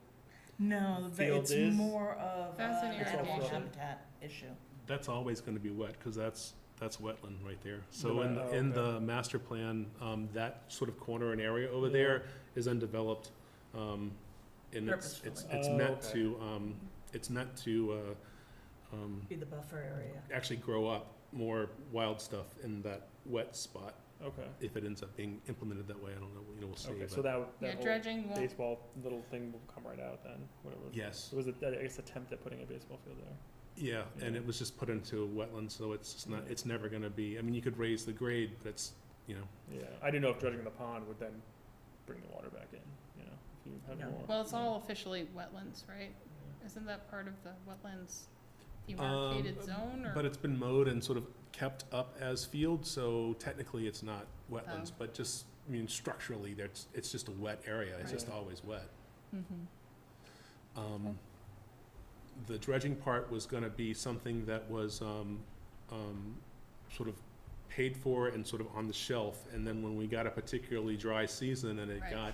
No, Field it's is- more of That's an animal irrigation. habitat issue. That's always gonna be wet, because that's wetland right there. So No in, matter- in okay. the master plan, that sort of corner and area over there is undeveloped, and it's Purposefully. it's Oh, meant okay. to, Be the buffer area. actually grow up more wild stuff in that wet spot. okay. If it ends up being implemented that way, I don't know, we'll see. Okay, so but that Yeah, whole dredging won't, baseball little thing will come right out then, whatever. Yes, So was it, I guess, attempt at putting a baseball field there? yeah, and Yeah. it was just put into wetlands, so it's just not, it's never gonna be, you could raise the grade, but it's, Yeah, I didn't know if dredging the pond would then bring the water back in, if you had No. more. well, it's all officially wetlands, right? Yeah. Isn't that part of the wetlands demarcated zone, or? but it's been mowed and sort of kept up as field, so technically it's not wetlands, Oh. but just, structurally, it's just a wet area, it's just Right. always wet. Mm-hmm. The dredging part was gonna be something that was, sort of paid for and sort of on the shelf, and then when we got a particularly dry season and it Right. got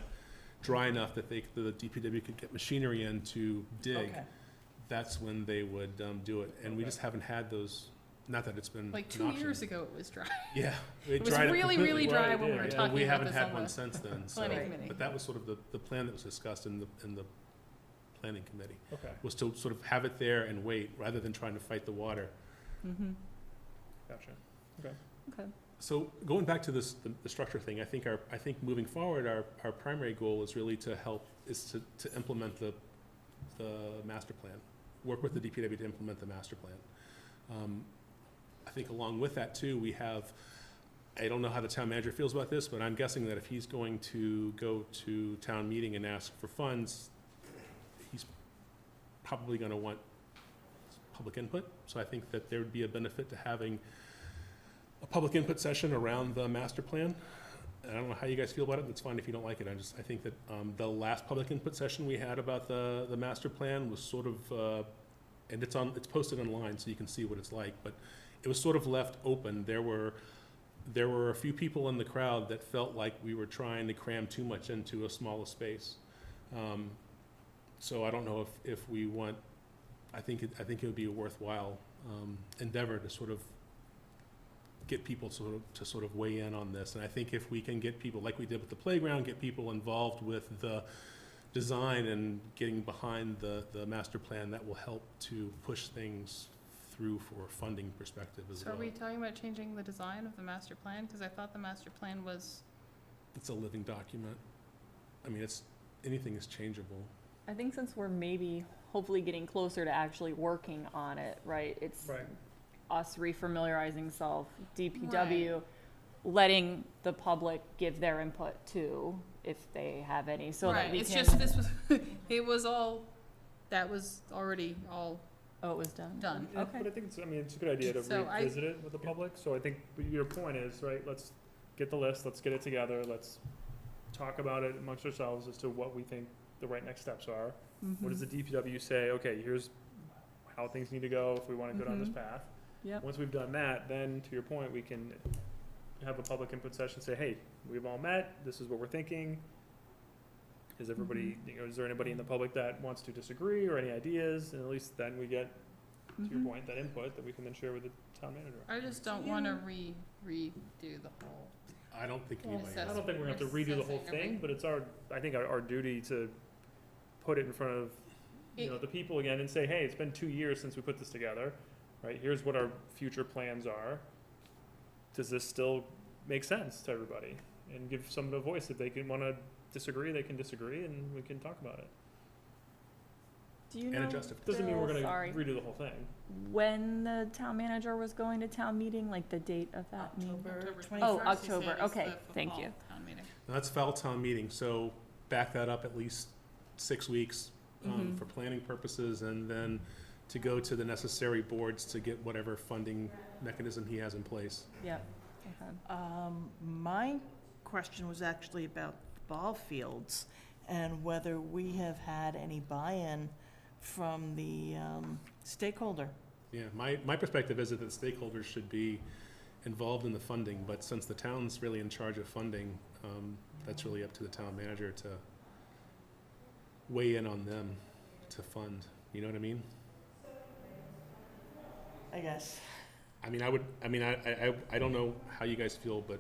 dry enough that the DPW could get machinery in to dig, Okay. that's when they would, do it, and we Okay. just haven't had those, not that it's been Like an 2 option. years ago, it was dry. Yeah. It was dried up really, completely. really dry Right, when we yeah, were yeah. talking We about haven't this had on one the since then, so, planning Right. committee. but that was sort of the plan that was discussed in the planning committee, Okay, was to sort of have it there and wait, rather than trying to fight the water. Mm-hmm. gotcha. Okay. So going back to this, the structure thing, I think moving forward, our primary goal is really to implement the master plan, work with the DPW to implement the master plan. I think along with that too, we have, I don't know how the town manager feels about this, but I'm guessing that if he's going to go to town meeting and ask for funds, he's probably gonna want public input. So I think that there would be a benefit to having a public input session around the master plan. And I don't know how you guys feel about it, that's fine if you don't like it, I think that, the last public input session we had about the master plan was sort of, and it's posted online, so you can see what it's like, but it was sort of left open. There were a few people in the crowd that felt like we were trying to cram too much into a smaller space. So I don't know if we want, I think it would be a worthwhile, endeavor to sort of get people to sort of weigh in on this. And I think if we can get people, like we did with the playground, get people involved with the design and getting behind the master plan, that will help to push things through for a funding perspective as So well. are we talking about changing the design of the master plan? Because I thought the master plan was, It's a living document. I mean, anything is changeable. I think since we're maybe hopefully getting closer to actually working on it, right? It's Right. us refamiliarizing self, DPW, letting the public give their input too, if they have any, so that right, we it's can. just, this was, it was all, that was already all Oh, it was done. done. Yeah, Okay. But I think it's a good idea to So I- revisit it with the public, so I think your point is, right, let's get the list, let's get it together, let's talk about it amongst ourselves as to what we think the right next steps are. What does the DPW say, okay, here's how things need to go if we wanna go down this path. Yep. Once we've done that, then to your point, we can have a public input session, say, hey, we've all met, this is what we're thinking. Is everybody, is there anybody in the public that wants to disagree or any ideas? And at least then we get, to your point, that input that we can then share with the town manager. I just don't wanna redo the whole, I don't think Well, anybody I has. don't think we're gonna have to redo the whole thing, but it's I think our duty to put it in front of, the people again and say, hey, it's been 2 years since we put this together, right? Here's what our future plans are. Does this still make sense to everybody? And give someone a voice. If they wanna disagree, they can disagree and we can talk about it. Do you And know, adjust if Doesn't mean we're gonna Sorry. redo the whole thing. when the town manager was going to town meeting, like the date of that meeting? October October 21st. Oh, 21st, he October, said, is okay, the thank fall you. town meeting. Now, that's fall town meeting, so back that up at least 6 weeks, for planning purposes, and then to go to the necessary boards to get whatever funding mechanism he has in place. Yep, okay. My question was actually about the ball fields and whether we have had any buy-in from the stakeholder. Yeah, my perspective is that the stakeholders should be involved in the funding, but since the town's really in charge of funding, that's really up to the town manager to weigh in on them to fund, you know what I mean? I guess. I don't know how you guys feel, but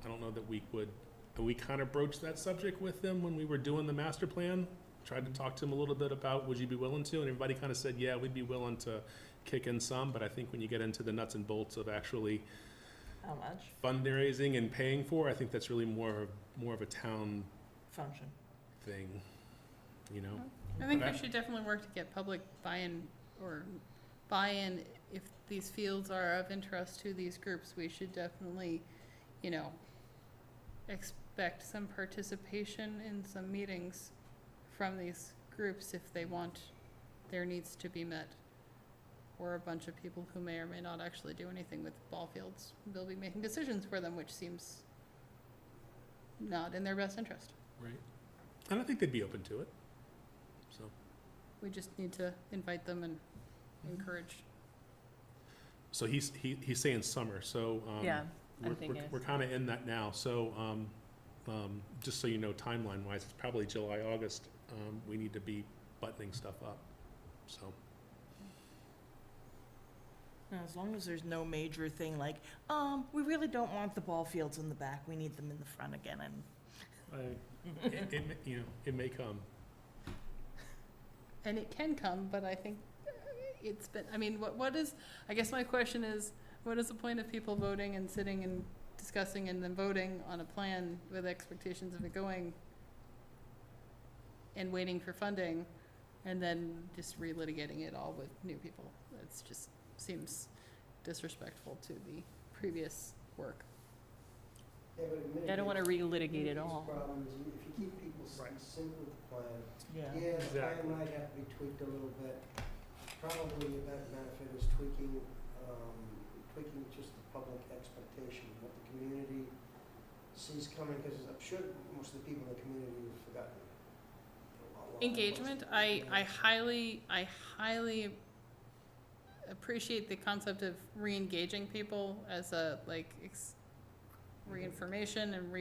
I don't know that we kind of broached that subject with them when we were doing the master plan. Tried to talk to them a little bit about, would you be willing to? And everybody kind of said, yeah, we'd be willing to kick in some, but I think when you get into the nuts and bolts of actually How much? fundraising and paying for, I think that's really more of a town Function. thing, you know? I think Okay. we should definitely work to get public buy-in, or buy-in, if these fields are of interest to these groups, we should definitely, expect some participation in some meetings from these groups if they want their needs to be met. Or a bunch of people who may or may not actually do anything with ball fields, they'll be making decisions for them, which seems not in their best interest. Right. And I think they'd be open to it, so. We just need to invite them and encourage. So he's saying summer, so, Yeah, I'm thinking we're kind of in that now, so, just so you know, timeline-wise, it's probably July, August, we need to be buttoning stuff up, so. Now, as long as there's no major thing like, we really don't want the ball fields in the back, we need them in the front again, and It may come. And it can come, but I think it's been, what is, I guess my question is, what is the point of people voting and sitting and discussing and then voting on a plan with expectations of it going and waiting for funding and then just relitigating it all with new people? It's just seems disrespectful to the previous work. Yeah, but it I don't wanna mitigates- relitigate it mitigates all. problems. If you keep people Right. simple with the plan, Yeah. yeah, the plan Exactly. might have to be tweaked a little bit. Probably the benefit is tweaking just the public expectation, what the community sees coming, because I'm sure most of the people in the community have forgotten. a lot of Engagement, what's- I highly appreciate the concept of re-engaging people as a, like, re-information and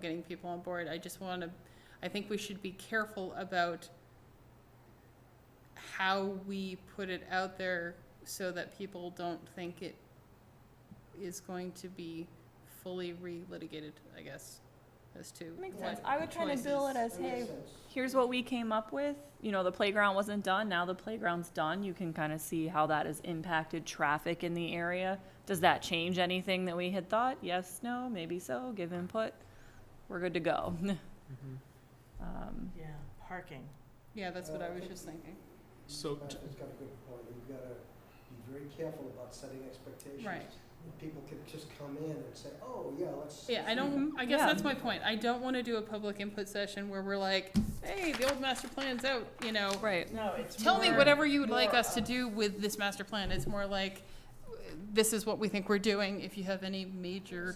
getting people on board. I think we should be careful about how we put it out there so that people don't think it is going to be fully re-litigated, I guess, as to Makes what sense. I would kind of bill it choices- as, That makes hey, sense. here's what we came up with. The playground wasn't done, now the playground's done. You can kind of see how that has impacted traffic in the area. Does that change anything that we had thought? Yes, no, maybe so, give input. We're good to go. Yeah, parking. Yeah, that's what I was just thinking. So, It's got a good point. You've got to be very careful about setting expectations. Right. People can just come in and say, oh, yeah, let's. Yeah, I guess Yeah. that's my point. I don't wanna do a public input session where we're like, hey, the old master plan's out, Right. No, it's tell me more- whatever you would like more us to do with this master plan. It's more like, this is what we think we're doing. If you have any major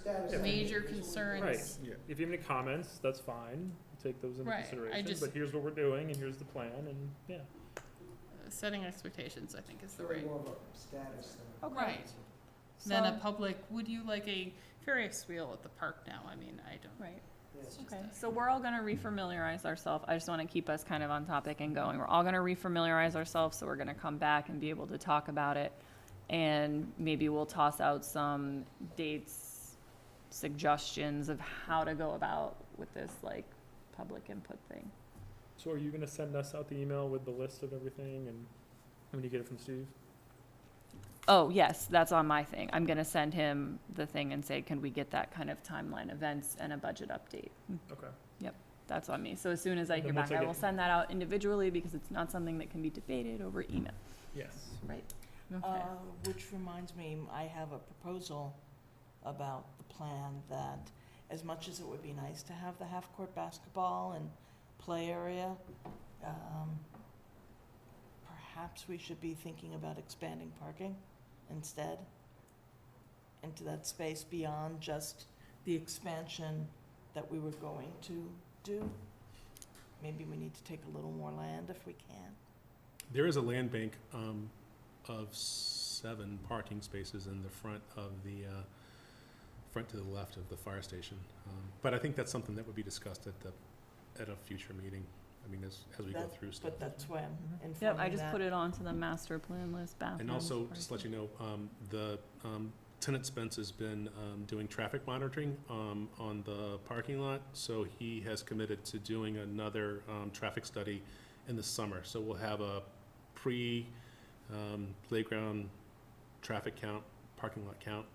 concerns. Right, yeah. If you have any comments, that's fine, take those into Right, I consideration, just- but here's what we're doing, and here's the plan, and, yeah. Setting expectations, I think, is the Really right. more of a status than. Okay. Right. Then a So- public, would you like a Ferris wheel at the park now? I mean, I don't. Right. Yeah. It's just Okay, a- so we're all gonna refamiliarize ourselves. I just wanna keep us kind of on topic and going. We're all gonna refamiliarize ourselves, so we're gonna come back and be able to talk about it. And maybe we'll toss out some dates, suggestions of how to go about with this, like, public input thing. So are you gonna send us out the email with the list of everything, and when you get it from Steve? Oh, yes, that's on my thing. I'm gonna send him the thing and say, can we get that kind of timeline, events, and a budget update? Okay. That's on me. So as soon as I And hear then once back, I I will get- send that out individually because it's not something that can be debated over email. Yes. Right. Okay. Which reminds me, I have a proposal about the plan that as much as it would be nice to have the half-court basketball and play area, perhaps we should be thinking about expanding parking instead into that space beyond just the expansion that we were going to do. Maybe we need to take a little more land if we can. there is a land bank of 7 parking spaces in the front of the, front to the left of the fire station. But I think that's something that would be discussed at a future meeting. I mean, as we go That- through stuff. But that's why I'm informing Yep, I just that. put it onto the master plan list, bathrooms. And also, just to let you know, the Tenant Spence has been doing traffic monitoring on the parking lot, so he has committed to doing another traffic study in the summer. So we'll have a playground traffic count, parking lot count,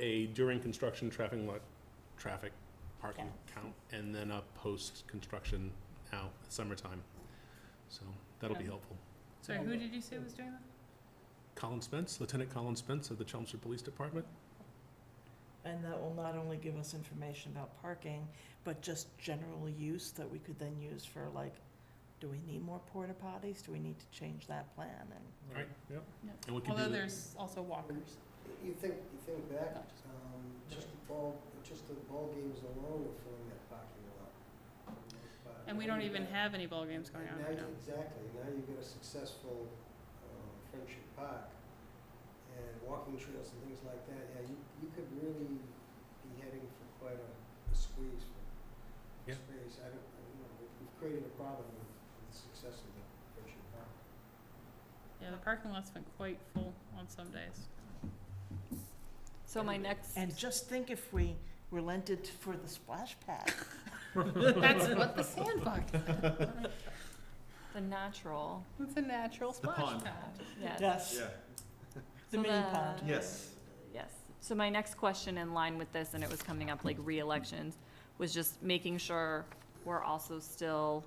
a during construction traffic parking count, and then a post-construction out summertime. So that'll be Okay. helpful. Sorry, who did you say was doing that? Colin Spence, Lieutenant Colin Spence of the Chelmsford Police Department. And that will not only give us information about parking, but just general use that we could then use for like, do we need more porta potties? Do we need to change that plan? And Right. Yep. And we can Although do there's also walkers. You think back, Not just- just the ball games alone were filling that parking lot. for the most part. And we don't even have any ball games going on And right now. Exactly, now you've got a successful Friendship Park and walking trails and things like that, yeah, you could really be heading for quite a squeeze for Yeah. space. I don't know, we've created a problem with the success of the Friendship Park. Yeah, the parking lot's been quite full on some days. So my next. And just think if we relented for the splash pad. That's what the Sandbox, The natural, it's a natural splash pond. pad. yes. Yes, Yeah. the So mini pond. Yes. Yes. So my next question in line with this, and it was coming up like re-elections, was just making sure we're also still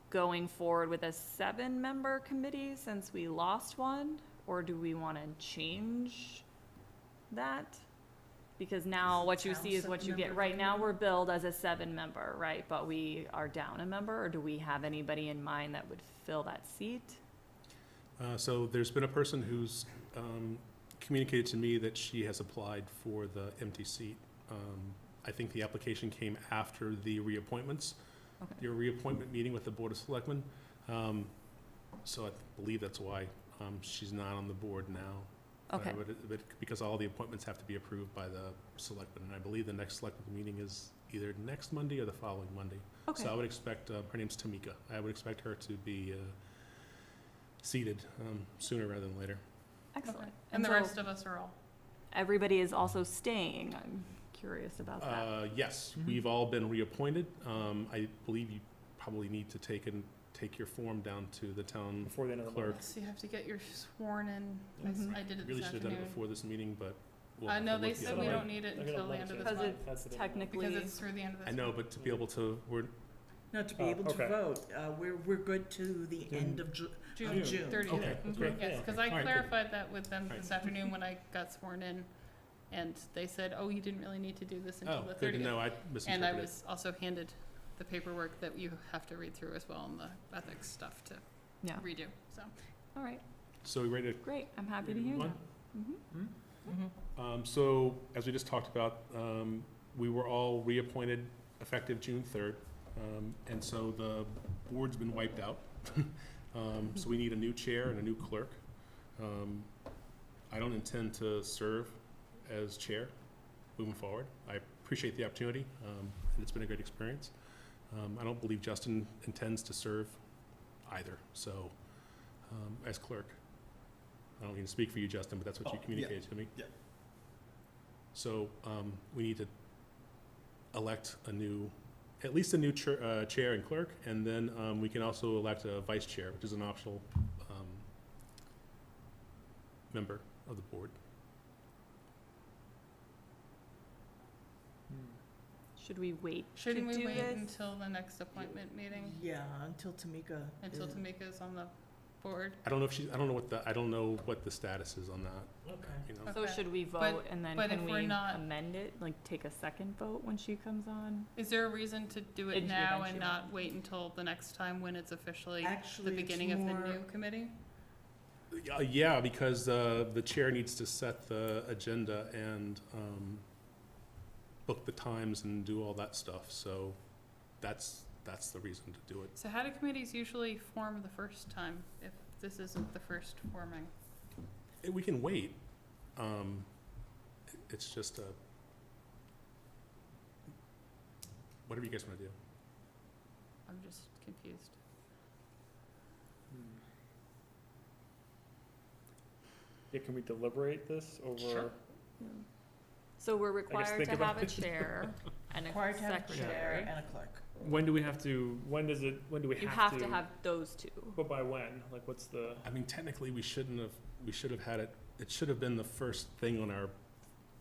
going forward with a 7-member committee since we lost one, or do we want to change that? Because now what you see is what you get. Town Right now, seven-member? we're billed as a 7-member, right? But we are down a member, or do we have anybody in mind that would fill that seat? So there's been a person who's communicated to me that she has applied for the empty seat. I think the application came after the reappointments, Okay. your reappointment meeting with the Board of Selectmen. So I believe that's why she's not on the board now. Okay, But because all the appointments have to be approved by the selectmen, and I believe the next selectmen meeting is either next Monday or the following Monday. okay. So I would expect, her name's Tamika, I would expect her to be seated sooner rather than later. Excellent. And the so rest of us are all. everybody is also staying. I'm curious about that. Yes, Mhm. we've all been reappointed. I believe you probably need to take your form down to the town Before the end of the clerk. month. So you have to get your sworn in. Mhm. I did it Really this should have done it afternoon. before this meeting, but we'll have to No, they look the said other we way. don't need it I got a until the letter end of saying this Because month. that's the it's deadline. technically, Because it's through the end of this I month. know, but to be able to, No, to be Oh, able to okay. vote, we're good to the end of June. June. 30th. Okay, that's great. Yes, because I All right, good. clarified that with them All right. this afternoon when I got sworn in, and they said, oh, you didn't really need to do this until oh, the good to 30th. know, I And I misinterpreted. was also handed the paperwork that you have to read through as well, and the ethics stuff to yeah. redo, so. All right, So we ready to great. I'm happy to move hear on? that. Mhm. Mhm. So, as we just talked about, we were all reappointed effective June 3rd. And so the board's been wiped out. So we need a new chair and a new clerk. I don't intend to serve as chair moving forward. I appreciate the opportunity, and it's been a great experience. I don't believe Justin intends to serve either, so, as clerk. I don't mean to speak for you, Justin, but that's what you Oh, yeah. communicated to me. Yeah. So, we need to elect at least a new chair and clerk, and then, we can also elect a vice chair, which is an optional, member of the board. Should we wait to Shouldn't we do wait this? until the next appointment meeting, Yeah, until Tamika. until is- Tamika's on the board? I don't know what the status is on that, Okay. you know? So Okay. should we But- vote and then but can if we're we not- amend it, like take a second vote when she comes on? Is there a reason to do it Did you now eventually- and not wait until the next time when it's officially the Actually, it's beginning of the more- new committee? Yeah, because the chair needs to set the agenda and book the times and do all that stuff, so that's the reason to do it. So how do committees usually form the first time, if this isn't the first forming? We can wait. It's just whatever you guys want to do. I'm just confused. Yeah, can we deliberate this over? Sure. So we're required think to about have a chair and a Required to have a chair secretary. and a clerk. When do we have to, when do we You have to have those two. But by when? Like, what's the? I mean, technically, we should have had it should have been the first thing on our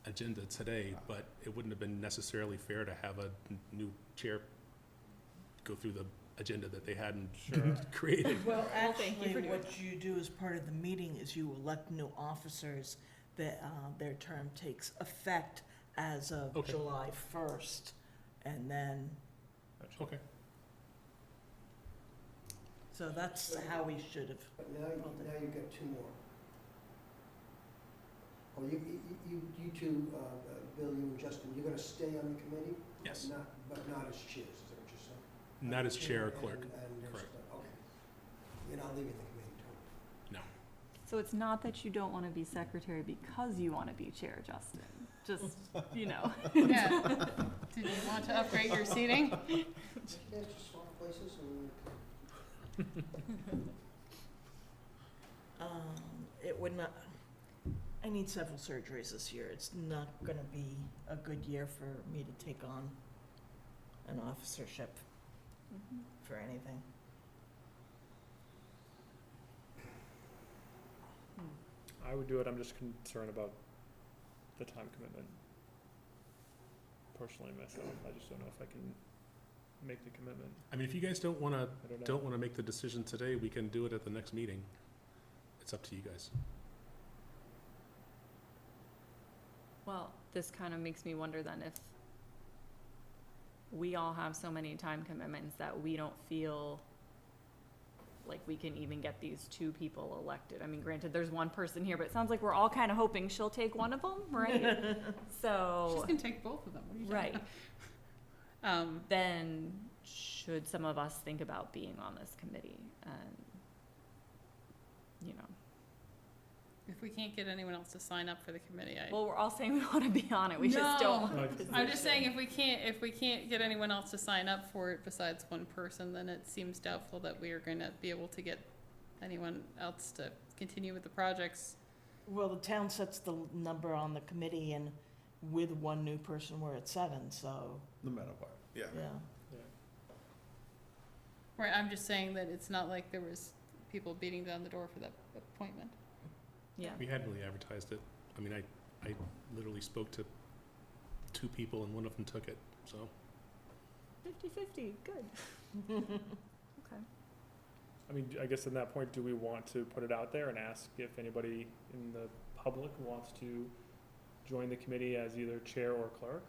agenda today, but it wouldn't have been necessarily fair to have a new chair go through the agenda that they hadn't Sure. created. Well, thank you for actually, doing what you do as part of the meeting is you elect new officers that, their term takes effect as of Okay. July 1st. And then, Okay. so that's how we should have. But now you've got two more. Oh, you two, Bill, you and Justin, you're gonna stay on the committee? Yes. But not as chairs, is that what you're saying? Not as chair or clerk. And there's, Correct. okay. You're not leaving the committee totally. So it's not that you don't want to be secretary because you want to be chair, Justin. Just, you know. Yeah. Did you want to upgrade your seating? Yeah, just swap places and. It would not, I need several surgeries this year. It's not gonna be a good year for me to take on an officership for anything. I would do it, I'm just concerned about the time commitment. Personally myself, I just don't know if I can make the commitment. I mean, if you guys don't want I don't know. to make the decision today, we can do it at the next meeting. It's up to you guys. Well, this kind of makes me wonder then if we all have so many time commitments that we don't feel like we can even get these 2 people elected. I mean, granted, there's one person here, but it sounds like we're all kind of hoping she'll take one of them, right? She's So, gonna take both of them, what are you talking right, about? then should some of us think about being on this committee and, you know, If we can't get anyone else to sign up for the committee, well, we're all saying we want to be on it, we just don't want No. a I'm position. I'm just saying if we can't get anyone else to sign up for it besides one person, then it seems doubtful that we are gonna be able to get anyone else to continue with the projects. Well, the town sets the number on the committee, and with one new person, we're at 7, so, No matter what. Yeah. yeah. Right, I'm just saying that it's not like there was people beating down the door for that appointment. Yeah, We hadn't really advertised it. I mean, I literally spoke to 2 people and one of them took it, so. 50-50, good. Okay. I mean, I guess at that point, do we want to put it out there and ask if anybody in the public wants to join the committee as either chair or clerk?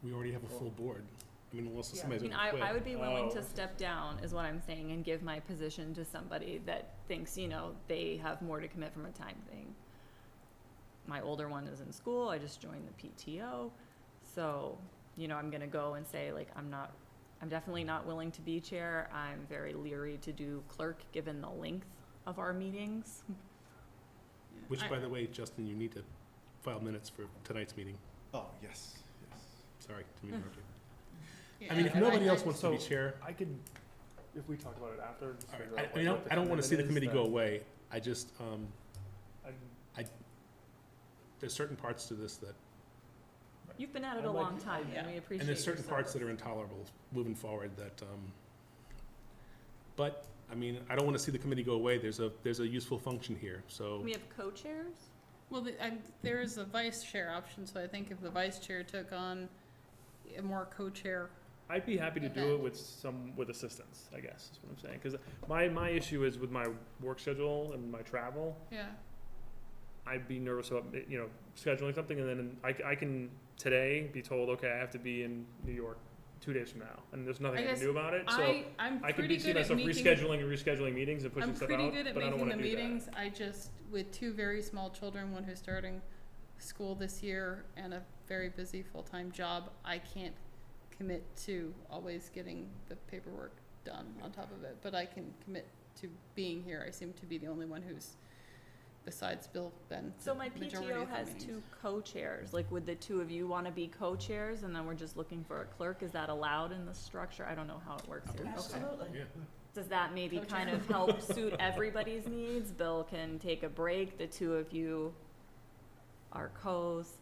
We already have a full board. I mean, unless Yeah. I somebody's mean, gonna quit. I would be willing Oh. to step down, is what I'm saying, and give my position to somebody that thinks, you know, they have more to commit from a time thing. My older one is in school, I just joined the PTO, so, you know, I'm gonna go and say, like, I'm definitely not willing to be chair, I'm very leery to do clerk, given the length of our meetings. Which, by the way, Justin, you need to file minutes for tonight's meeting. Oh, yes, yes. Sorry to interrupt you. Yeah, I mean, if and nobody I- else wants to be So- chair, I could, if we talk about it after, just all figure right. out I mean, what the I don't wanna see the commitment committee is, go then away. I just, I- there's certain parts to this that, You've been at it I'd a like- long time, and we appreciate and there's certain your parts that service. are intolerable moving forward that, but, I mean, I don't wanna see the committee go away. There's a useful function here, so. We have co-chairs? Well, there is a vice chair option, so I think if the vice chair took on a more co-chair, I'd be happy to do it with assistance, I guess, is what I'm saying, cause my issue is with my work schedule and my travel, yeah. I'd be nervous about, you know, scheduling something and then I can today be told, okay, I have to be in New York 2 days from now, and there's nothing I can guess do about it, so I'm I could pretty see good at myself making. rescheduling and rescheduling meetings and pushing I'm stuff pretty out, good at but I don't making wanna the do that. meetings. I just, with 2 very small children, one who's starting school this year and a very busy full-time job, I can't commit to always getting the paperwork done on top of it, but I can commit to being here. I seem to be the only one who's, besides Bill, been So the my majority PTO of the has meetings. 2 co-chairs, like, would the 2 of you wanna be co-chairs, and then we're just looking for a clerk, is that allowed in the structure? I don't know how it works I here. believe so. Okay. Absolutely. Yeah. Does that maybe Co-chair. kind of help suit everybody's needs? Bill can take a break, the 2 of you are co's.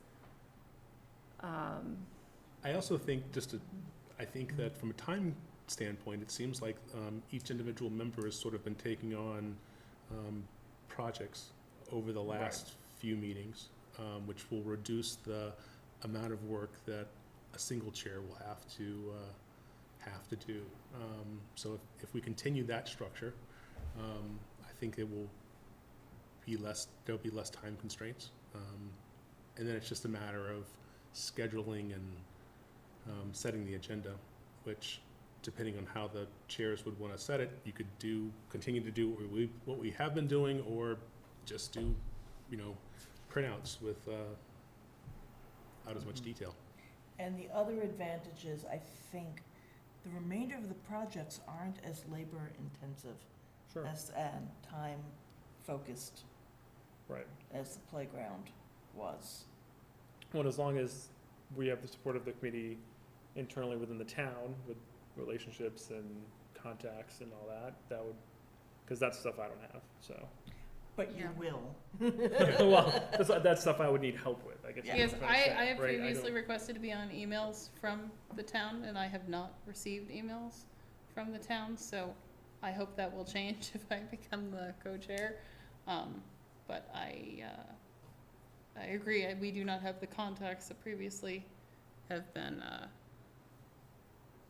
I also think, I think that from a time standpoint, it seems like each individual member has sort of been taking on projects over the last few meetings, which will reduce the amount of work that a single chair will have to do. So if we continue that structure, I think it will be there'll be less time constraints. And then it's just a matter of scheduling and setting the agenda, which, depending on how the chairs would want to set it, you could continue to do what we have been doing, or just do, printouts with out as much detail. And the other advantage is, I think, the remainder of the projects aren't as labor-intensive Sure, and time-focused right. as the playground was. Well, as long as we have the support of the committee internally within the town with relationships and contacts and all that, that would, because that's stuff I don't have, so. But you Yeah. will. Well, that's stuff I would need help with, I guess. Yeah. is Yes, what I'm trying to say, I have right? previously don't- requested to be on emails from the town, and I have not received emails from the town, so I hope that will change if I become the co-chair. But I agree, we do not have the contacts that previously have been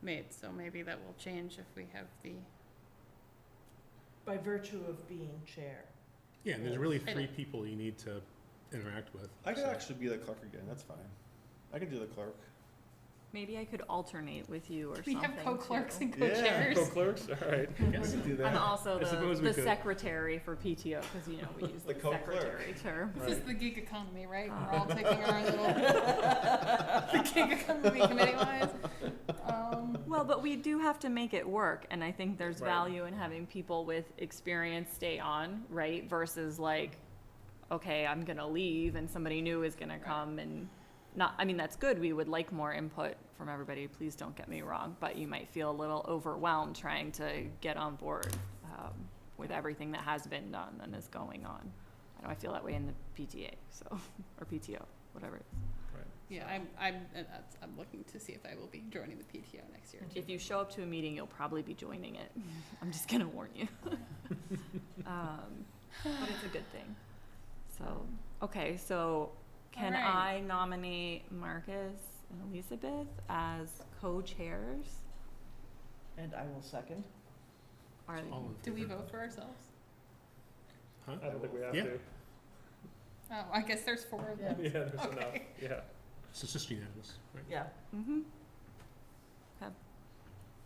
made, so maybe that will change if we have the, By virtue of being chair. Yeah, and there's really I 3 know. people you need to interact with. I could so. actually be the clerk again, that's fine. I can do the clerk. Maybe I could alternate with you or We something have co-clerks too. and co-chairs. Co-clerks, all right. I guess we do that. I'm also I suppose we the could. secretary for PTO, because, you know, we use The the co-clerk. secretary term. This is the gig economy, right? We're all taking our own little the gig economy committee-wise. Well, but we do have to make it work, and I think there's Right. value in having people with experience stay on, right? Versus like, okay, I'm gonna leave and somebody new is gonna come and not, I mean, that's good, we would like more input from everybody, please don't get me wrong, but you might feel a little overwhelmed trying to get on board, with everything that has been done and is going on. I know I feel that way in the PTA, so, or PTO, whatever it is. Yeah, I'm looking to see if I will be joining the PTO next year. If you show up to a meeting, you'll probably be joining it. I'm just gonna warn you. But it's a good thing. So, okay, so can All right. I nominate Marcus and Elizabeth as co-chairs? And I will second. Are they? All in Do we favor? vote for ourselves? Huh? I don't think we have Yeah. to. Oh, I guess there's 4 of them. Yeah, there's enough, Okay. yeah. So it's just unanimous, right? Yeah. Mm-hmm. Okay.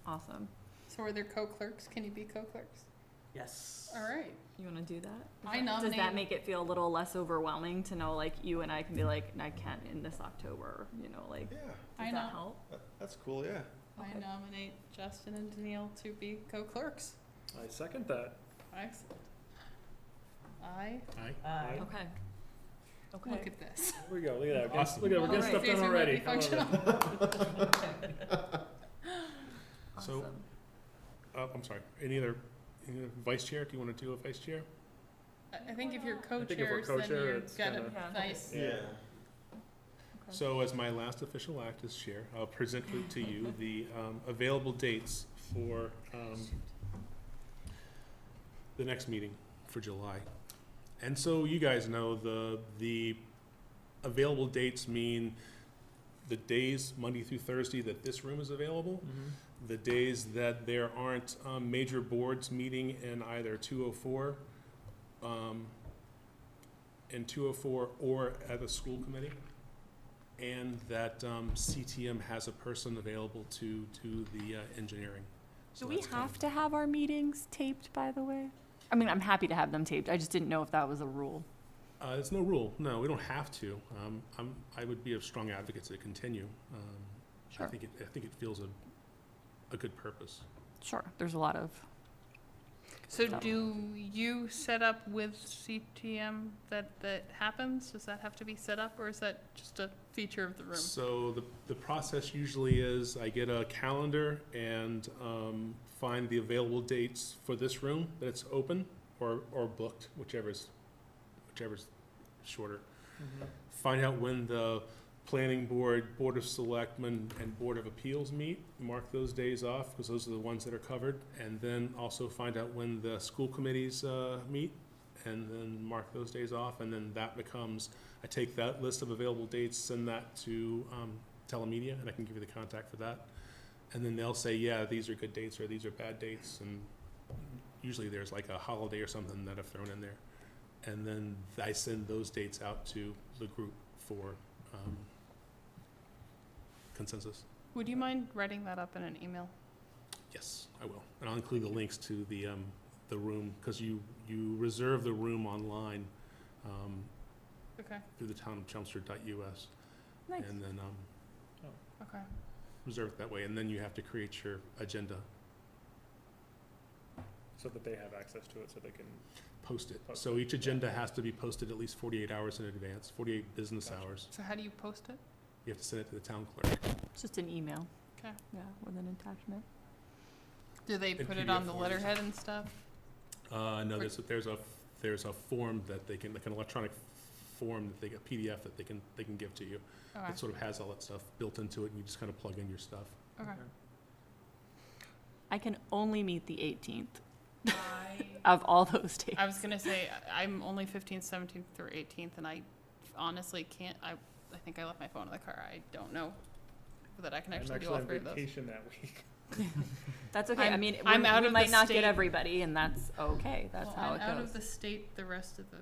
Awesome. So are there co-clerks? Can you be co-clerks? Yes. All right. You wanna do that? I Does nominate. that make it feel a little less overwhelming to know, like, you and I can be like, I can't in this October, you know, like, Yeah, I does know. that help? that's cool, yeah. I Okay. nominate Justin and Danielle to be co-clerks. I second that. Excellent. I Aye. Okay. look Okay. at this. Here we go, look at that. Awesome. Look at that, we're getting All stuff right. done These are already. gonna be How about that? So- Awesome. I'm sorry, any other vice chair? Do you want to do a vice chair? I think if you're if we're co-chairs, then co-chair, you're it's got a kinda- nice. Yeah. Okay. So as my last official act as chair, I'll present to you the available dates for the next meeting for July. And so you guys know the available dates mean the days, Monday through Thursday, that this room is available, Mhm. the days that there aren't major boards meeting in either 204 or at a school committee, and that CTM has a person available to do the engineering. So Do we that's kind have to have our meetings taped, by the way? I mean, I'm happy to have them taped, I just didn't know if that was a rule. There's no rule. No, we don't have to. I would be a strong advocate to continue. Sure. I think it feels a good purpose. Sure, there's a lot of, So So- do you set up with CTM that happens? Does that have to be set up, or is that just a feature of the room? So the process usually is I get a calendar and find the available dates for this room that it's open or booked, whichever's shorter. Mhm. Find out when the planning board, board of selectmen, and board of appeals meet, mark those days off, because those are the ones that are covered, and then also find out when the school committees meet, and then mark those days off, and then that becomes, I take that list of available dates, send that to telemedia, and I can give you the contact for that. And then they'll say, yeah, these are good dates, or these are bad dates, and usually there's like a holiday or something that I've thrown in there. And then I send those dates out to the group for consensus. Would you mind writing that up in an email? Yes, I will. And I'll include the links to the room, because you reserve the room online Okay, through the townofchelmsford.us. nice. And then okay. reserve it that way, and then you have to create your agenda, So that they have access to it, so they can. post it. Post So it, each agenda has to be posted at least 48 hours in advance, 48 business Gotcha. hours. So how do you post it? You have to send it to the town clerk. It's just an email, Okay. yeah, with an attachment. Do they In put it PDF on the form. letterhead and stuff? No, there's a form that they can, like an electronic form that a PDF that they can give to you. Okay, It sort of has all that stuff built into it, and you just kind of plug in your stuff. okay. I can only meet the 18th I of all those days. I was gonna say, I'm only 15th, 17th through 18th, and I honestly can't, I think I left my phone in the car. I don't know that I can actually do all I'm three actually of on those. vacation that week. That's okay, I I'm- mean, I'm out we of might the not get state. everybody, and that's okay, that's Well, how it I'm out goes. of the state the rest of the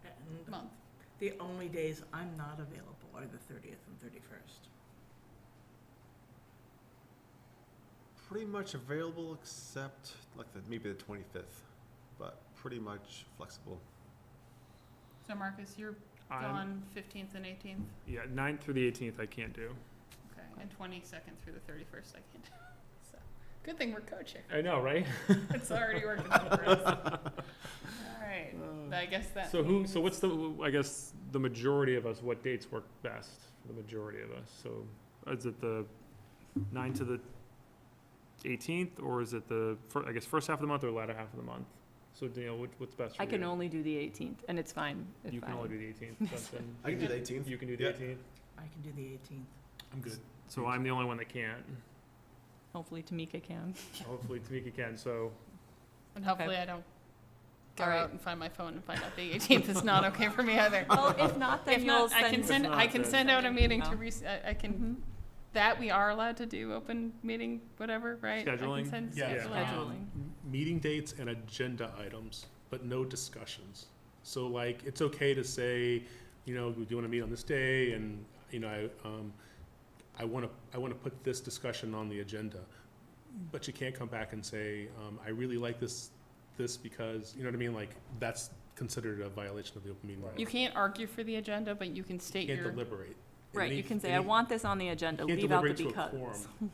And month. The only days I'm not available are the 30th and 31st. Pretty much available except like maybe the 25th, but pretty much flexible. So Marcus, you're I'm, gone 15th and 18th, yeah, 9th through the 18th I can't do. okay, and 22nd through the 31st I can't do. So, good thing we're co-chair. I know, right? It's already working out for us. All right, I guess that So means- what's I guess, the majority of us, what dates work best for the majority of us? So is it the 9th to the 18th, or is it the, I guess, first half of the month or latter half of the month? So Danielle, what's best for I you? can only do the 18th, and it's fine. if You can only do the 18th. Justin? I can do the 18th. You can do the Yeah. 18th. I can do the 18th. I'm good. So I'm the only one that can't. Hopefully Tamika can. Hopefully Tamika can, so. And hopefully I don't go All right. out and find my phone and find out the 18th is not okay for me either. Well, if not, then If you'll not, I can send. send, I can then- send out a meeting to email. I can, Mhm. that we are allowed to do open meeting, whatever, right? I Scheduling? can send Yeah. scheduling. Scheduling. Meeting dates and agenda items, but no discussions. So like, it's okay to say, you know, do you want to meet on this day? And, you know, I want to put this discussion on the agenda. But you can't come back and say, I really like this because, you know what I mean? Like, that's considered a violation of the open meeting law. You can't argue for the agenda, but you can state You can't your, deliberate. Right, you can say, I Any- want this on the agenda, you can't leave out the deliberate to a because. quorum.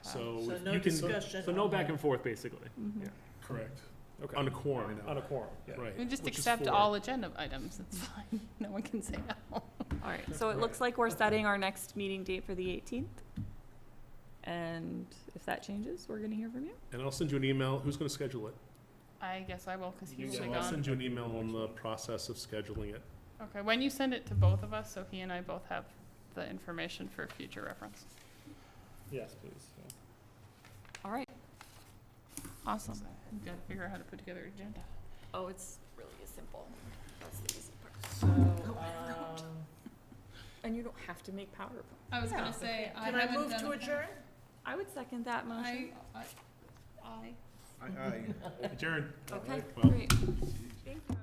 So So if no you can, discussion. So no on back the- and forth, basically. Mhm. Yeah. correct, Okay. on a quorum, On a quorum, yeah. right. we just which is accept four. all agenda items, it's fine. No one can say no. All right, so it looks like we're setting our next meeting date for the 18th. And if that changes, we're gonna hear from you. And I'll send you an email. Who's going to schedule it? I guess I will, cause he You will get be So I'll gone. send you an email on the process of scheduling it. Okay, when you send it to both of us, so he and I both have the information for future reference. Yes, please. All right. Awesome. We've gotta figure out how to put together an agenda. Oh, it's really simple. That's the easy part. So, And you don't have to make PowerPoint. I was Yeah. gonna say, I can I haven't move done to a- adjourn? I would second that motion. I Adjourn. Okay, Well, great. Thank you.